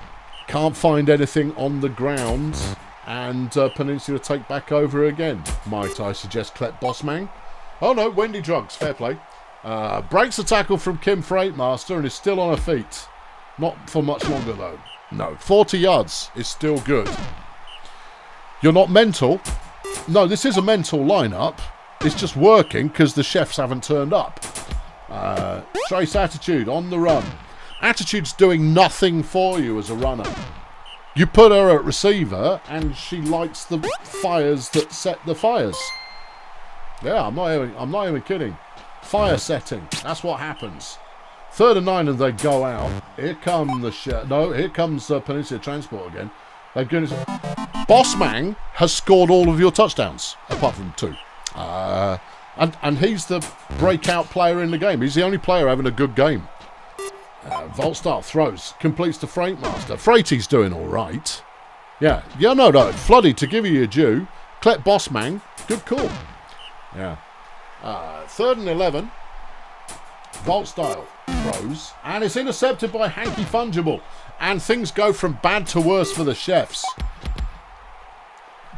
Can't find anything on the ground. And Peninsula take back over again. Might I suggest Klep Bossman? Oh no, Wendy Drugs. Fair play. Breaks the tackle from Kim Freightmaster and is still on her feet. Not for much longer though. No, 40 yards is still good. You're not mental. No, this is a mental lineup. It's just working because the Chefs haven't turned up. Trace Attitude on the run. Attitude's doing nothing for you as a runner. You put her at receiver and she lights the fires that set the fires. Yeah, I'm not even kidding. Fire setting. That's what happens. 3rd and 9 and they go out. Here come here comes Peninsula Transport again. They've given Bossman has scored all of your touchdowns, apart from 2. And he's the breakout player in the game. He's the only player having a good game. Volstar throws, completes to Freightmaster. Freighty's doing all right. Yeah, no. Floody, to give you your due. Klep Bossman, good call. Yeah. 3rd and 11. Volstyle throws, and it's intercepted by Hanky Fungible. And things go from bad to worse for the Chefs.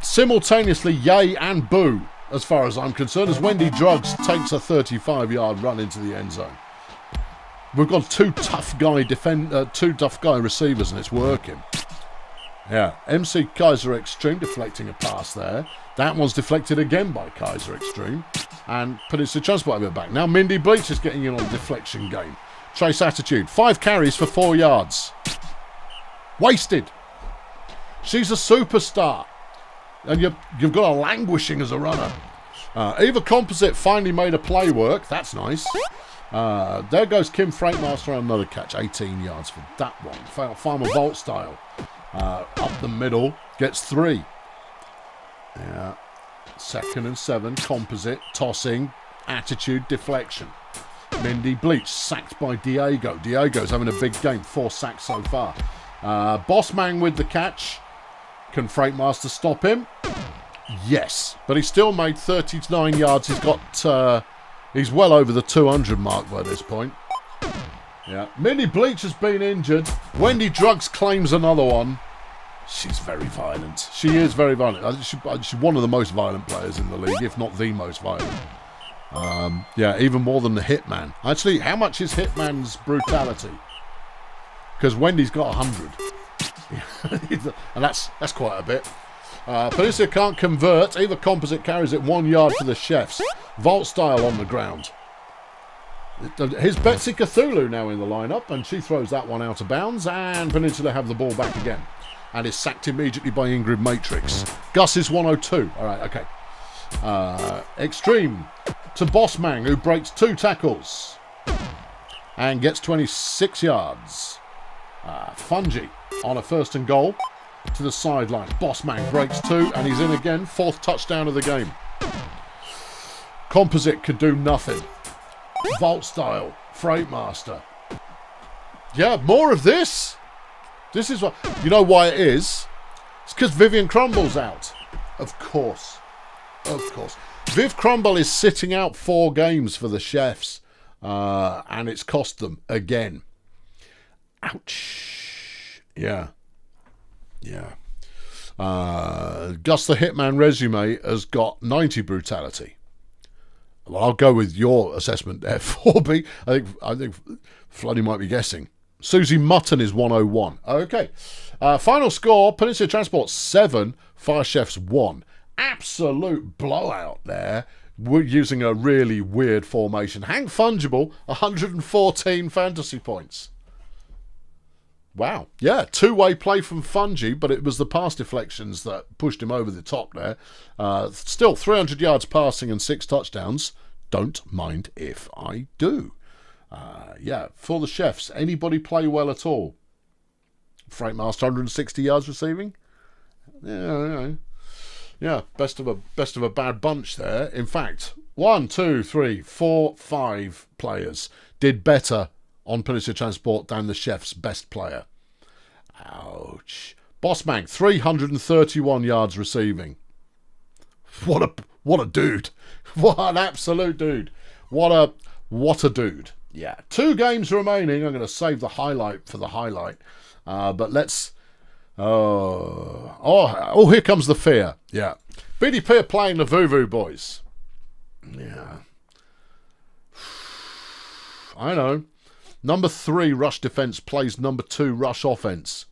Simultaneously, yay and boo, as far as I'm concerned, as Wendy Drugs takes a 35-yard run into the end zone. We've got two tough guy receivers, and it's working. Yeah, MC Kaiser Extreme deflecting a pass there. That one's deflected again by Kaiser Extreme. And Peninsula Transport have it back. Now Mindy Bleach is getting in on the deflection game. Trace Attitude, 5 carries for 4 yards. Wasted. She's a superstar. And you've got her languishing as a runner. Eva Composite finally made a play work. That's nice. There goes Kim Freightmaster on another catch. 18 yards for that one. Farmer Volt style. Up the middle. Gets 3. Yeah. 2nd and 7. Composite. Tossing. Attitude. Deflection. Mindy Bleach sacked by Diego. Diego's having a big game. 4 sacks so far. Bossman with the catch. Can Freightmaster stop him? Yes. But he still made 39 yards. He's got... he's well over the 200 mark by this point. Yeah. Mindy Bleach has been injured. Wendy Drugs claims another one. She's very violent. She is very violent. She's one of the most violent players in the league, if not the most violent. Yeah, even more than the Hitman. Actually, how much is Hitman's brutality? Because Wendy's got 100. And that's quite a bit. Peninsula can't convert. Eva Composite carries it 1 yard for the Chefs. Vault style on the ground. Here's Betsy Cthulhu now in the lineup, and she throws that one out of bounds, and Peninsula have the ball back again. And is sacked immediately by Ingrid Matrix. Gus is 102. All right, okay. Extreme to Bossman, who breaks 2 tackles and gets 26 yards. Fungi on a 1st and goal to the sideline. Bossman breaks 2 and he's in again. 4th touchdown of the game. Composite could do nothing. Vault style. Freightmaster. Yeah, more of this. This is what... You know why it is? It's because Vivian Crumble's out. Of course. Of course. Viv Crumble is sitting out 4 games for the Chefs. And it's cost them again. Ouch. Yeah. Yeah. Gus the Hitman resume has got 90 brutality. Well, I'll go with your assessment there, 4B. I think Floody might be guessing. Susie Mutton is 101. Okay. Final score, Peninsula Transport 7, Fire Chefs 1. Absolute blowout there. We're using a really weird formation. Hank Fungible, 114 fantasy points. Wow. Yeah, 2-way play from Fungi, but it was the pass deflections that pushed him over the top there. Still 300 yards passing and 6 touchdowns. Don't mind if I do. Yeah, for the Chefs, anybody play well at all? Freightmaster 160 yards receiving. Yeah, best of a bad bunch there. In fact, 1, 2, 3, 4, 5 players did better on Peninsula Transport than the Chef's best player. Ouch. Bossman 331 yards receiving. What a dude. What an absolute dude. What a dude. Yeah. 2 games remaining. I'm going to save the highlight for the highlight. But let's... Oh, here comes the fear. Yeah. BDP are playing the Voo Boys. Yeah. I know. Number 3 rush defense plays number 2 rush offense.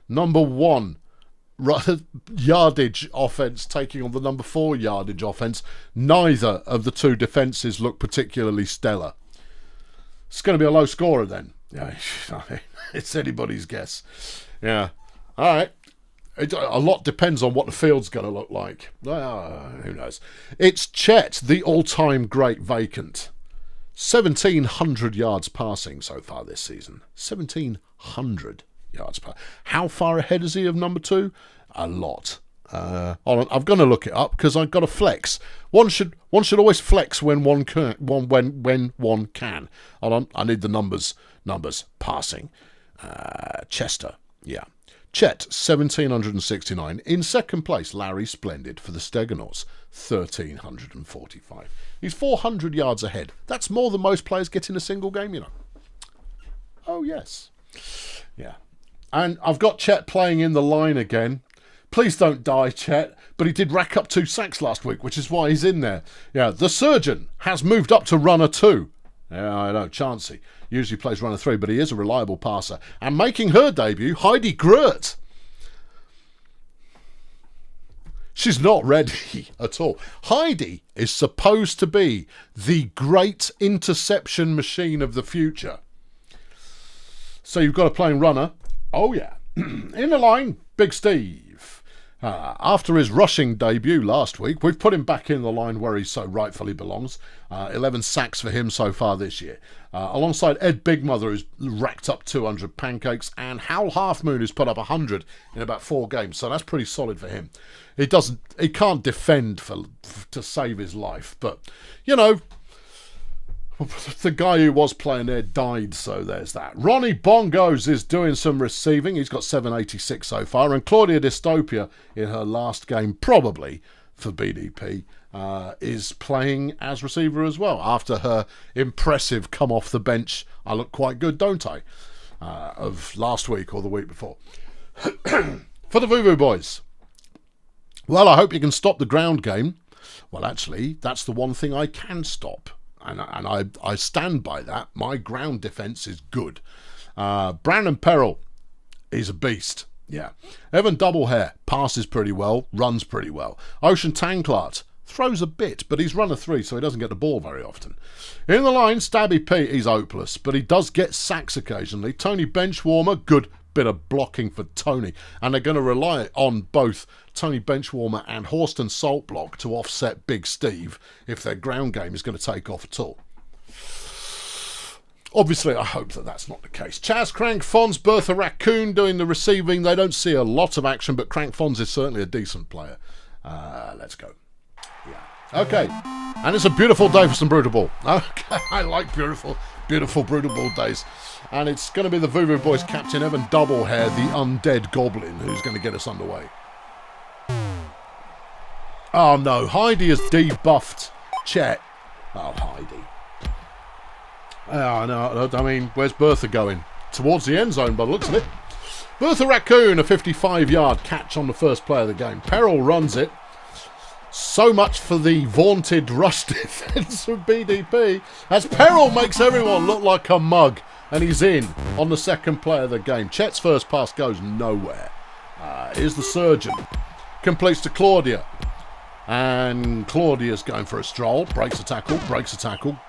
Number 1 yardage offense taking on the number 4 yardage offense. Neither of the 2 defenses look particularly stellar. It's going to be a low scorer then. Yeah, it's anybody's guess. Yeah. All right. A lot depends on what the field's going to look like. Who knows? It's Chet, the all-time great vacant. 1,700 yards passing so far this season. 1,700 yards passing. How far ahead is he of number 2? A lot. I'm going to look it up because I've got a flex. One should always flex when one can. When one can. Hold on, I need the numbers. Passing. Chester. Yeah. Chet, 1,769. In second place, Larry Splendid for the Steganauts, 1,345. He's 400 yards ahead. That's more than most players get in a single game, you know. Oh, yes. Yeah. And I've got Chet playing in the line again. Please don't die, Chet. But he did rack up 2 sacks last week, which is why he's in there. Yeah, the Surgeon has moved up to runner 2. Yeah, I know, Chansey. Usually plays runner 3, but he is a reliable passer. And making her debut, Heidi Grurt. She's not ready at all. Heidi is supposed to be the great interception machine of the future. So you've got a playing runner. Oh, yeah. In the line, Big Steve. After his rushing debut last week, we've put him back in the line where he so rightfully belongs. 11 sacks for him so far this year. Alongside Ed Bigmother, who's racked up 200 pancakes, and Hal Halfmoon, who's put up 100 in about 4 games. So that's pretty solid for him. He can't defend to save his life. But, you know, the guy who was playing there died, so there's that. Ronnie Bongos is doing some receiving. He's got 786 so far. And Claudia Dystopia, in her last game, probably for BDP, is playing as receiver as well. After her impressive come off the bench, I look quite good, don't I? Of last week or the week before. For the Vuvu boys. Well, I hope you can stop the ground game. Well, actually, that's the one thing I can stop. And I stand by that. My ground defence is good. Brandon Perrell, he's a beast. Yeah. Evan Doublehair passes pretty well, runs pretty well. Ocean Tanklat throws a bit, but he's runner 3, so he doesn't get the ball very often. In the line, Stabby Pete, he's hopeless, but he does get sacks occasionally. Tony Benchwarmer, good bit of blocking for Tony. And they're going to rely on both Tony Benchwarmer and Horston Saltblock to offset Big Steve if their ground game is going to take off at all. Obviously, I hope that that's not the case. Chaz Crank Fons, Bertha Raccoon doing the receiving. They don't see a lot of action, but Crank Fons is certainly a decent player. Let's go. Yeah. Okay. And it's a beautiful day for some Brutalball. Okay. I like beautiful Brutalball days. And it's going to be the Vuvu Boys captain, Evan Doublehair, the undead goblin, who's going to get us underway. Oh, no. Heidi has debuffed Chet. Oh, Heidi. Oh, no, I mean, where's Bertha going? Towards the end zone by the looks of it. Bertha Raccoon, a 55-yard catch on the first play of the game. Perrell runs it. So much for the vaunted rush defence of BDP, as Perrell makes everyone look like a mug, and he's in on the second play of the game. Chet's first pass goes nowhere. Here's the surgeon. Completes to Claudia. And Claudia's going for a stroll. Breaks a tackle.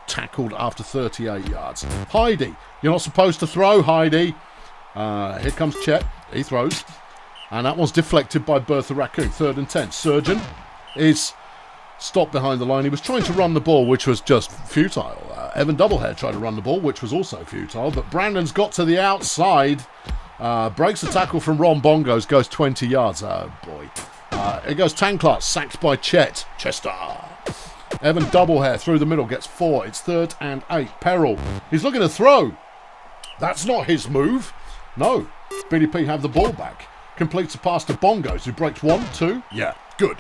Tackled after 38 yards. Heidi. You're not supposed to throw, Heidi. Here comes Chet. He throws. And that one's deflected by Bertha Raccoon. 3rd and 10. Surgeon is stopped behind the line. He was trying to run the ball, which was just futile. Evan Doublehair tried to run the ball, which was also futile. But Brandon's got to the outside. Breaks a tackle from Ron Bongos. Goes 20 yards. Oh, boy. It goes Tanklat, sacked by Chet. Chester. Evan Doublehair through the middle, gets 4. It's 3rd and 8. Perrell. He's looking to throw. That's not his move. No. BDP have the ball back. Completes a pass to Bongos, who breaks 1, 2. Yeah, good.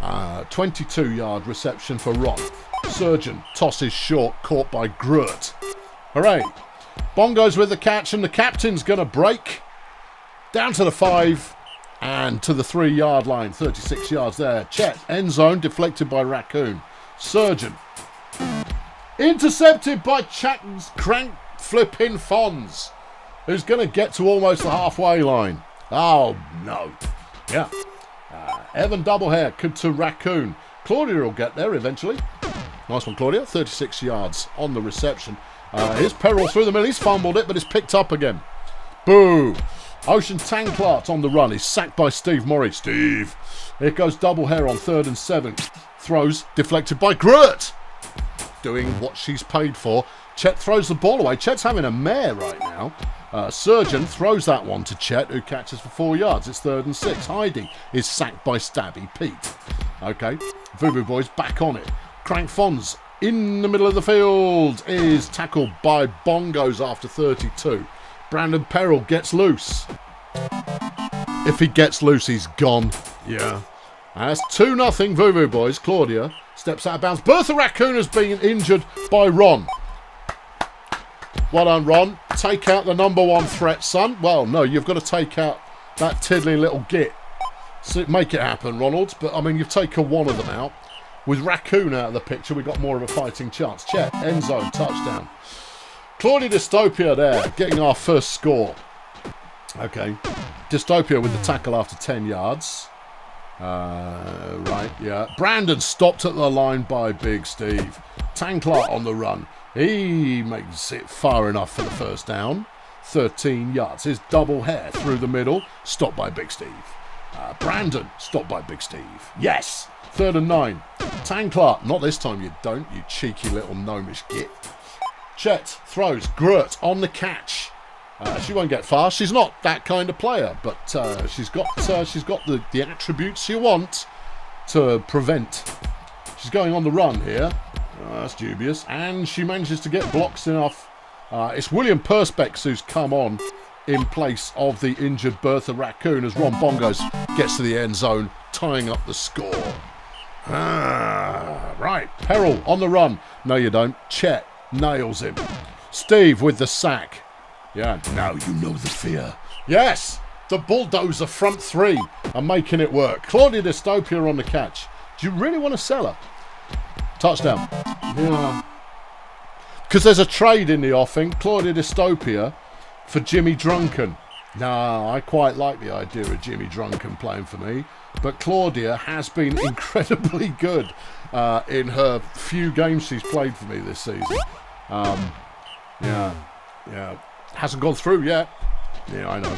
22-yard reception for Ron. Surgeon tosses short, caught by Grurt. Hooray. Bongos with the catch, and the captain's going to break. Down to the 5. And to the 3-yard line, 36 yards there. Chet, end zone, deflected by Raccoon. Surgeon. Intercepted by Chatton's Crank Flippin' Fons, who's going to get to almost the halfway line. Oh, no. Yeah. Evan Doublehair to Raccoon. Claudia will get there eventually. Nice one, Claudia. 36 yards on the reception. Here's Perrell through the middle. He's fumbled it, but it's picked up again. Boo. Ocean Tanklat on the run. He's sacked by Steve Murray. Steve. Here goes Doublehair on 3rd and 7. Throws. Deflected by Grurt. Doing what she's paid for. Chet throws the ball away. Chet's having a mare right now. Surgeon throws that one to Chet, who catches for 4 yards. It's 3rd and 6. Heidi is sacked by Stabby Pete. Okay. Vuvu Boys back on it. Crank Fons in the middle of the field is tackled by Bongos after 32. Brandon Perrell gets loose. If he gets loose, he's gone. Yeah. And that's 2-0 Vuvu Boys. Claudia steps out of bounds. Bertha Raccoon has been injured by Ron. Well done, Ron. Take out the number 1 threat, son. Well, no, you've got to take out that tiddly little git. So make it happen, Ronald. But, I mean, you've taken one of them out. With Raccoon out of the picture, we've got more of a fighting chance. Chet, end zone, touchdown. Claudia Dystopia there, getting our first score. Okay. Dystopia with the tackle after 10 yards. Right, yeah. Brandon stopped at the line by Big Steve. Tankler on the run. He makes it far enough for the first down. 13 yards. His double hair through the middle. Stopped by Big Steve. Brandon stopped by Big Steve. Yes. 3rd and 9. Tankler. Not this time you don't, you cheeky little gnomish git. Chet throws. Gurt on the catch. She won't get far. She's not that kind of player, but she's got the attributes you want to prevent. She's going on the run here. That's dubious. And she manages to get blocks enough. It's William Perspex who's come on in place of the injured Bertha Raccoon as Ron Bongos gets to the end zone, tying up the score. Right. Peril on the run. No, you don't. Chet nails him. Steve with the sack. Yeah, now you know the fear. Yes, the bulldozer front three are making it work. Claudia Dystopia on the catch. Do you really want to sell her? Touchdown. Yeah. Because there's a trade in the offing. Claudia Dystopia for Jimmy Drunken. No, I quite like the idea of Jimmy Drunken playing for me. But Claudia has been incredibly good in her few games she's played for me this season. Yeah. Hasn't gone through yet. Yeah, I know.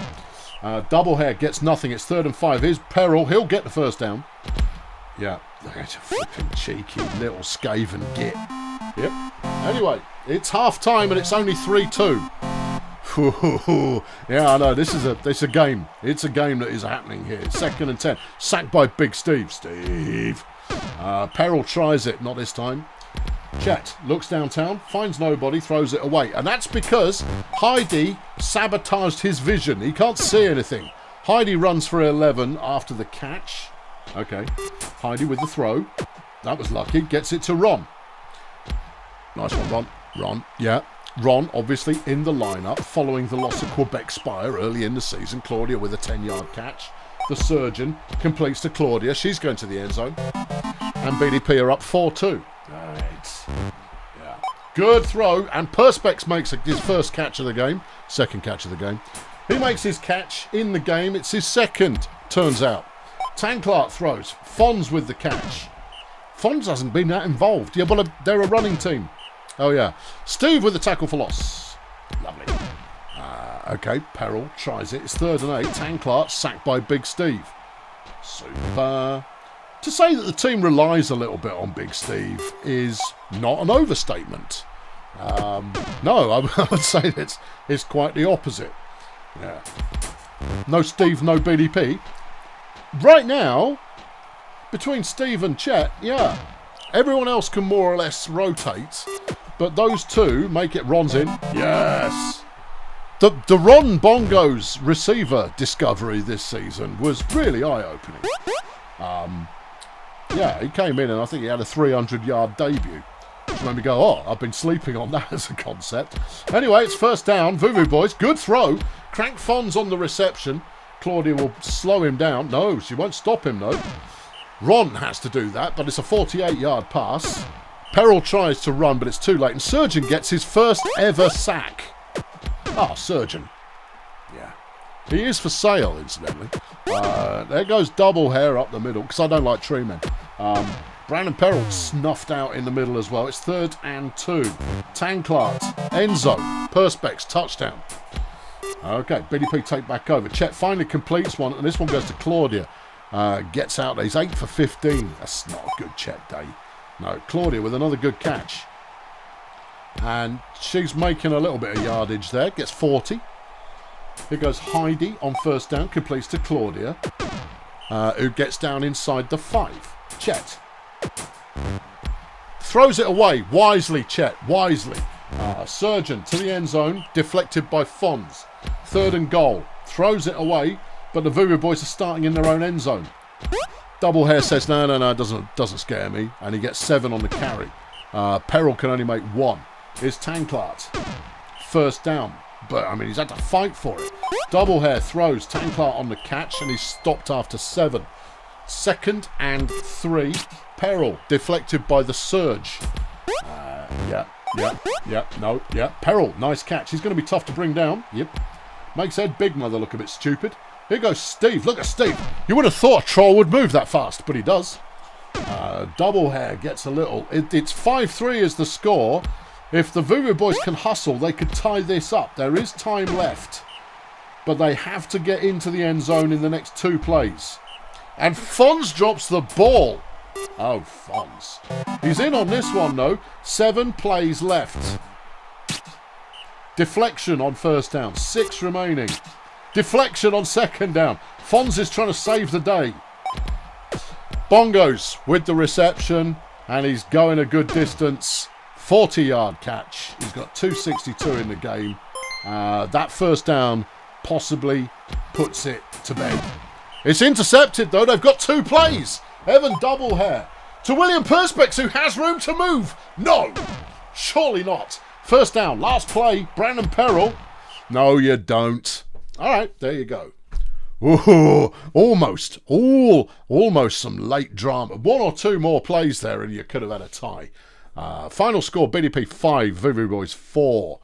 Double hair gets nothing. It's 3rd and 5. Here's Peril. He'll get the first down. Yeah. That's a flipping cheeky little skaven git. Yep. Anyway, it's half time and it's only 3-2. Yeah, I know. It's a game. It's a game that is happening here. 2nd and 10. Sacked by Big Steve. Peril tries it. Not this time. Chet looks downtown, finds nobody, throws it away. And that's because Heidi sabotaged his vision. He can't see anything. Heidi runs for 11 after the catch. Okay. Heidi with the throw. That was lucky. Gets it to Ron. Nice one, Ron. Ron, yeah. Ron, obviously, in the lineup, following the loss of Quebec Spire early in the season. Claudia with a 10-yard catch. The surgeon completes to Claudia. She's going to the end zone. And BDP are up 4-2. Right. Yeah. Good throw. And Perspex makes his first catch of the game. Second catch of the game. He makes his catch in the game. It's his second, turns out. Tanklark throws. Fonz with the catch. Fonz hasn't been that involved. Yeah, but they're a running team. Oh, yeah. Steve with the tackle for loss. Lovely. Okay, Peril tries it. It's 3rd and 8. Tanklark sacked by Big Steve. Super. To say that the team relies a little bit on Big Steve is not an overstatement. No, I would say it's quite the opposite. Yeah. No Steve, no BDP. Right now, between Steve and Chet, yeah, everyone else can more or less rotate, but those two make it. Ron's in. Yes. The Ron Bongos receiver discovery this season was really eye-opening. Yeah, he came in and I think he had a 300-yard debut. Which made me go, oh, I've been sleeping on that as a concept. Anyway, it's first down. Voodoo Boys, good throw. Crank Fonz on the reception. Claudia will slow him down. No, she won't stop him, though. Ron has to do that, but it's a 48-yard pass. Peril tries to run, but it's too late. And Surgeon gets his first ever sack. Ah, Surgeon. Yeah. He is for sale, incidentally. There goes double hair up the middle, because I don't like tree men. Brandon Peril snuffed out in the middle as well. It's 3rd and 2. Tanklark, Enzo, Perspex, touchdown. Okay, BDP take back over. Chet finally completes one, and this one goes to Claudia. Gets out there. He's 8 for 15. That's not a good Chet day. No, Claudia with another good catch. And she's making a little bit of yardage there. Gets 40. Here goes Heidi on first down. Completes to Claudia, who gets down inside the 5. Chet throws it away. Wisely, Chet. Wisely. Surgeon to the end zone. Deflected by Fonz. 3rd and goal. Throws it away. But the Voodoo Boys are starting in their own end zone. Double hair says, no, it doesn't scare me. And he gets 7 on the carry. Peril can only make 1. Here's Tanklark. First down. But, I mean, he's had to fight for it. Double hair throws. Tanklark on the catch. And he's stopped after 7. 2nd and 3. Peril deflected by the Surge. Peril, nice catch. He's going to be tough to bring down. Yep. Makes Ed Big Mother look a bit stupid. Here goes Steve. Look at Steve. You would have thought a troll would move that fast, but he does. Double hair gets a little. It's 5-3 is the score. If the Voodoo Boys can hustle, they could tie this up. There is time left. But they have to get into the end zone in the next 2 plays. And Fonz drops the ball. Oh, Fonz. He's in on this one, though. 7 plays left. Deflection on first down. 6 remaining. Deflection on second down. Fonz is trying to save the day. Bongos with the reception. And he's going a good distance. 40-yard catch. He's got 262 in the game. That first down possibly puts it to bed. It's intercepted, though. They've got 2 plays. Evan Doublehair to William Perspex, who has room to move. No, surely not. First down, last play, Brandon Perrell. No, you don't. All right, there you go. Ooh, almost some late drama. 1 or 2 more plays there and you could have had a tie. Final score, BDP 5, Voodoo Boys 4.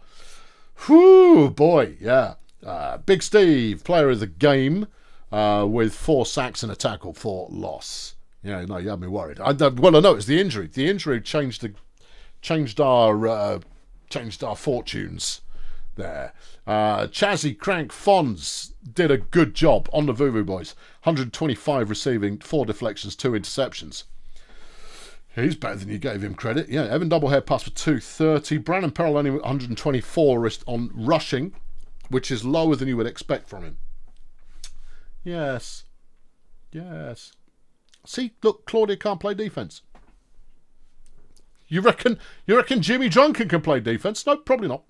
Whew, boy, yeah. Big Steve, player of the game, with 4 sacks and a tackle for loss. Yeah, no, you had me worried. Well, I know it's the injury. The injury changed our fortunes there. Chazzy Crank Fonz did a good job on the Voodoo Boys. 125 receiving, 4 deflections, 2 interceptions. He's better than you gave him credit. Yeah, Evan Doublehair passed for 230. Brandon Perrell only 124 on rushing, which is lower than you would expect from him. Yes. See, look, Claudia can't play defense. You reckon Jimmy Drunken can play defense? No, probably not.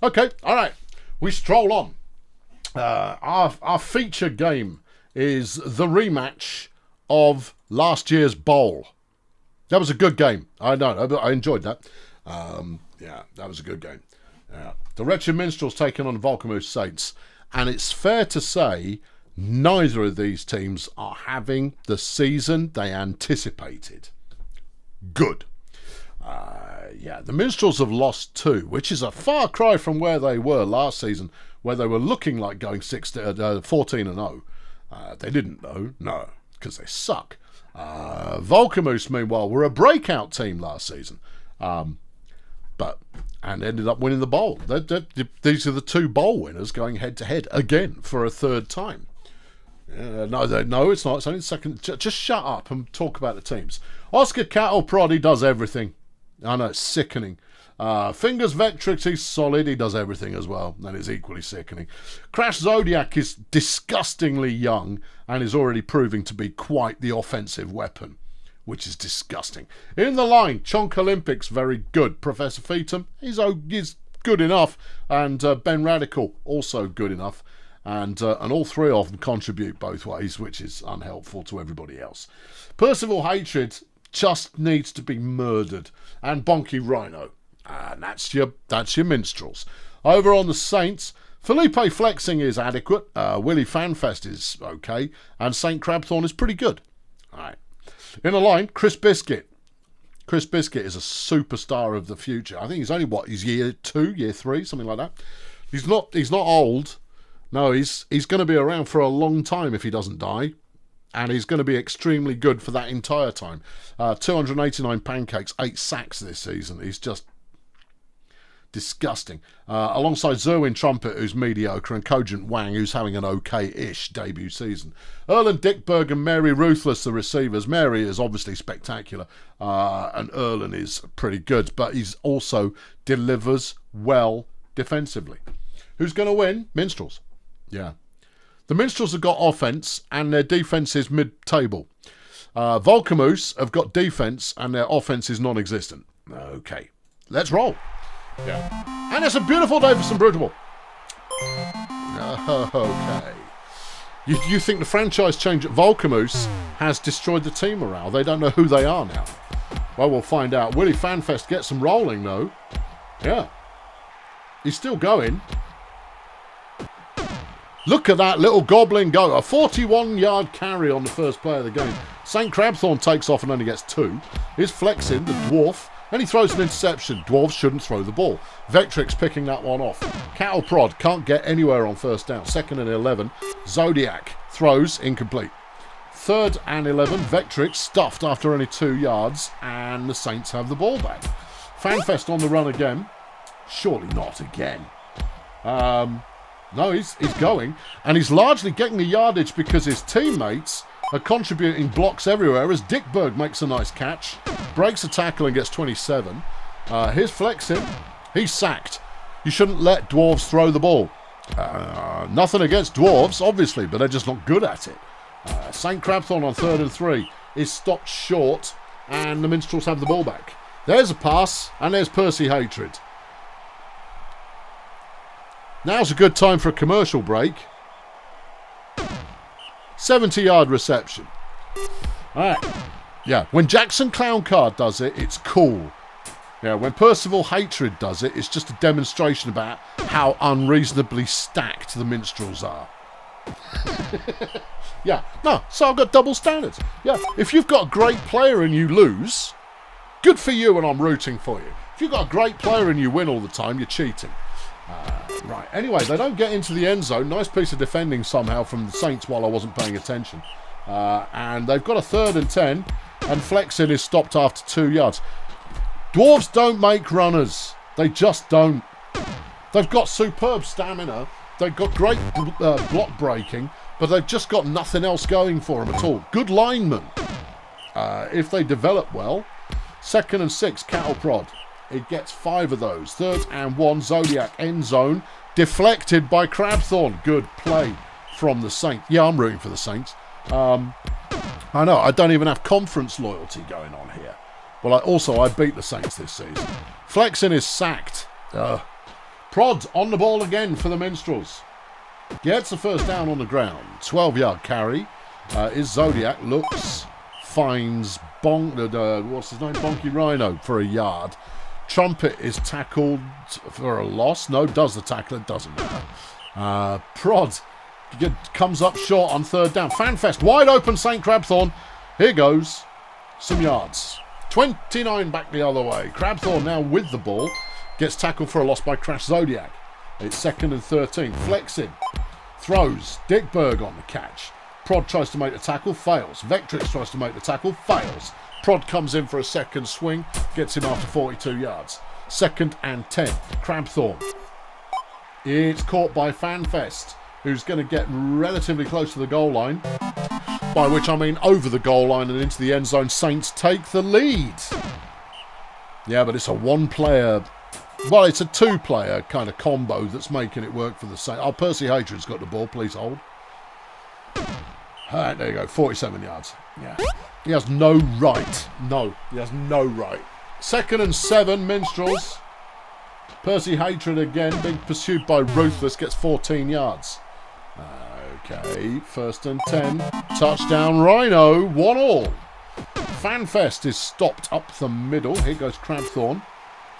Okay, all right. We stroll on. Our feature game is the rematch of last year's bowl. That was a good game. I know. I enjoyed that. Yeah, that was a good game. The Wretched Minstrels taking on the Volcamoose Saints. And it's fair to say neither of these teams are having the season they anticipated. Good. Yeah, the Minstrels have lost 2, which is a far cry from where they were last season, where they were looking like going 14-0. They didn't, though. No, because they suck. Volcamoose, meanwhile, were a breakout team last season, and ended up winning the bowl. These are the 2 bowl winners going head-to-head again for a 3rd time. No, it's not. It's only the second. Just shut up and talk about the teams. Oscar Cattle Prod, he does everything. I know, it's sickening. Fingers Vectrix, he's solid. He does everything as well, and it's equally sickening. Crash Zodiac is disgustingly young and is already proving to be quite the offensive weapon, which is disgusting. In the line, Chonk Olympics, very good. Professor Feetham, he's good enough, and Ben Radical, also good enough. And all 3 of them contribute both ways, which is unhelpful to everybody else. Percival Hatred just needs to be murdered. And Bonky Rhino. And that's your Minstrels. Over on the Saints, Felipe Flexing is adequate. Willie Fanfest is okay. And St. Crabthorne is pretty good. All right. In the line, Chris Biscuit. Chris Biscuit is a superstar of the future. I think he's only, he's year 2, year 3, something like that. He's not old. No, he's going to be around for a long time if he doesn't die. And he's going to be extremely good for that entire time. 289 pancakes, 8 sacks this season. He's just disgusting. Alongside Zerwin Trumpet, who's mediocre, and Cogent Wang, who's having an okay-ish debut season. Erlen Dickberg and Mary Ruthless, the receivers. Mary is obviously spectacular, and Erlen is pretty good, but he's also delivers well defensively. Who's going to win? Minstrels. Yeah. The Minstrels have got offense and their defense is mid-table. Volcamoose have got defense and their offense is non-existent. Okay, let's roll. Yeah. And it's a beautiful day for some Brutalball. Okay. You think the franchise change at Volcamoose has destroyed the team morale? They don't know who they are now. Well, we'll find out. Willie Fanfest gets them rolling, though. Yeah. He's still going. Look at that little goblin go. A 41-yard carry on the first play of the game. St. Crabthorne takes off and only gets 2. Here's Flexing, the dwarf. And he throws an interception. Dwarves shouldn't throw the ball. Vectrix picking that one off. Cattle Prod can't get anywhere on first down. 2nd and 11. Zodiac throws incomplete. 3rd and 11. Vectrix stuffed after only 2 yards. And the Saints have the ball back. Fanfest on the run again. Surely not again. No, he's going. And he's largely getting the yardage because his teammates are contributing blocks everywhere as Dickberg makes a nice catch, breaks a tackle and gets 27. Here's Flexing. He's sacked. You shouldn't let Dwarves throw the ball. Nothing against Dwarves, obviously, but they're just not good at it. St. Crabthorne on 3rd and 3 is stopped short, and the Minstrels have the ball back. There's a pass, and there's Percy Hatred. Now's a good time for a commercial break. 70-yard reception. Alright. Yeah, when Jackson Clowncard does it, it's cool. Yeah, when Percival Hatred does it, it's just a demonstration about how unreasonably stacked the Minstrels are. Yeah, no, so I've got double standards. Yeah, if you've got a great player and you lose, good for you and I'm rooting for you. If you've got a great player and you win all the time, you're cheating. Right, anyway, they don't get into the end zone. Nice piece of defending somehow from the Saints while I wasn't paying attention. And they've got a 3rd and 10, and Flexin is stopped after 2 yards. Dwarves don't make runners. They just don't. They've got superb stamina. They've got great block breaking, but they've just got nothing else going for them at all. Good linemen. If they develop well. 2nd and 6, Cattle Prod. It gets 5 of those. 3rd and 1, Zodiac, end zone. Deflected by Crabthorne. Good play from the Saints. Yeah, I'm rooting for the Saints. I know, I don't even have conference loyalty going on here. Well, I beat the Saints this season. Flexin is sacked. Prod on the ball again for the Minstrels. Gets the first down on the ground. 12-yard carry. Is Zodiac. Looks. Finds what's his name? Bonky Rhino for a yard. Trumpet is tackled for a loss. No, does the tackle. It doesn't matter. Prod comes up short on 3rd down. Fanfest, wide open St. Crabthorne. Here goes. Some yards. 29 back the other way. Crabthorne now with the ball. Gets tackled for a loss by Crash Zodiac. It's 2nd and 13. Flexing. Throws. Dickberg on the catch. Prod tries to make the tackle. Fails. Vectrix tries to make the tackle. Fails. Prod comes in for a second swing, gets him after 42 yards. 2nd and 10, Crabthorne. It's caught by Fanfest, who's going to get relatively close to the goal line, by which I mean over the goal line and into the end zone. Saints take the lead. Yeah, but it's a one-player, well, it's a two-player kind of combo that's making it work for the Saints. Oh, Percy Hatred's got the ball, please hold. All right, there you go, 47 yards. Yeah. He has no right. No, he has no right. 2nd and 7, Minstrels. Percy Hatred again, being pursued by Ruthless, gets 14 yards. Okay, 1st and 10. Touchdown Rhino, 1-1. Fanfest is stopped up the middle. Here goes Crabthorne.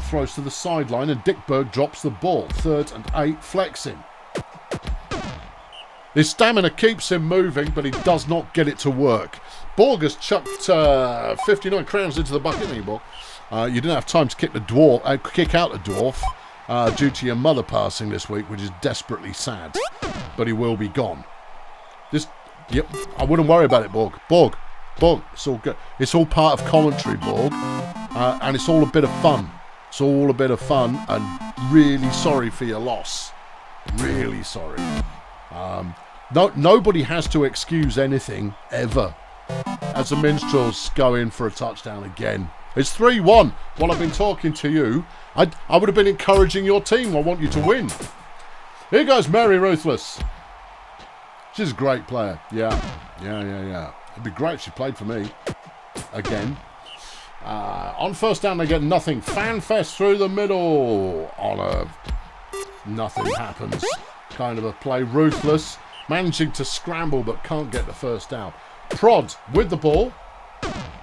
Throws to the sideline and Dickberg drops the ball. 3rd and 8, Flexing. His stamina keeps him moving, but he does not get it to work. Borg has chucked 59 crowns into the bucket, Borg. You didn't have time to kick out the dwarf due to your mother passing this week, which is desperately sad. But he will be gone. Yep, I wouldn't worry about it, Borg. Borg, it's all good. It's all part of commentary, Borg, and it's all a bit of fun. It's all a bit of fun, and really sorry for your loss. Really sorry. Nobody has to excuse anything, ever. As the Minstrels go in for a touchdown again. It's 3-1. While I've been talking to you, I would have been encouraging your team. I want you to win. Here goes Mary Ruthless. She's a great player. Yeah. It'd be great if she played for me. Again. On first down, they get nothing. Fanfest through the middle. Nothing happens. Kind of a play. Ruthless. Managing to scramble, but can't get the first down. Prod with the ball.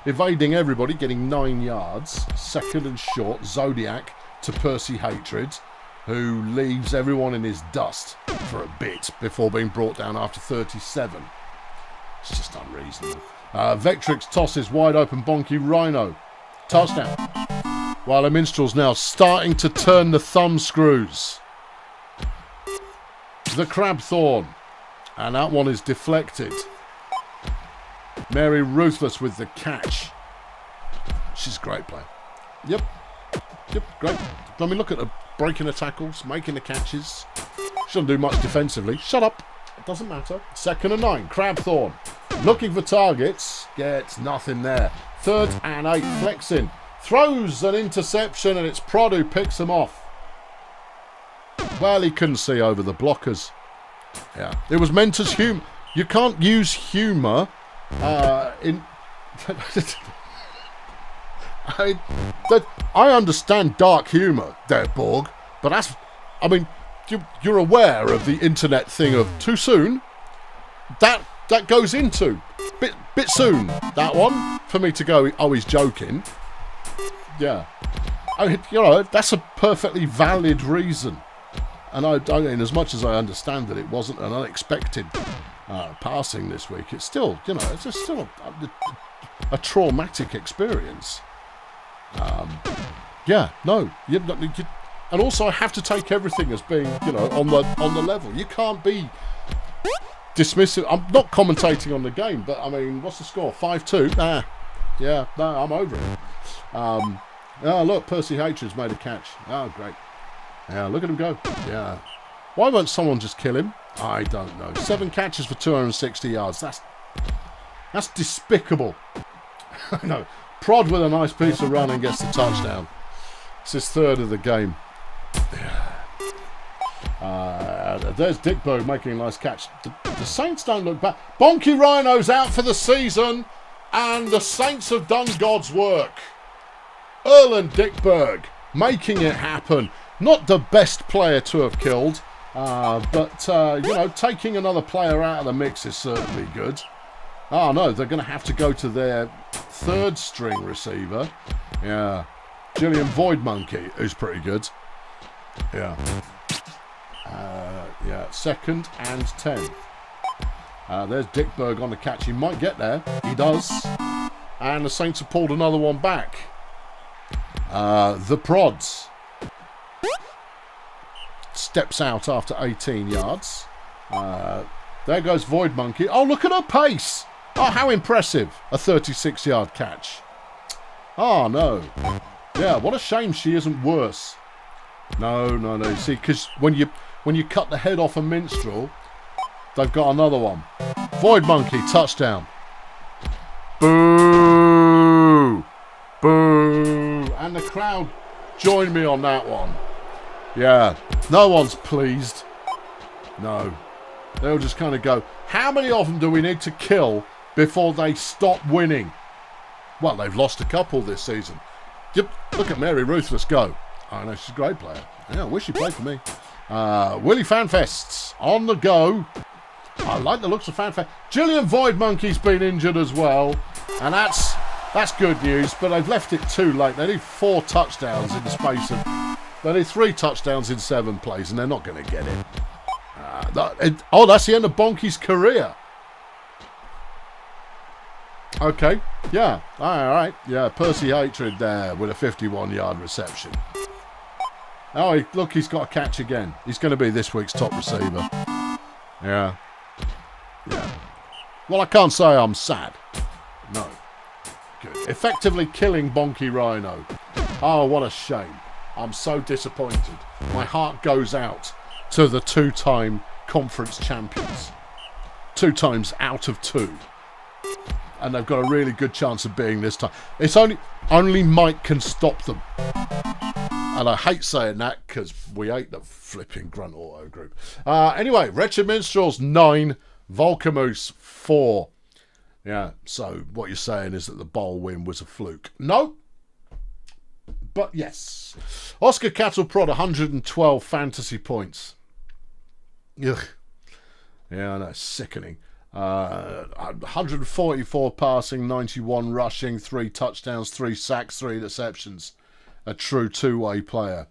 Evading everybody, getting 9 yards. 2nd and short. Zodiac to Percy Hatred, who leaves everyone in his dust for a bit before being brought down after 37. It's just unreasonable. Vectrix tosses wide open Bonky Rhino. Touchdown. While the Minstrel's now starting to turn the thumb screws. The Crabthorn. And that one is deflected. Mary Ruthless with the catch. She's a great player. Yep, great. I mean, look at her breaking the tackles, making the catches. She doesn't do much defensively. Shut up. It doesn't matter. 2nd and 9. Crabthorn. Looking for targets. Gets nothing there. 3rd and 8. Flexing. Throws an interception and it's Prod who picks him off. Well, he couldn't see over the blockers. Yeah. It was meant as humour. You can't use humour in... I understand dark humour there, Borg, but that's... I mean, you're aware of the internet thing of too soon? That goes into... Bit soon, that one, for me to go, oh, he's joking. Yeah. I mean, you know, that's a perfectly valid reason. And I mean, as much as I understand that it wasn't an unexpected passing this week, it's still, you know, it's still a traumatic experience. Yeah, no, and also I have to take everything as being, you know, on the level. You can't be dismissive. I'm not commentating on the game, but I mean, what's the score? 5-2. Yeah, no, I'm over it. Oh, look, Percy Hatred's made a catch. Oh, great. Yeah, look at him go. Yeah. Why won't someone just kill him? I don't know. 7 catches for 260 yards. That's despicable. No. Prod with a nice piece of run and gets the touchdown. It's his 3rd of the game. There's Dickberg making a nice catch. The Saints don't look bad. Bonky Rhino's out for the season, and the Saints have done God's work. Erland Dickberg making it happen. Not the best player to have killed, but you know, taking another player out of the mix is certainly good. Oh no, they're going to have to go to their 3rd string receiver. Yeah, Gillian Void Monkey, who's pretty good. Yeah. Yeah, 2nd and 10. There's Dickberg on the catch. He might get there. He does. And the Saints have pulled another one back. The Prods steps out after 18 yards. There goes Void Monkey. Oh, look at her pace. Oh, how impressive. A 36-yard catch. Oh, no. Yeah, what a shame she isn't worse. No. See, because when you cut the head off a minstrel, they've got another one. Void Monkey, touchdown. Boo! Boo! And the crowd joined me on that one. Yeah, no one's pleased. No. They'll just kind of go, how many of them do we need to kill before they stop winning? Well, they've lost a couple this season. Yep, look at Mary Ruthless go. I know, she's a great player. Yeah, I wish she played for me. Willie Fanfests on the go. I like the looks of Fanfest. Gillian Void Monkey's been injured as well. And that's good news, but they've left it too late. They need 4 touchdowns in the space of... They need 3 touchdowns in 7 plays, and they're not going to get it. That's the end of Bonky's career. Okay, yeah, all right. Yeah, Percy Hatred there with a 51-yard reception. Oh, look, he's got a catch again. He's going to be this week's top receiver. Yeah. Well, I can't say I'm sad. No. Good. Effectively killing Bonky Rhino. Oh, what a shame. I'm so disappointed. My heart goes out to the 2-time conference champions. 2 times out of 2. And they've got a really good chance of being this time. It's only Mike can stop them. And I hate saying that because we hate the flipping Grunt Auto Group. Anyway, Wretched Minstrels 9, Volcamoose 4. Yeah, so what you're saying is that the bowl win was a fluke. No. But yes. Oscar Cattle Prod, 112 fantasy points. Ugh. Yeah, that's sickening. 144 passing, 91 rushing, 3 touchdowns, 3 sacks, 3 interceptions. A true 2-way player.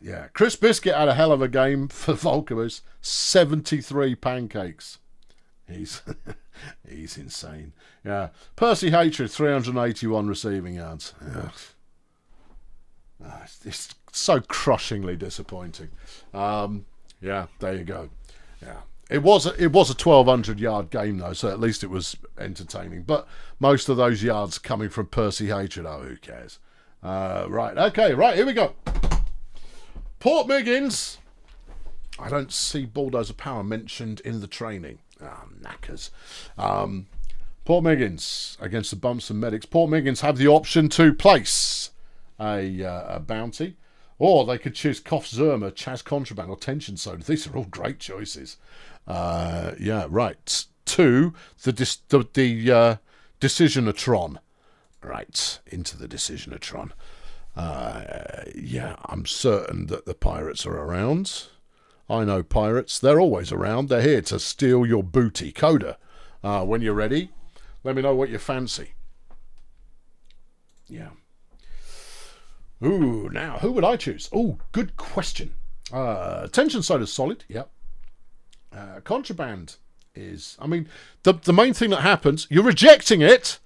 Yeah, Chris Biscuit had a hell of a game for Volcamus. 73 pancakes. He's he's insane. Yeah. Percy Hatred, 381 receiving yards. It's so crushingly disappointing. Yeah, there you go. Yeah. It was a 1,200-yard game, though, so at least it was entertaining. But most of those yards coming from Percy Hatred, oh, who cares? Right, okay, right, here we go. Port Miggins. I don't see Bulldozer Power mentioned in the training. Knackers. Port Miggins against the Bumps and Medics. Port Miggins have the option to place a bounty, or they could choose Koff Zerma, Chaz Contraband, or Tension Soda. These are all great choices. Yeah, right. To the Decisionatron. Right, into the Decisionatron. Yeah, I'm certain that the pirates are around. I know pirates. They're always around. They're here to steal your booty. Coda, when you're ready, let me know what you fancy. Yeah. Ooh, now, who would I choose? Ooh, good question. Tension Soda's solid, yep. Contraband is, I mean, the main thing that happens, you're rejecting it.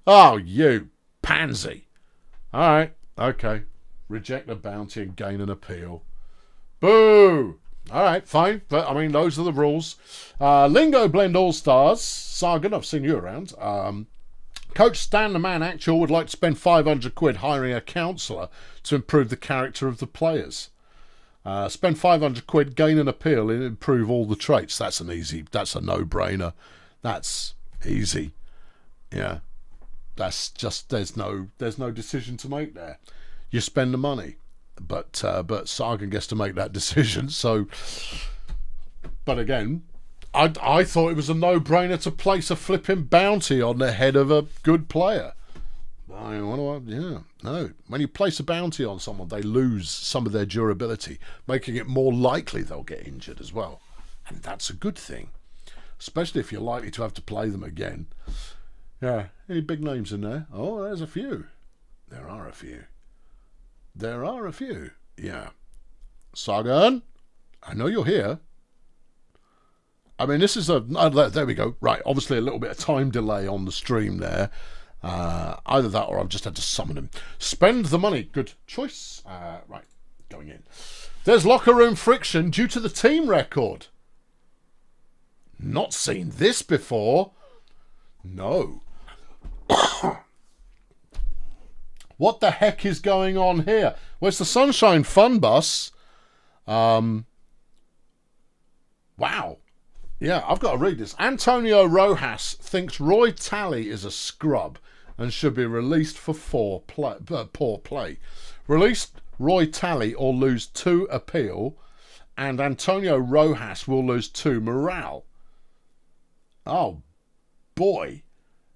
Oh, you pansy. All right, okay. Reject a bounty and gain an appeal. Boo! All right, fine. But, I mean, those are the rules. Lingo Blend All-Stars. Sargon, I've seen you around. Coach Stan the Man Actual would like to spend 500 quid hiring a counsellor to improve the character of the players. Spend 500 quid, gain an appeal, and improve all the traits. That's a no-brainer. That's easy. Yeah. That's just, there's no decision to make there. You spend the money. But Sargon gets to make that decision. So, but again, I thought it was a no-brainer to place a flipping bounty on the head of a good player. No. When you place a bounty on someone, they lose some of their durability, making it more likely they'll get injured as well. And that's a good thing, especially if you're likely to have to play them again. Yeah, any big names in there? Oh, there's a few. There are a few. Yeah. Sargon, I know you're here. I mean, this is there we go. Right, obviously a little bit of time delay on the stream there. Either that or I've just had to summon him. Spend the money. Good choice. Right, going in. There's locker room friction due to the team record. Not seen this before. No. What the heck is going on here? Where's the Sunshine Fun Bus? Wow. Yeah, I've got to read this. Antonio Rojas thinks Roy Talley is a scrub and should be released for poor play. Release Roy Talley or lose 2 appeal, and Antonio Rojas will lose 2 morale. Oh, boy.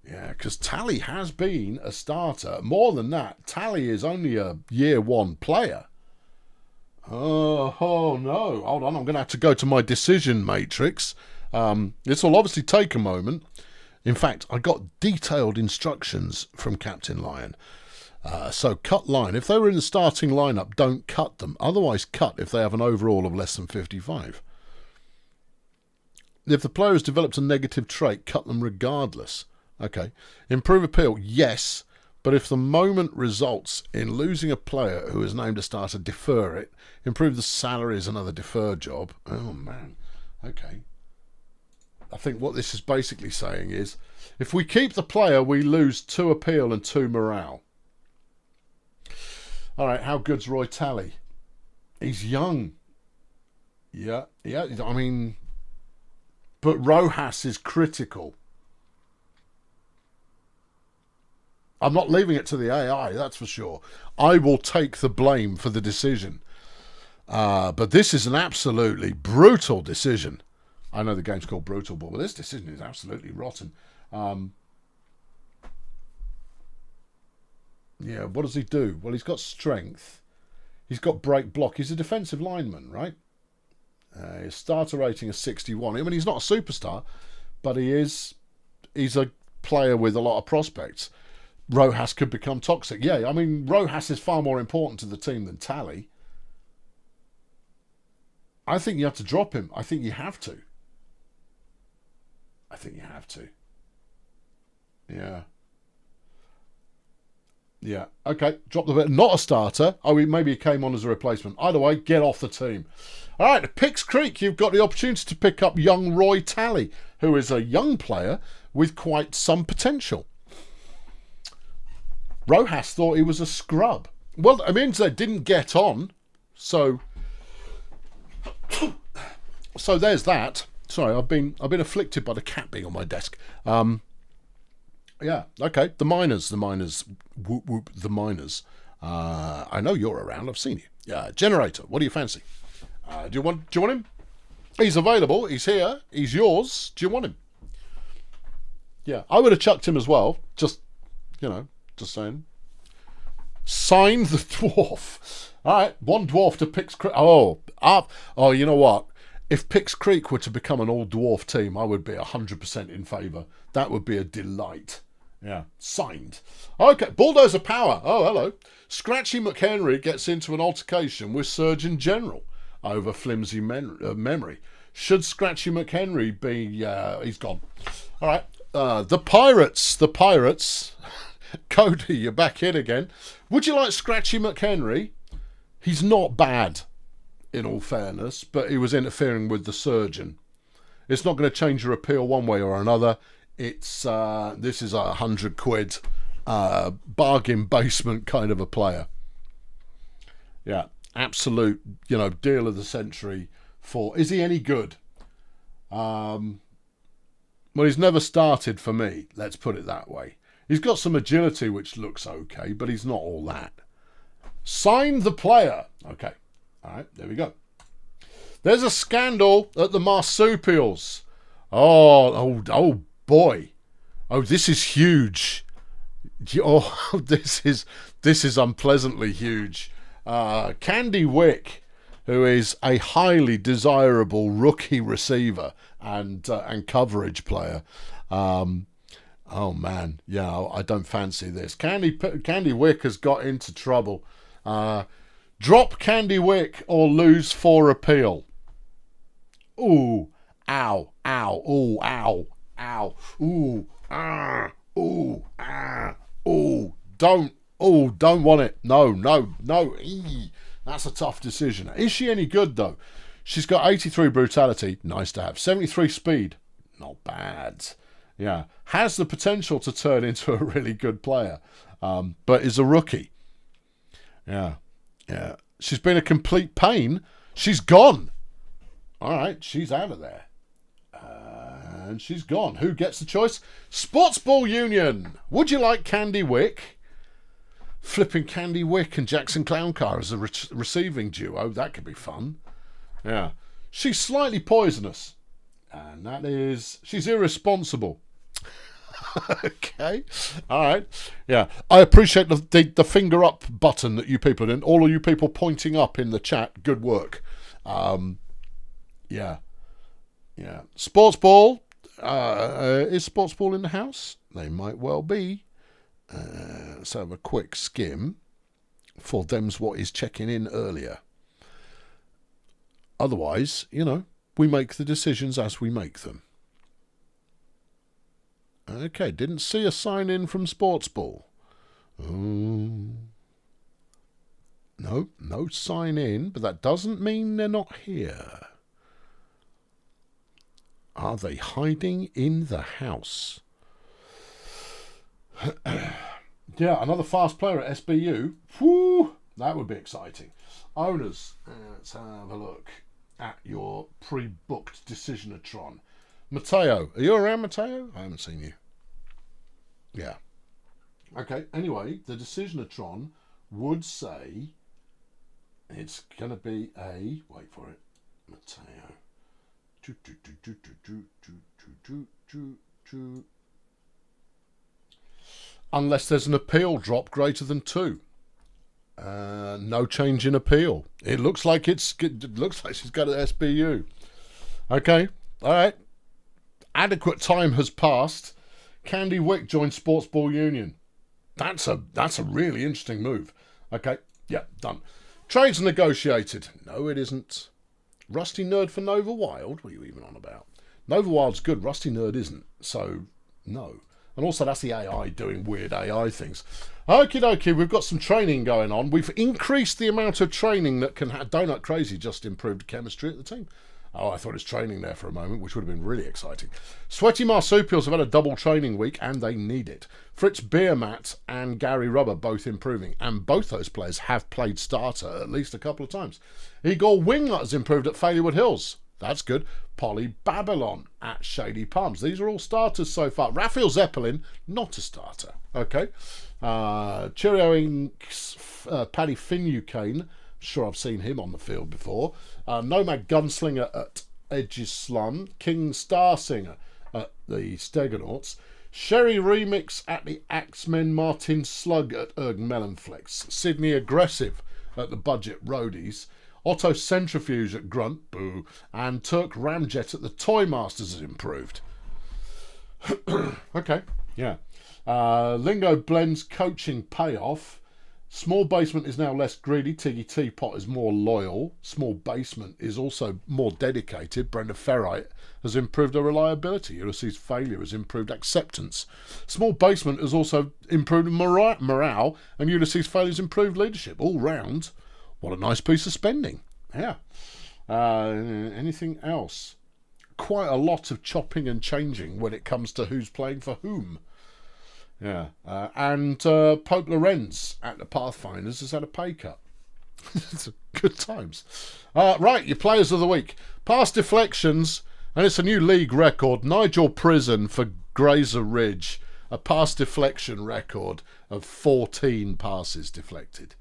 Yeah, because Talley has been a starter. More than that, Talley is only a year 1 player. Oh no. Hold on, I'm going to have to go to my decision matrix. This will obviously take a moment. In fact, I got detailed instructions from Captain Lion. So cut line. If they were in the starting lineup, don't cut them. Otherwise, cut if they have an overall of less than 55. If the player has developed a negative trait, cut them regardless. Okay. Improve appeal, yes. But if the moment results in losing a player who is named a starter, defer it. Improve the salary is another defer job. Oh, man. Okay. I think what this is basically saying is, if we keep the player, we lose 2 appeal and 2 morale. All right, how good's Roy Talley? He's young. Yeah, I mean, but Rojas is critical. I'm not leaving it to the AI, that's for sure. I will take the blame for the decision. But this is an absolutely brutal decision. I know the game's called Brutalball, but this decision is absolutely rotten. Yeah, what does he do? Well, he's got strength. He's got break block. He's a defensive lineman, right? His starter rating is 61. I mean, he's not a superstar, but he's a player with a lot of prospects. Rojas could become toxic. Yeah, I mean, Rojas is far more important to the team than Talley. I think you have to drop him. I think you have to. I think you have to. Yeah. Yeah. Okay. Drop the bit. Not a starter. Oh, maybe he came on as a replacement. Either way, get off the team. All right. At Picks Creek, you've got the opportunity to pick up young Roy Talley, who is a young player with quite some potential. Rojas thought he was a scrub. Well, I mean, they didn't get on. So there's that. Sorry, I've been afflicted by the cat being on my desk. Yeah, okay. The miners. Whoop whoop. The miners. I know you're around. I've seen you. Generator. What do you fancy? Do you want him? He's available. He's here. He's yours. Do you want him? Yeah, I would have chucked him as well. Just saying. Sign the dwarf. All right, one dwarf to Picks Creek. Oh, you know what? If Picks Creek were to become an all-dwarf team, I would be 100% in favour. That would be a delight. Yeah, signed. Okay, Bulldozer Power. Oh, hello. Scratchy McHenry gets into an altercation with Surgeon General over flimsy memory. Should Scratchy McHenry be... he's gone. All right. The Pirates. Cody, you're back in again. Would you like Scratchy McHenry? He's not bad, in all fairness, but he was interfering with the surgeon. It's not going to change your appeal one way or another. It's this is £100 bargain basement kind of a player. Yeah, absolute, deal of the century for... Is he any good? Well, he's never started for me, let's put it that way. He's got some agility, which looks okay, but he's not all that. Sign the player. Okay. All right, there we go. There's a scandal at the marsupials. Oh boy. Oh, this is huge. Oh, this is unpleasantly huge. Candy Wick, who is a highly desirable rookie receiver and coverage player. Oh man, yeah, I don't fancy this. Candy Wick has got into trouble. Drop Candy Wick or lose 4 appeal. Ooh, ow, ooh, ow, ooh, ooh, ooh. Don't want it. No. That's a tough decision. Is she any good though? She's got 83 brutality, nice to have. 73 speed, not bad. Yeah, has the potential to turn into a really good player, but is a rookie. Yeah. She's been a complete pain. She's gone. All right, she's out of there. And she's gone. Who gets the choice? Sportsball Union. Would you like Candy Wick? Flipping Candy Wick and Jackson Clowncar as a receiving duo. That could be fun. Yeah. She's slightly poisonous. And that is... She's irresponsible. Okay. All right. Yeah. I appreciate the finger up button that you people did. All of you people pointing up in the chat. Good work. Yeah. Sportsball. Is Sportsball in the house? They might well be. Let's have a quick skim for them's what is checking in earlier. Otherwise, we make the decisions as we make them. Okay, didn't see a sign in from Sportsball. No sign in, but that doesn't mean they're not here. Are they hiding in the house? Yeah, another fast player at SBU. Whew, that would be exciting. Owners, let's have a look at your pre-booked Decisionatron. Mateo, are you around, Mateo? I haven't seen you. Yeah. Okay, anyway, the Decisionatron would say it's going to be a... Wait for it. Mateo. Unless there's an appeal drop greater than 2. No change in appeal. It looks like she's got an SBU. Okay, all right. Adequate time has passed. Candy Wick joined Sportsball Union. That's a really interesting move. Okay, yeah, done. Trades negotiated. No, it isn't. Rusty Nerd for Nova Wild? What are you even on about? Nova Wild's good. Rusty Nerd isn't. So, no. And also, that's the AI doing weird AI things. Okie dokie, we've got some training going on. We've increased the amount of training that can have. Donut Crazy just improved chemistry at the team. Oh, I thought it was training there for a moment, which would have been really exciting. Sweaty Marsupials have had a double training week, and they need it. Fritz Beermat and Gary Rubber both improving, and both those players have played starter at least a couple of times. Igor Wingnut has improved at Failurwood Hills. That's good. Polly Babylon at Shady Palms. These are all starters so far. Raphael Zeppelin, not a starter. Okay. Cheerio Inc.'s Paddy Finucane. Sure, I've seen him on the field before. Nomad Gunslinger at Edges Slum. King Starsinger at the Stegonauts. Sherry Remix at the Axemen. Martin Slug at Erg Melonflex. Sydney Aggressive at the Budget Roadies. Otto Centrifuge at Grunt, boo, and Turk Ramjet at the Toy Masters has improved. Okay, yeah. Lingo Blends coaching payoff. Small Basement is now less greedy. Tiggy Teapot is more loyal. Small Basement is also more dedicated. Brenda Ferrite has improved her reliability. Ulysses Failure has improved acceptance. Small Basement has also improved morale, and Ulysses Failure has improved leadership. All round, what a nice piece of spending. Yeah. Anything else? Quite a lot of chopping and changing when it comes to who's playing for whom. Yeah. And Pope Lorenz at the Pathfinders has had a pay cut. It's good times. Right, your players of the week. Pass deflections, and it's a new league record. Nigel Prison for Grazer Ridge. A pass deflection record of 14 passes deflected.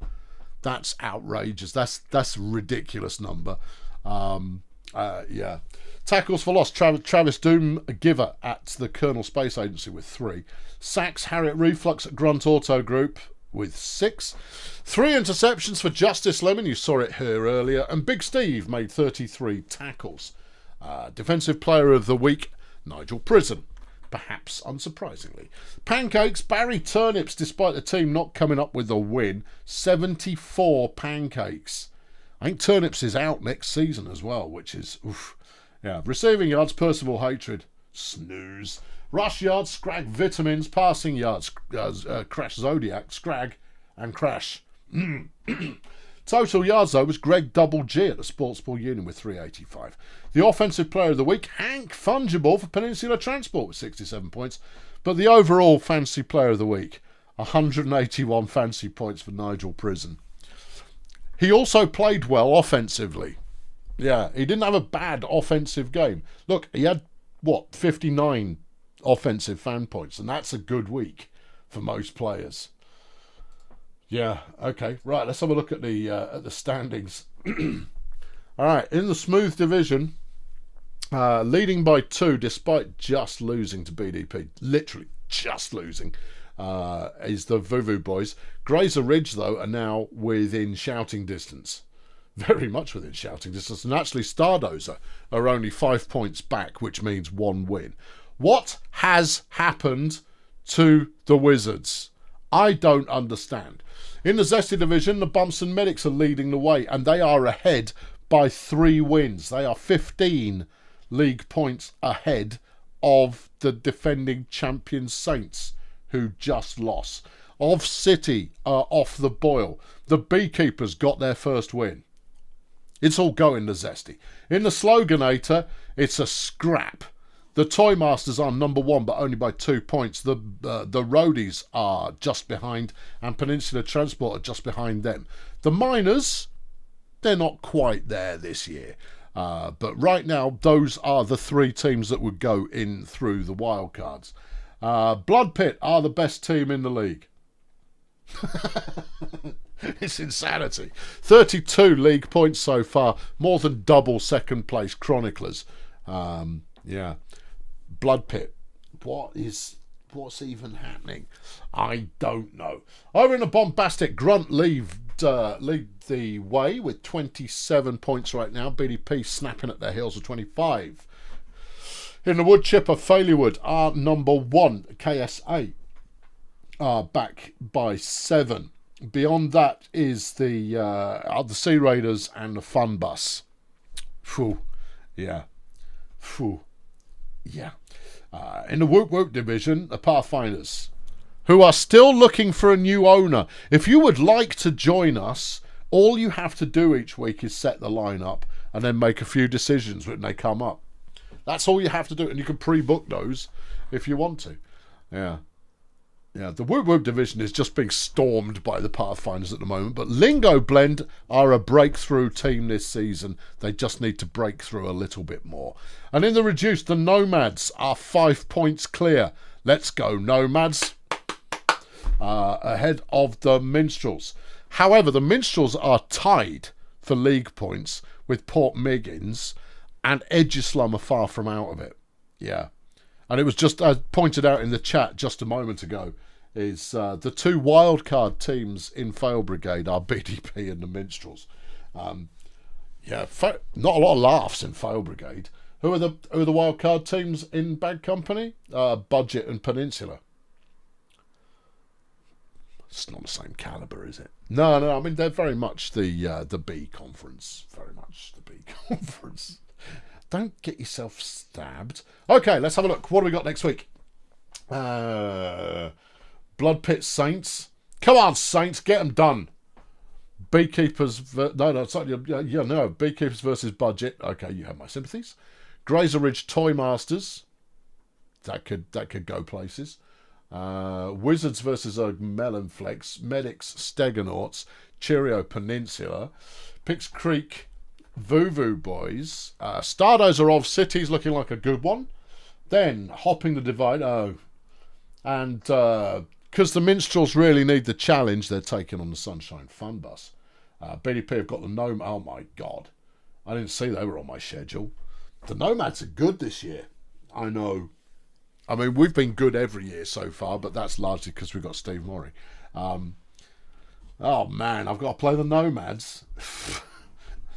That's outrageous. That's a ridiculous number. Yeah. Tackles for loss. Travis Doom Giver at the Colonel Space Agency with 3. Sacks Harriet Reflux at Grunt Auto Group with 6. 3 interceptions for Justice Lemon. You saw it here earlier. And Big Steve made 33 tackles. Defensive Player of the Week, Nigel Prison. Perhaps unsurprisingly. Pancakes, Barry Turnips, despite the team not coming up with a win. 74 pancakes. I think Turnips is out next season as well, which is, oof. Yeah. Receiving yards, Percival Hatred. Snooze. Rush yards, Scrag Vitamins. Passing yards, Crash Zodiac, Scrag, and Crash. Total yards, though, was Greg Double G at the Sports Ball Union with 385. The Offensive Player of the Week, Hank Fungible for Peninsula Transport with 67 points. But the overall Fantasy Player of the Week, 181 fantasy points for Nigel Prison. He also played well offensively. Yeah, he didn't have a bad offensive game. Look, he had, 59 offensive fan points, and that's a good week for most players. Yeah, okay. Right, let's have a look at the standings. All right, in the smooth division, leading by 2 despite just losing to BDP, literally just losing, is the Vuvu Boys. Grazer Ridge, though, are now within shouting distance. Very much within shouting distance. And actually, Stardozer are only 5 points back, which means 1 win. What has happened to the Wizards? I don't understand. In the Zesty division, the Bumps and Medics are leading the way, and they are ahead by 3 wins. They are 15 league points ahead of the defending champion Saints, who just lost. Of City are off the boil. The Beekeepers got their first win. It's all going to Zesty. In the Sloganator, it's a scrap. The Toy Masters are number 1, but only by 2 points. The Roadies are just behind, and Peninsula Transport are just behind them. The Miners, they're not quite there this year. But right now, those are the 3 teams that would go in through the wildcards. Blood Pit are the best team in the league. It's insanity. 32 league points so far, more than double second place Chroniclers. Yeah. Blood Pit. What's even happening? I don't know. Over in the bombastic, Grunt lead the way with 27 points right now. BDP snapping at their heels with 25. In the wood chipper, Failurwood are number 1. KSA are back by 7. Beyond that is the Sea Raiders and the Fun Bus. Phew. Yeah. Phew. Yeah. In the Whoop Whoop division, the Pathfinders, who are still looking for a new owner. If you would like to join us, all you have to do each week is set the lineup and then make a few decisions when they come up. That's all you have to do, and you can pre-book those if you want to. Yeah. Yeah, the Whoop Whoop division is just being stormed by the Pathfinders at the moment, but Lingo Blend are a breakthrough team this season. They just need to break through a little bit more. And in the reduced, the Nomads are 5 points clear. Let's go, Nomads. Ahead of the Minstrels. However, the Minstrels are tied for league points with Port Miggins, and Edgeslum are far from out of it. Yeah. And it was just, as pointed out in the chat just a moment ago, is the two wildcard teams in Fail Brigade are BDP and the Minstrels. Yeah, not a lot of laughs in Fail Brigade. Who are the wildcard teams in Bad Company? Budget and Peninsula. It's not the same calibre, is it? No. I mean, they're very much the B conference. Very much the B conference. Don't get yourself stabbed. Okay, let's have a look. What do we got next week? Blood Pit Saints. Come on, Saints, get them done. Beekeepers. Beekeepers versus Budget. Okay, you have my sympathies. Grazer Ridge Toy Masters. That could go places. Wizards versus Melonflex. Medics Steganauts. Cheerio Peninsula. Pix Creek Vuvu Boys. Stardozerov City's looking like a good one. Then Hopping the Divide. And because the Minstrels really need the challenge, they're taking on the Sunshine Fun Bus. BDP have got the Gnome. Oh my God. I didn't see they were on my schedule. The Nomads are good this year. I know. I mean, we've been good every year so far, but that's largely because we've got Steve Murray. Oh man, I've got to play the Nomads.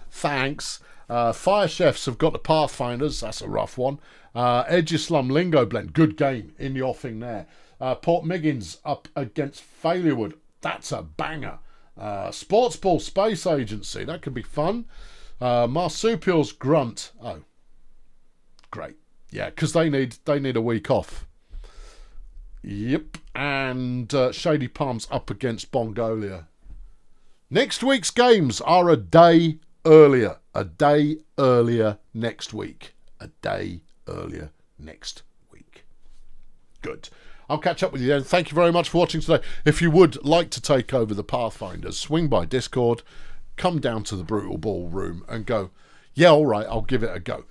Thanks. Fire Chefs have got the Pathfinders. That's a rough one. Edgeslum Lingo Blend. Good game in the offing there. Port Miggins up against Failurewood. That's a banger. Sports Ball Space Agency. That could be fun. Marsupials Grunt. Oh, great. Yeah, because they need a week off. Yep. And Shady Palms up against Bongolia. Next week's games are a day earlier. A day earlier next week. A day earlier next week. Good. I'll catch up with you then. Thank you very much for watching today. If you would like to take over the Pathfinders, swing by Discord, come down to the Brutalball room and go, yeah, all right, I'll give it a go.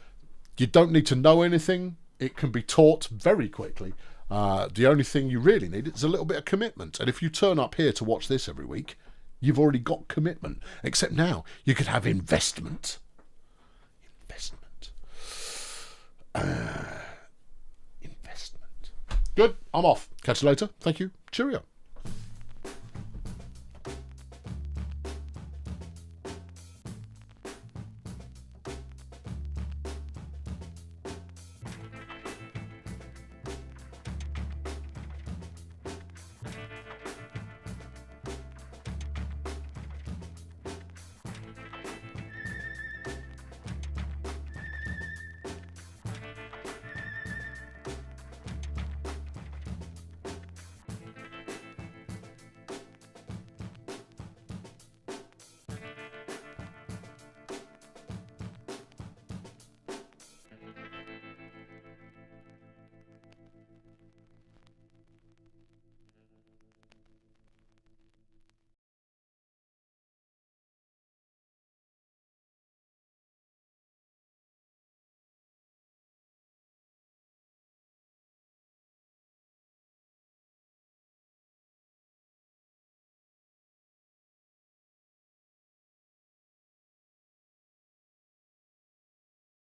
You don't need to know anything. It can be taught very quickly. The only thing you really need is a little bit of commitment. And if you turn up here to watch this every week, you've already got commitment. Except now, you could have investment. Investment. Good. I'm off. Catch you later. Thank you. Cheerio.